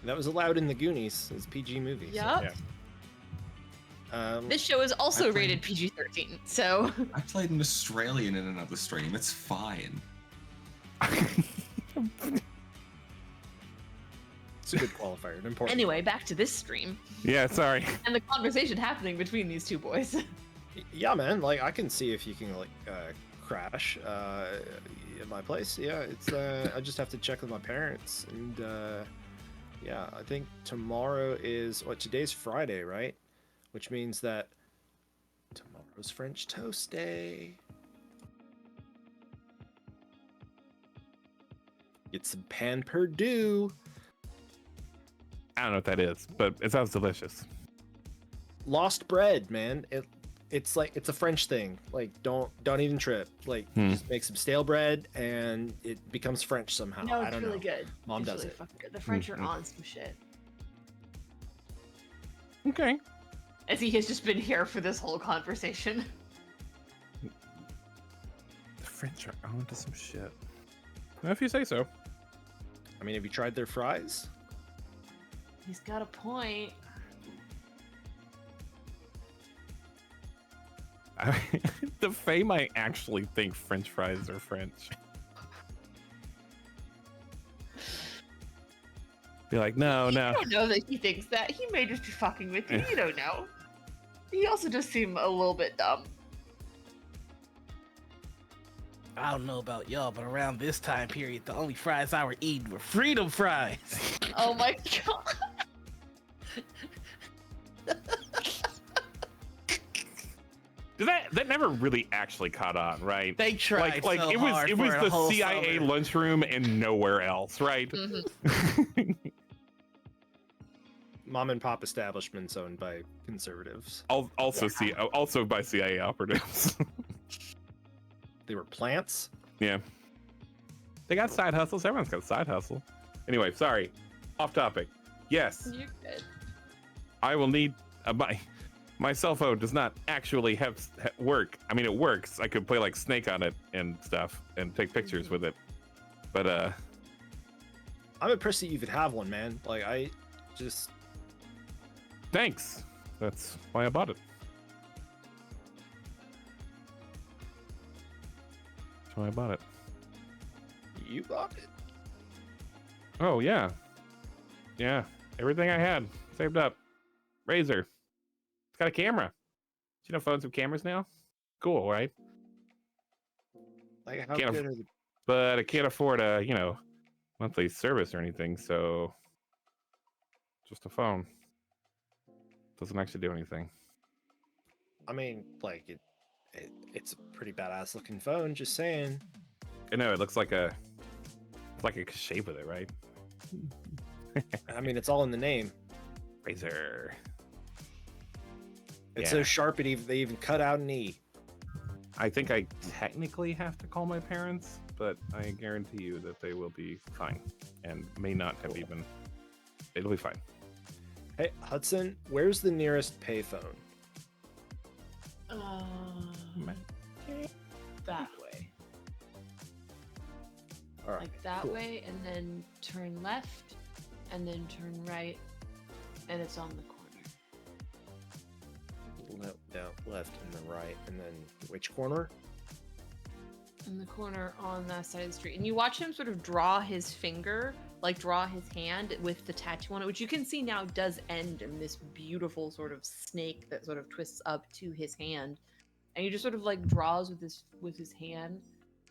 C: that was allowed in the Goonies. It's PG movie. so,
A: Yup.
C: yeah.
A: This show is also
E: I played-
A: rated PG-13, so
E: I played an Australian in another stream. It's fine.
C: It's a good qualifier. An important.
A: anyway, back to this stream
B: Yeah, sorry.
A: and the conversation happening between these two boys.
C: Yeah, man. Like I can see if you can like crash at my place. Yeah, it's I just have to check with my parents and yeah, I think tomorrow is today's Friday, right? Which means that tomorrow's French Toast Day. Get some pan Perdue.
B: I don't know what that is, but it sounds delicious.
C: Lost bread, man. It's like it's a French thing. Like don't even trip. Like just make some stale bread and it becomes French somehow.
A: No,
C: I
A: it's
C: don't
A: really
C: know.
A: good.
C: Mom
A: It's
C: does
A: really
C: it.
A: fucking good. The French are on some shit.
B: Okay.
A: As he has just been here for this whole conversation.
B: The French are onto some shit. Well, if you say so.
C: I mean, have you tried their fries?
A: He's got a point.
B: The Fae might actually think French fries are French. Be like, no.
A: I don't know that he thinks that. He may just be fucking with you. You don't know. He also does seem a little bit dumb.
D: I don't know about y'all, but around this time period, the only fries I were eating were freedom fries.
A: Oh my god.
B: That never really actually caught on, right?
D: They tried
B: like
D: so
B: it was
D: hard
B: it
D: for
B: was
D: a
B: the
D: whole
B: CIA
D: summer.
B: lunchroom and nowhere else, right?
A: Mhm.
C: Mom and pop establishments owned by conservatives.
B: Also by CIA operatives.
C: They were plants.
B: Yeah. They got side hustles. Everyone's got a side hustle. Anyway, sorry. Off topic. Yes,
A: You're good.
B: I will need my cell phone does not actually work. I mean, it works. I could play like Snake on it and stuff and take pictures with it. But
C: I'm impressed that you could have one, man. Like I just
B: thanks. That's why I bought it. That's why I bought it.
C: you bought it.
B: Oh yeah. Yeah. Everything I had saved up. Razer. It's got a camera. You know phones have cameras now? Cool, right?
C: Like how
B: Can't
C: good are the
B: But I can't afford a, monthly service or anything, so just a phone. Doesn't actually do anything.
C: I mean, like it's a pretty badass looking phone, just saying.
B: I know it looks like it's like a shape with it, right?
C: I mean, it's all in the name.
B: Razer.
C: It's
B: Yeah.
C: so sharp they even cut out an E.
B: I think I technically have to call my parents, but I guarantee you that they will be fine and may not have even. It'll be fine.
C: Hey, Hudson, where's the nearest payphone?
A: That way.
C: All right.
A: Like that
C: cool.
A: way, and then turn left, and then turn right, and it's on the corner.
C: No, left and then right, and then which corner?
A: In the corner on that side of the street. And you watch him sort of draw his finger, like draw his hand with the tattoo on it, which you can see now does end in this beautiful sort of snake that sort of twists up to his hand. And he just sort of like draws with his hand.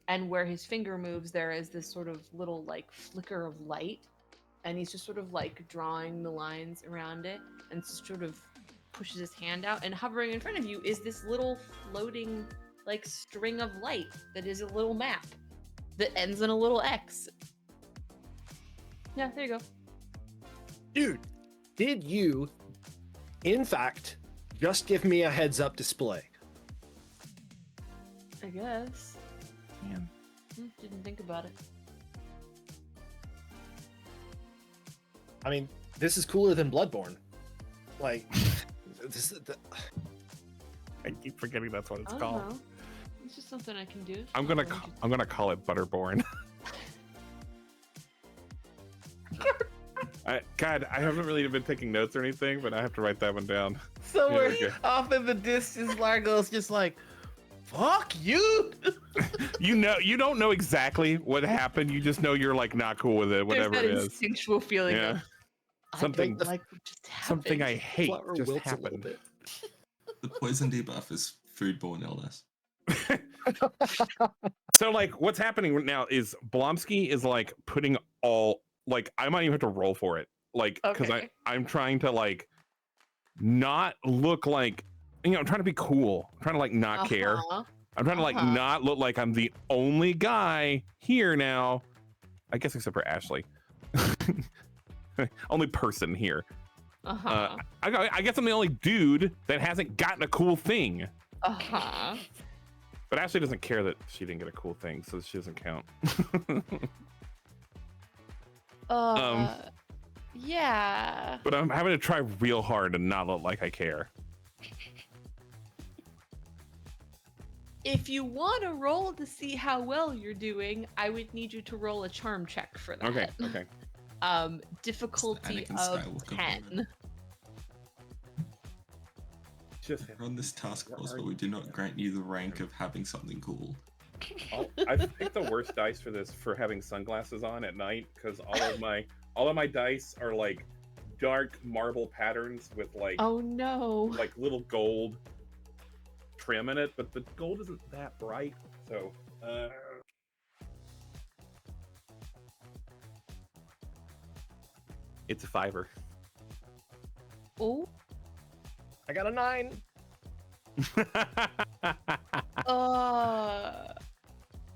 A: And where his finger moves, there is this sort of little like flicker of light. And he's just sort of like drawing the lines around it and sort of pushes his hand out, and hovering in front of you is this little floating like string of light that is a little map that ends in a little X. Yeah, there you go.
C: Dude, did you, in fact, just give me a heads-up display?
A: I guess.
B: Man.
A: Didn't think about it.
C: I mean, this is cooler than Bloodborne. Like, this.
B: I keep forgetting that's what it's
A: I don't
B: called.
A: know. It's just something I can do.
B: I'm gonna call it Butterborn. God, I haven't really been taking notes or anything, but I have to write that one down.
D: Somewhere
B: Yeah, okay.
D: off in the distance, Largo's just like, fuck you.
B: You don't know exactly what happened. You just know you're like not cool with it, whatever
A: There's that
B: it is.
A: instinctual feeling
B: Yeah.
A: of
B: Something-
A: I don't like what just happened.
B: Something I hate
C: Flower
B: just
C: wilts a little
B: happened.
C: bit.
E: The poison debuff is foodborne illness.
B: So like what's happening now is Blomsky is like putting all like I might even have to roll for it. Like because
A: Okay.
B: I'm trying to like not look like I'm trying to be cool. I'm trying to like not care.
A: Uh-huh.
B: I'm trying to like
A: Uh-huh.
B: not look like I'm the only guy here now. I guess except for Ashley. Only person here.
A: Uh-huh.
B: I guess I'm the only dude that hasn't gotten a cool thing.
A: Uh-huh.
B: But Ashley doesn't care that she didn't get a cool thing, so she doesn't count.
A: Yeah.
B: But I'm having to try real hard and not look like I care.
A: If you want to roll to see how well you're doing, I would need you to roll a charm check for that.
B: Okay, okay.
A: Difficulty
E: Anakin
A: of
E: Skywalker
A: 10.
E: moment.
B: Just
E: We're on this task force, but we do not grant you the rank of having something cool.
B: I've picked the worst dice for this for having sunglasses on at night because all of my dice are like dark marble patterns with like
A: Oh no.
B: like little gold trim in it, but the gold isn't that bright. So it's a 5-er.
A: Oh.
C: I got a 9.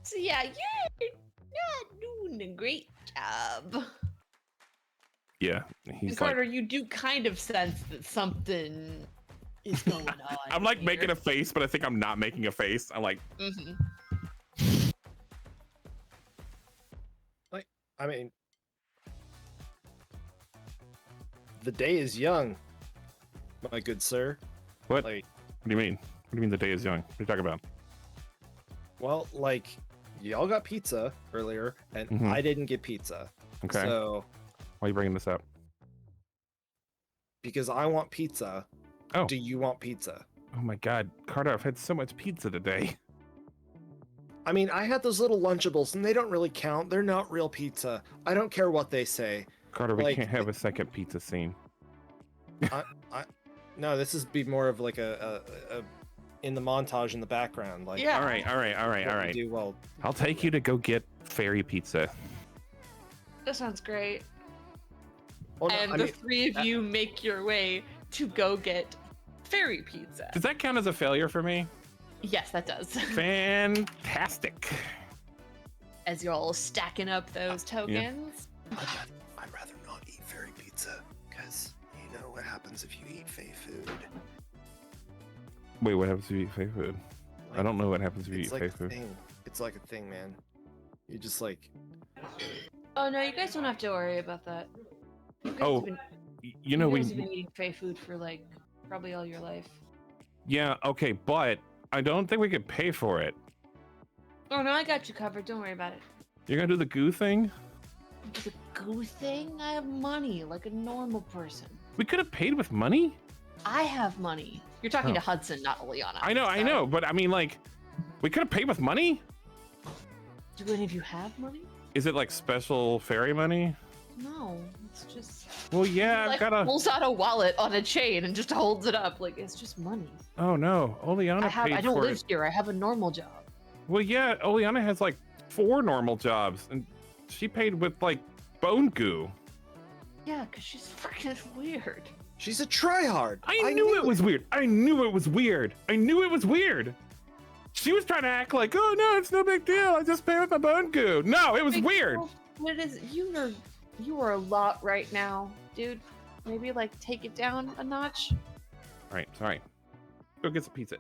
A: So yeah, you're not doing a great job.
B: Yeah, he's like,
A: Carter, you do kind of sense that something is going on.
B: I'm like
A: here.
B: making a face, but I think I'm not making a face. I'm like,
A: Mhm.
C: I mean, the day is young, my good sir.
B: what?
C: Like,
B: What do you mean? What do you mean the day is young? What are you talking about?
C: well, like, y'all got pizza earlier, and
B: Mhm.
C: I didn't get pizza.
B: Okay.
C: So,
B: Why are you bringing this up?
C: because I want pizza,
B: Oh.
C: do you want pizza?
B: Oh my God, Carter, I've had so much pizza today.
C: I mean, I had those little Lunchables, and they don't really count. They're not real pizza. I don't care what they say.
B: Carter, we
C: Like,
B: can't have a second pizza scene.
C: No, this is be more of like a in the montage in the background. Like,
A: Yeah.
B: All right.
C: what we do well.
B: I'll take you to go get fairy pizza.
A: That sounds great.
C: Well, no,
A: And
C: I
A: the
C: mean,
A: three of you make your way to go get fairy pizza.
B: Does that count as a failure for me?
A: Yes, that does.
B: Fantastic.
A: As you're all stacking up those tokens.
C: I'd rather not eat fairy pizza, because you know what happens if you eat fey food.
B: Wait, what happens if you eat fey food? I don't know what happens if you
C: It's
B: eat
C: like
B: fey
C: a
B: food.
C: thing. It's like a thing, man. You just like,
A: Oh no, you guys don't have to worry about that. You guys
B: Oh,
A: have been,
B: You know,
A: you guys have been
B: we.
A: eating fey food for like probably all your life.
B: Yeah, okay, but I don't think we could pay for it.
A: Oh no, I got you covered. Don't worry about it.
B: You're gonna do the goo thing?
A: The goo thing? I have money like a normal person.
B: We could have paid with money?
A: I have money. You're talking
B: Oh.
A: to Hudson, not Oleana.
B: I
A: so-
B: know, but I mean, like, we could have paid with money?
A: Do any of you have money?
B: Is it like special fairy money?
A: No, it's just
B: Well, yeah, I've
A: like
B: got a.
A: pulls out a wallet on a chain and just holds it up like it's just money.
B: Oh no, Oleana paid
A: I don't
B: for
A: live
B: it.
A: here. I have a normal job.
B: Well, yeah, Oleana has like 4 normal jobs, and she paid with like bone goo.
A: Yeah, because she's freaking weird.
C: She's a tryhard.
B: I knew it was weird. I knew it was weird. I knew it was weird. She was trying to act like, oh no, it's no big deal. I just play with my bone goo. No, it was weird.
A: What is you are a lot right now, dude. Maybe like take it down a notch.
B: All right, sorry. Go get some pizza.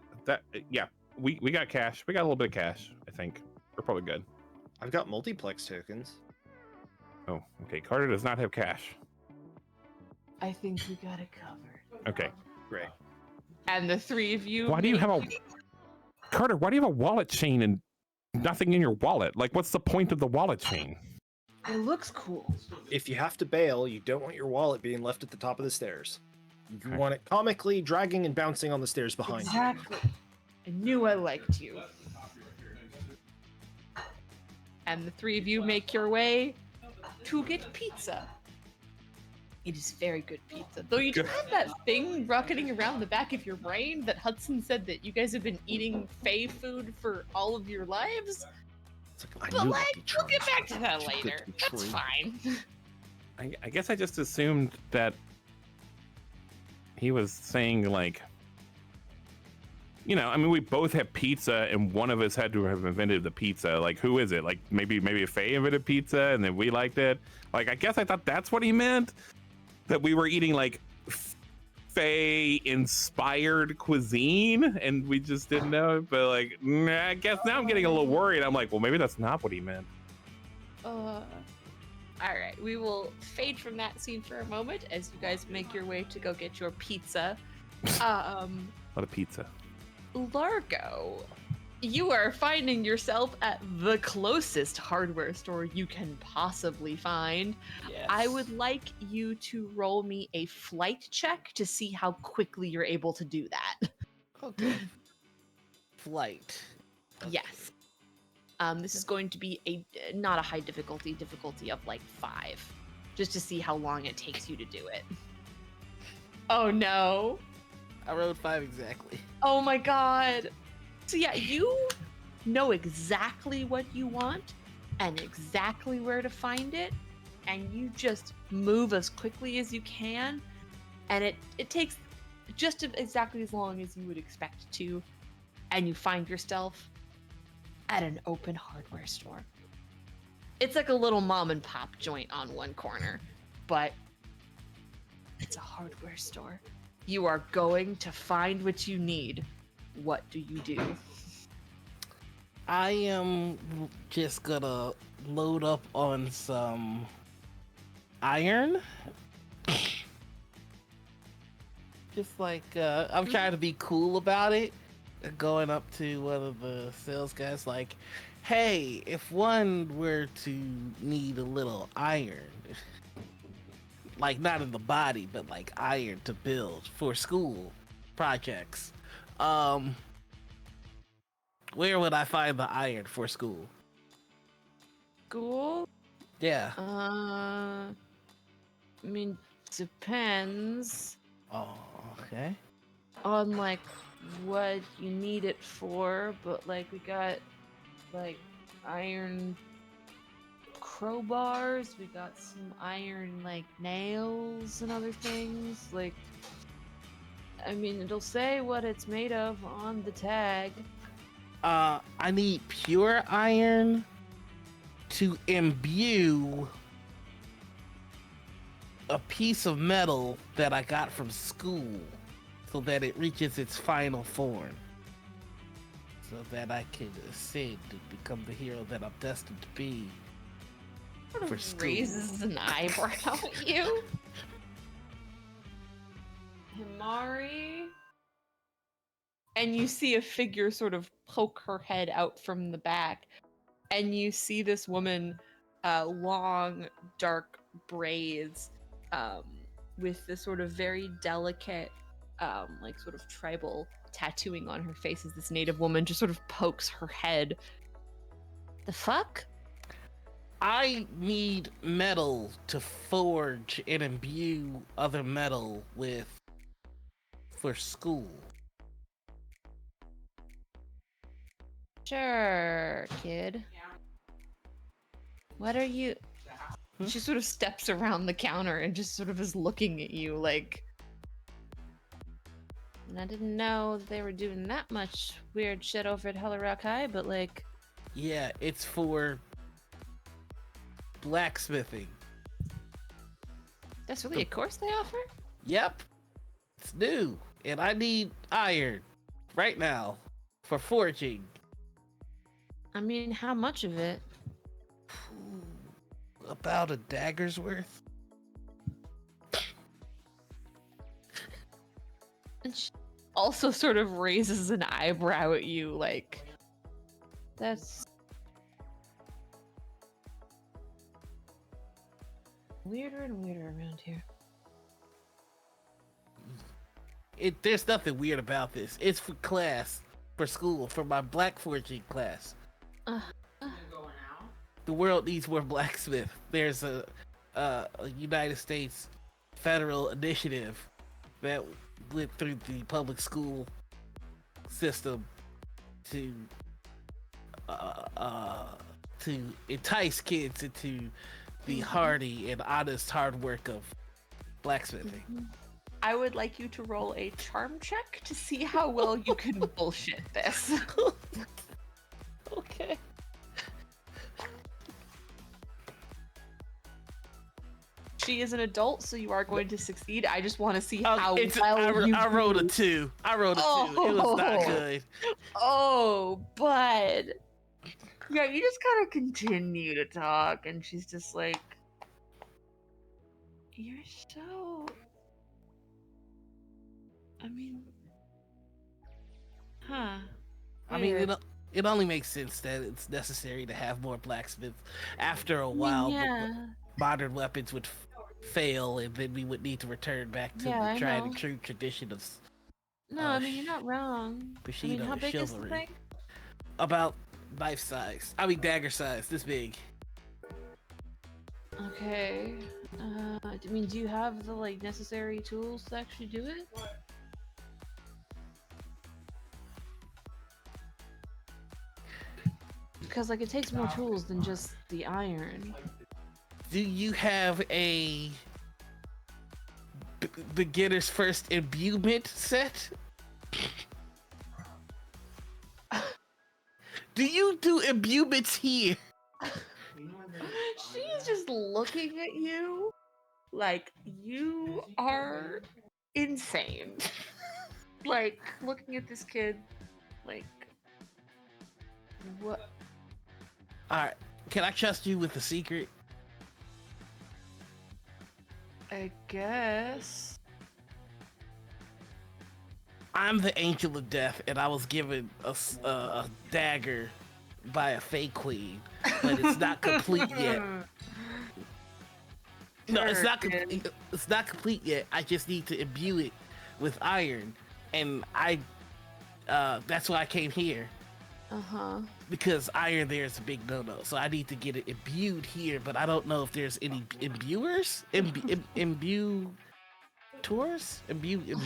B: Yeah, we got cash. We got a little bit of cash. I think we're probably good.
C: I've got multiplex tokens.
B: Oh, okay. Carter does not have cash.
A: I think we got it covered.
B: Okay.
C: Great.
A: And the three of you.
B: Why do you have a Carter? Why do you have a wallet chain and nothing in your wallet? Like, what's the point of the wallet chain?
A: It looks cool.
C: If you have to bail, you don't want your wallet being left at the top of the stairs. You
B: Okay.
C: want it comically dragging and bouncing on the stairs behind
A: Exactly. I knew I liked you. And the three of you make your way to get pizza. It is very good pizza. Though you do have that thing rocketing around the back of your brain that Hudson said that you guys have been eating Fae food for all of your lives.
C: It's like,
A: But like, we'll get back to that
C: Too good
A: later.
C: to be
A: That's
C: true.
A: fine.
B: I guess I just assumed that he was saying like, you know, I mean, we both have pizza, and one of us had to have invented the pizza. Like, who is it? Like, maybe a Faye invented pizza, and then we liked it. Like, I guess I thought that's what he meant. That we were eating like Faye-inspired cuisine, and we just didn't know it. But like, I guess now I'm getting a little worried. I'm like, well, maybe that's not what he meant.
A: All right, we will fade from that scene for a moment as you guys make your way to go get your pizza.
B: A lot of pizza.
A: Largo, you are finding yourself at the closest hardware store you can possibly find.
D: Yes.
A: I would like you to roll me a flight check to see how quickly you're able to do that.
D: Okay. Flight.
A: Yes. This is going to be not a high difficulty of like 5, just to see how long it takes you to do it. Oh no.
D: I rolled 5 exactly.
A: Oh my god. So yeah, you know exactly what you want and exactly where to find it, and you just move as quickly as you can, and it takes just exactly as long as you would expect to, and you find yourself at an open hardware store. It's like a little mom and pop joint on one corner, but it's a hardware store. You are going to find what you need. What do you do?
D: I am just gonna load up on some iron. Just like, I'm trying to be cool about it. Going up to one of the sales guys like, hey, if one were to need a little iron, like not in the body, but like iron to build for school projects, where would I find the iron for school?
A: School?
D: Yeah.
A: I mean, depends
D: Oh, okay.
A: on like what you need it for, but like we got like iron crowbars, we got some iron like nails and other things. Like, I mean, it'll say what it's made of on the tag.
D: I need pure iron to imbue a piece of metal that I got from school so that it reaches its final form. So that I can ascend and become the hero that I'm destined to be. For school.
A: Raises an eyebrow at you. Himari. And you see a figure sort of poke her head out from the back. And you see this woman, long, dark braids, with this sort of very delicate, like sort of tribal tattooing on her face as this native woman just sort of pokes her head. The fuck?
D: I need metal to forge and imbue other metal with for school.
A: Sure, kid. What are you... She sort of steps around the counter and just sort of is looking at you like, And I didn't know they were doing that much weird shit over at Hello Rock High, but like...
D: Yeah, it's for blacksmithing.
A: That's really a course they offer?
D: Yep. It's new. And I need iron right now for forging.
A: I mean, how much of it?
D: About a dagger's worth.
A: And she also sort of raises an eyebrow at you, like... That's... weirder and weirder around here.
D: There's nothing weird about this. It's for class, for school, for my black forging class. The world needs more blacksmith. There's a United States federal initiative that went through the public school system to entice kids into the hardy and honest hard work of blacksmithing.
A: I would like you to roll a charm check to see how well you can bullshit this.
D: Okay.
A: She is an adult, so you are going to succeed. I just want to see how well
D: I rolled a 2. I rolled a 2. It was not good.
A: Oh, bud. Yeah, you just kind of continue to talk, and she's just like, "You're so." I mean, huh?
D: I mean, it only makes sense that it's necessary to have more blacksmiths. After a while,
A: yeah.
D: modern weapons would fail, and then we would need to return back to the tried and true tradition of.
A: No, I mean you're not wrong.
D: Bushido,
A: I mean, how big
D: chivalry.
A: is the thing?
D: About knife size. I mean dagger size. This big.
A: Okay. I mean, do you have the like necessary tools to actually do it? Because like it takes more tools than just the iron.
D: Do you have a beginner's first imbuement set? Do you do imbuements here?
A: She's just looking at you like you are insane. Like looking at this kid like what?
D: Alright, can I trust you with the secret?
A: I guess.
D: I'm the Angel of Death, and I was given a dagger by a Fey Queen, but it's not complete yet. No, it's not complete. It's not complete yet. I just need to imbue it with iron, and that's why I came here. Because iron there is a big no-no, so I need to get it imbued here, but I don't know if there's any imbuers? Imbue tours? Imbued.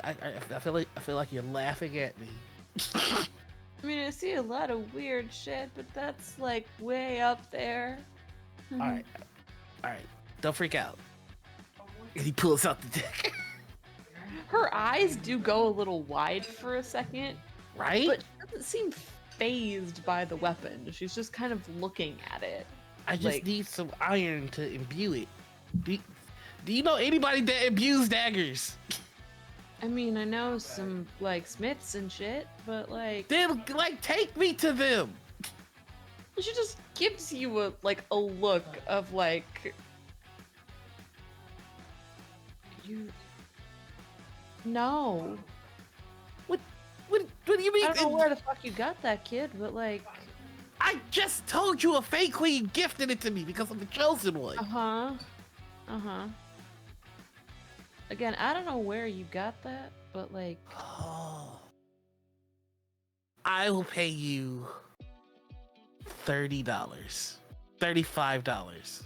D: I feel like you're laughing at me.
A: I mean, I see a lot of weird shit, but that's like way up there.
D: Alright. Don't freak out. And he pulls out the deck.
A: Her eyes do go a little wide for a second.
D: Right?
A: But she doesn't seem phased by the weapon. She's just kind of looking at it.
D: I just need some iron to imbue it. Do you know anybody that imbues daggers?
A: I mean, I know some, like, smiths and shit, but, like...
D: Then, like, take me to them!
A: She just gives you a look of, like... You... No.
D: What do you mean?
A: I don't know where the fuck you got that, kid, but, like...
D: I just told you a Fey Queen gifted it to me because I'm the chosen one.
A: Again, I don't know where you got that, but like...
D: Oh. I will pay you $30. $35.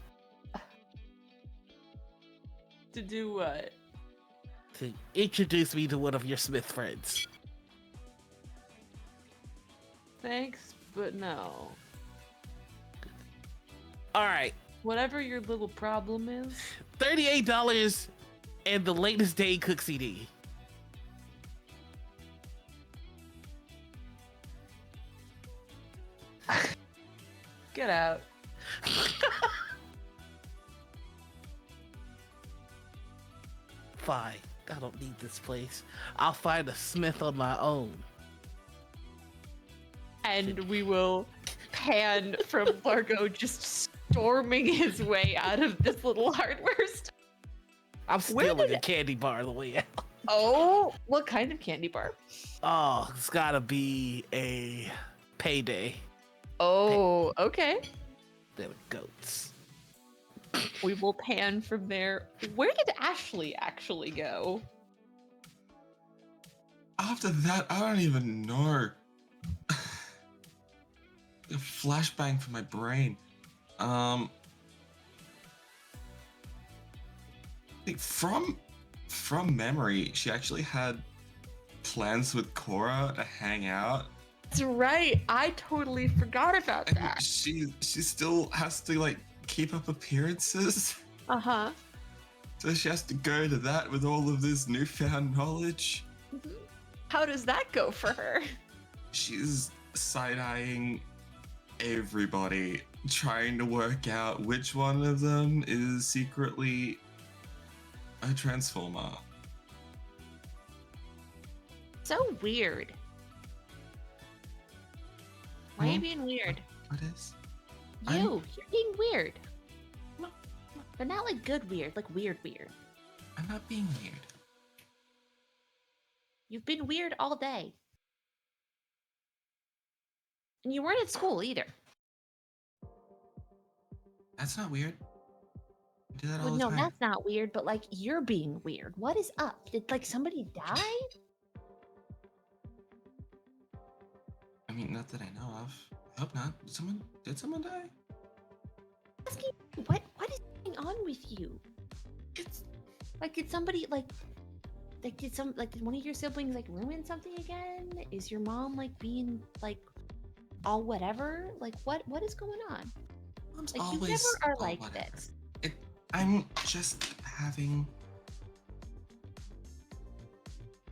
A: To do what?
D: To introduce me to one of your Smith friends.
A: Thanks, but no.
D: Alright.
A: Whatever your little problem is.
D: $38 and the latest Dane Cook CD.
A: Get out.
D: Fine, I don't need this place. I'll find a smith on my own.
A: And we will pan from Largo just storming his way out of this little hardware store.
D: I'm
A: Where
D: stealing
A: did
D: a candy bar on the way out.
A: Oh, what kind of candy bar?
D: Oh, it's gotta be a payday.
A: Oh, okay.
D: Them goats.
A: We will pan from there. Where did Ashley actually go?
E: After that, I don't even know. A flashbang from my brain. I think from memory, she actually had plans with Cora to hang out.
A: That's right. I totally forgot about
E: And
A: that.
E: she still has to like keep up appearances.
A: Uh-huh.
E: So she has to go to that with all of this newfound knowledge.
A: How does that go for her?
E: She's side-eyeing everybody, trying to work out which one of them is secretly a transformer.
A: So weird. Why are you
E: Hmm?
A: being weird?
E: What is?
A: You're being weird. But not like good weird, like weird weird.
E: I'm not being weird.
A: You've been weird all day. And you weren't at school either.
E: That's not weird. I do that all
A: Well,
E: the
A: no,
E: time.
A: that's not weird, but like you're being weird. What is up? Did like somebody die?
E: I mean, not that I know of. I hope not. Did someone die?
A: Asking you, what is going on with you? It's like did somebody like did one of your siblings like ruin something again? Is your mom like being like all whatever? Like what is going on?
E: Mom's
A: Like you
E: always
A: never are
E: all
A: like
E: whatever.
A: this.
E: I'm just having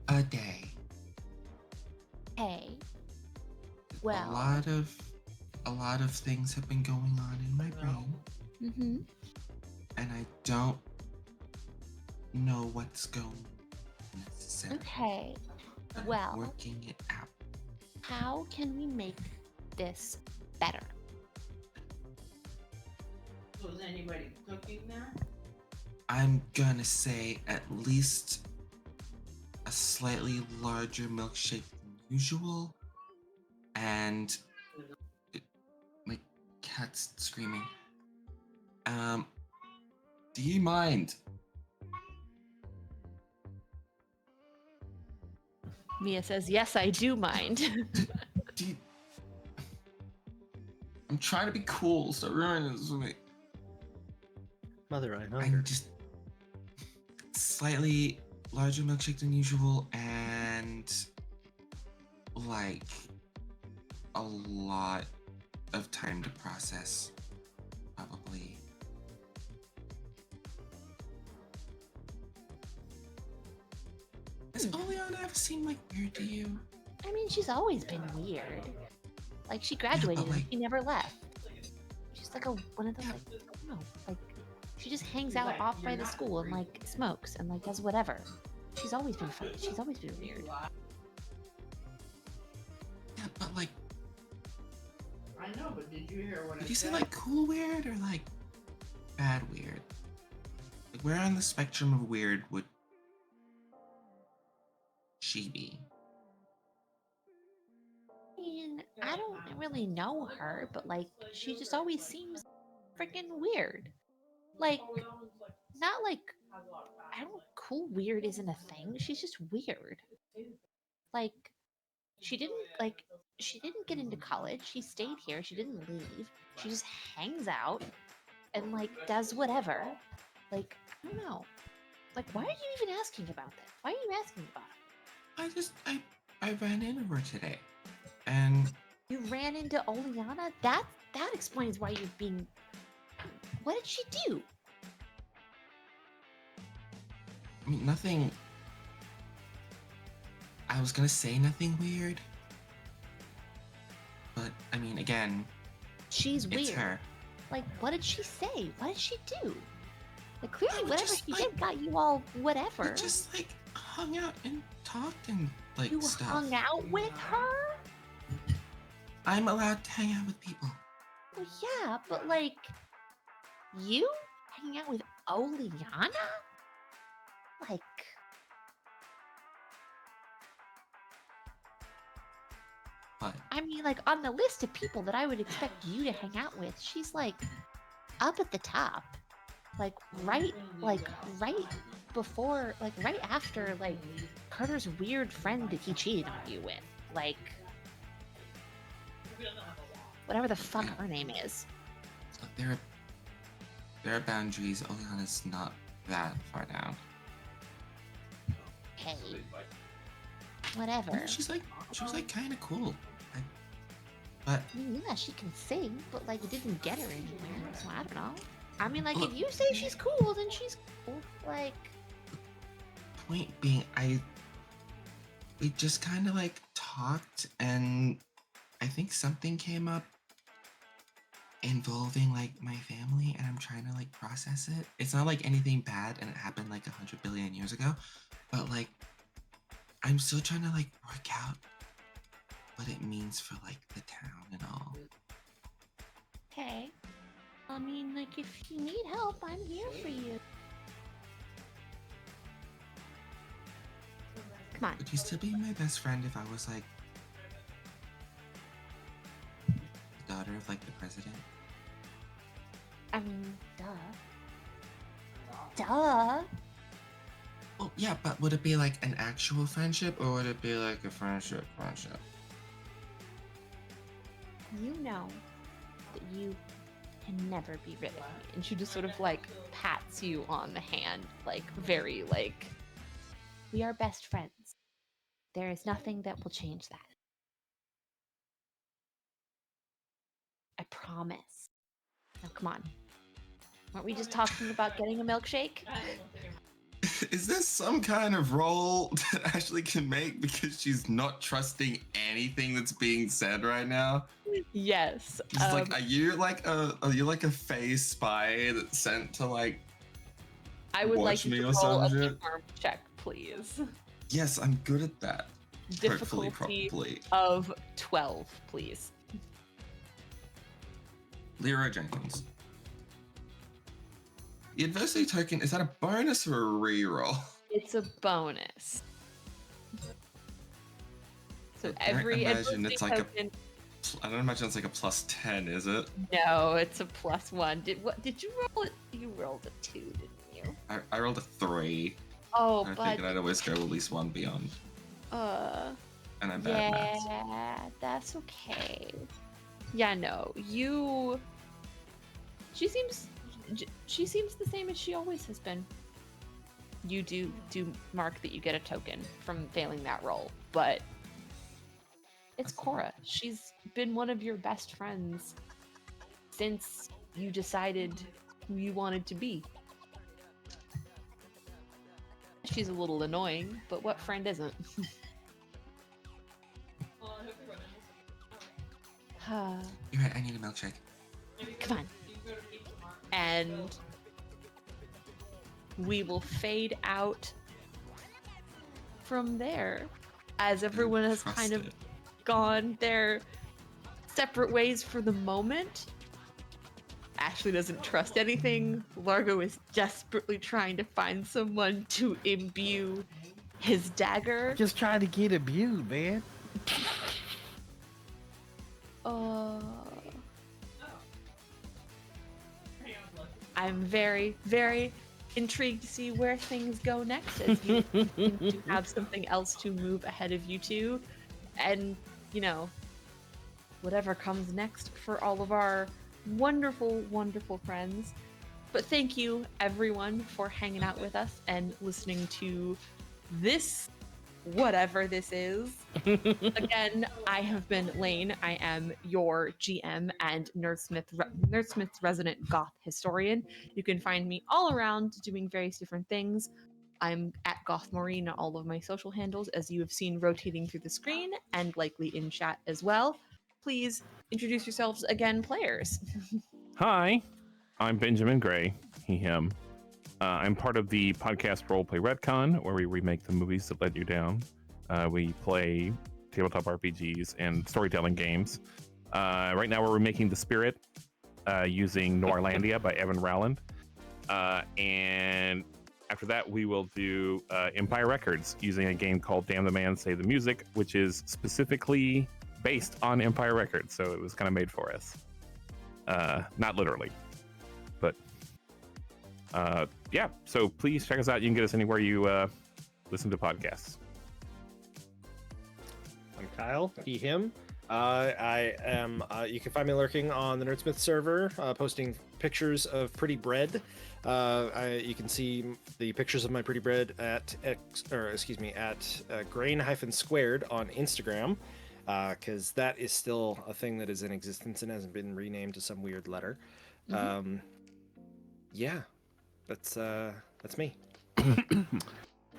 E: a day.
A: Hey. Well.
E: A lot of things have been going on in my brain,
A: Mm-hmm.
E: and I don't know what's going necessarily.
A: Okay.
E: but I'm
A: Well.
E: working it out.
A: How can we make this better?
F: Was anybody cooking there?
E: I'm gonna say at least a slightly larger milkshake than usual, and my cat's screaming. Do you mind?
A: Mia says, yes, I do mind.
E: Do you... I'm trying to be cool, so ruin this with me.
C: Mother, I know.
E: I'm just slightly larger milkshake than usual, and like a lot of time to process, probably. Has Oleana ever seemed like weird to you?
A: I mean, she's always been weird. Like, she graduated and
E: like-
A: she never left. She's like one of those, like, I don't know, like, she just hangs out off by the school and, like, smokes and, like, does whatever. She's always been fun. She's always been weird.
E: Yeah, but like,
F: I know, but did you hear what
E: did
F: I
E: you say
F: said?
E: like cool weird or like bad weird? Like, where on the spectrum of weird would she be?
A: I mean, I don't really know her, but, like, she just always seems freaking weird. Like, not like, I don't, cool weird isn't a thing. She's just weird. Like, she didn't get into college. She stayed here. She didn't leave. She just hangs out and, like, does whatever. Like, I don't know. Like, why are you even asking about this? Why are you asking about it?
E: I ran into her today, and
A: You ran into Oleana? That explains why you're being. What did she do?
E: I mean, nothing. I was gonna say nothing weird, but I mean, again,
G: She's
E: it's
G: weird.
E: her.
G: Like, what did she say? What did she do? Like, clearly,
E: we
G: whatever
E: just,
G: she
E: like-
G: did got you all whatever.
E: We just like hung out and talked and like
G: You
E: stuff.
G: hung out with her?
E: I'm allowed to hang out with people.
G: Well, yeah, but like, you hanging out with Oleana? Like,
E: But
G: I mean, like, on the list of people that I would expect you to hang out with, she's like up at the top. Like, right before, like, right after, like, Carter's weird friend that he cheated on you with. Like, whatever the fuck her name is.
E: look, there are boundaries. Oleana's not that far down.
G: Hey. Whatever.
E: And she was like kind of cool. But
G: I mean, yeah, she can sing, but like it didn't get her anywhere. So I don't know. I mean, like
E: Look-
G: if you say she's cool, then she's cool. Like,
E: point being, we just kind of like talked, and I think something came up involving like my family, and I'm trying to like process it. It's not like anything bad, and it happened like 100 billion years ago, but like I'm still trying to like work out what it means for like the town and all.
G: okay. I mean, like if you need help, I'm here for you. Come on.
E: Would you still be my best friend if I was like the daughter of like the president?
G: I mean, duh. Duh.
E: Oh yeah, but would it be like an actual friendship, or would it be like a friendship?
G: You know that you can never be rid of me.
A: And she just sort of like pats you on the hand, like very like.
G: We are best friends. There is nothing that will change that. I promise. Now, come on. Weren't we just talking about getting a milkshake?
E: Is this some kind of role that Ashley can make because she's not trusting anything that's being said right now?
A: Yes.
E: She's like, are you like a phase spy that's sent to like?
A: I would like
E: watch
A: you
E: me
A: to
E: or
A: roll a
E: some shit?
A: charm check, please.
E: Yes, I'm good at that. Hopefully,
A: Difficulty
E: probably.
A: of 12, please.
E: Leroy Jenkins. The adversity token, is that a bonus or a reroll?
A: It's a bonus. So
E: I don't
A: every
E: imagine
A: adversity
E: it's like a-
A: token.
E: I don't imagine it's like a +10, is it?
A: No, it's a +1. Did you roll it? You rolled a 2, didn't you?
E: I rolled a 3.
A: Oh,
E: I
A: but
E: figured I'd always go at least one beyond. And I'm bad at maths.
A: yeah, that's okay. Yeah, no, you. She seems the same as she always has been. You do mark that you get a token from failing that roll, but it's
E: That's fine.
A: Cora. She's been one of your best friends since you decided who you wanted to be. She's a little annoying, but what friend isn't?
E: You're right, I need a milkshake.
A: Come on. And we will fade out from there as everyone has kind of
E: Trust
A: gone their separate ways for the moment. Ashley doesn't trust anything. Largo is desperately trying to find someone to imbue his dagger.
D: Just trying to get imbued, man.
A: I'm very, very intrigued to see where things go next as you seem to have something else to move ahead of you two. And, you know, whatever comes next for all of our wonderful, wonderful friends. But thank you, everyone, for hanging out with us and listening to this, whatever this is. Again, I have been Lane. I am your GM and Nerdsmith's resident goth historian. You can find me all around doing various different things. I'm at Goth Maureen on all of my social handles, as you have seen rotating through the screen and likely in chat as well. Please introduce yourselves again, players.
B: Hi, I'm Benjamin Gray, he, him. I'm part of the podcast Roleplay Redcon, where we remake the movies that let you down. We play tabletop RPGs and storytelling games. Right now, we're remaking The Spirit using Noirlandia by Evan Rowland. And after that, we will do Empire Records using a game called Damn the Man, Save the Music, which is specifically based on Empire Records. So it was kind of made for us. Not literally, but yeah. So please check us out. You can get us anywhere you listen to podcasts.
C: I'm Kyle, he, him. I am. You can find me lurking on the Nerdsmith server, posting pictures of pretty bread. You can see the pictures of my pretty bread at grain-squared on Instagram, because that is still a thing that is in existence and hasn't been renamed to some weird letter. Yeah, that's me.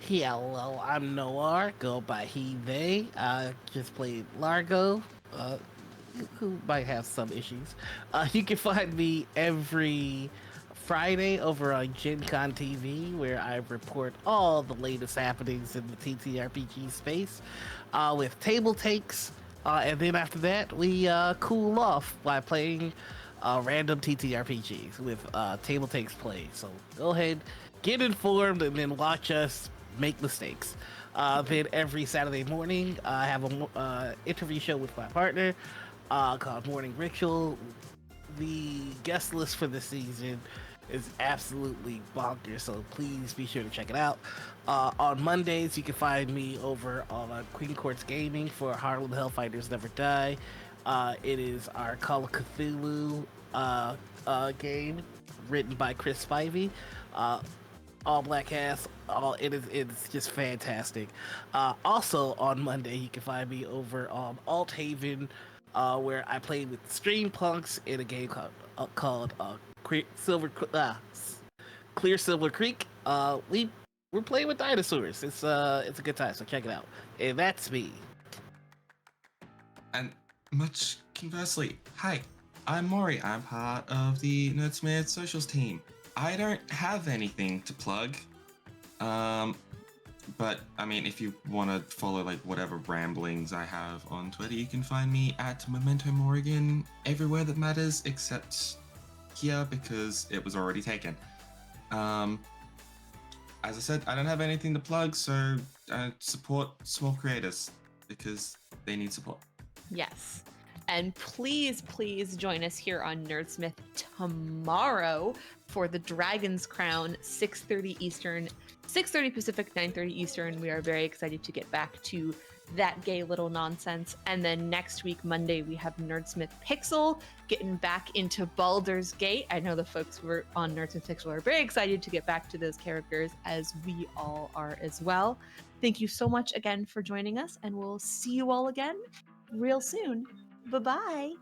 D: Hello, I'm Noir, go by he, they. I just played Largo, who might have some issues. You can find me every Friday over on Gen Con TV, where I report all the latest happenings in the TTRPG space with table takes. And then after that, we cool off by playing random TTRPGs with table takes play. So go ahead, get informed, and then watch us make mistakes. Then every Saturday morning, I have a interview show with my partner called Morning Ritual. The guest list for this season is absolutely bonkers, so please be sure to check it out. On Mondays, you can find me over on Queen Courts Gaming for Harlem Hellfighters Never Die. It is our Call of Cthulhu game written by Chris Spivey. All black cast. It's just fantastic. Also on Monday, you can find me over on Alt Haven, where I play with Stream Punks in a game called Clear Silver Creek. We're playing with dinosaurs. It's a good time, so check it out. And that's me.
E: And much conversely, hi, I'm Maury. I'm part of the Nerdsmith socials team. I don't have anything to plug, but I mean, if you want to follow like whatever ramblings I have on Twitter, you can find me at Memento Morrigan everywhere that matters except here because it was already taken. As I said, I don't have anything to plug, so support small creators because they need support.
A: Yes. And please, please join us here on Nerdsmith tomorrow for the Dragon's Crown, 6:30 Eastern, 6:30 Pacific, 9:30 Eastern. We are very excited to get back to that gay little nonsense. And then next week, Monday, we have Nerdsmith Pixel getting back into Baldur's Gate. I know the folks who are on Nerdsmith Pixel are very excited to get back to those characters, as we all are as well. Thank you so much again for joining us, and we'll see you all again real soon. Bye-bye.